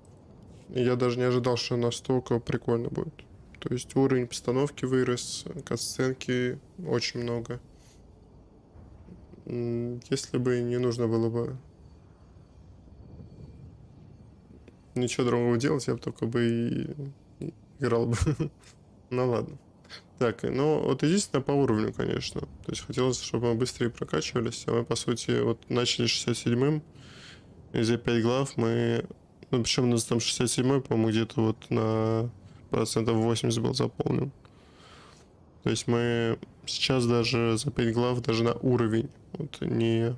я даже не ожидал, что настолько прикольно будет. То есть уровень постановки вырос, катсценки очень много. Если бы не нужно было бы ничего другого делать, я бы только бы и играл бы. Ну ладно. Так, ну вот единственное по уровню, конечно. То есть хотелось, чтобы мы быстрее прокачивались, а мы, по сути, вот начали 67-м, и за 5 глав мы... Ну, причем у нас там 67-й, по-моему, где-то вот на процентов 80 был заполнен. То есть мы сейчас даже за 5 глав даже на уровень вот не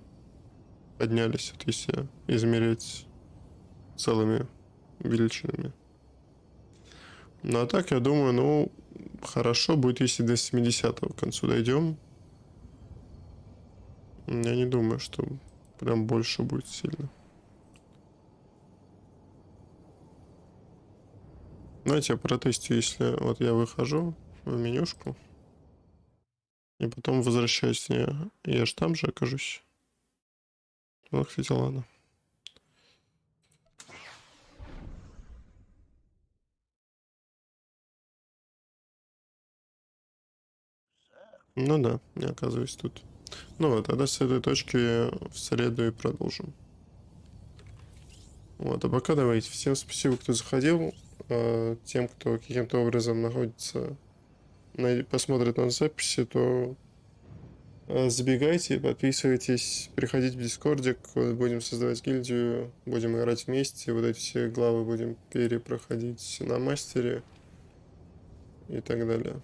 поднялись, вот если измерять целыми величинами. Ну а так, я думаю, ну, хорошо будет, если до 70-го к концу дойдем. Я не думаю, что прям больше будет сильно. Знаете, я протестирую, если вот я выхожу в менюшку и потом возвращаюсь в нее, я же там же окажусь. Ну, кстати, ладно. Ну да, не оказываюсь тут. Ну вот, тогда с этой точки в среду и продолжим. Вот, а пока давайте. Всем спасибо, кто заходил. Тем, кто каким-то образом находится, посмотрит на записи, то забегайте, подписывайтесь, приходите в Дискордик, будем создавать гильдию, будем играть вместе, вот эти все главы будем перепроходить на мастере и так далее.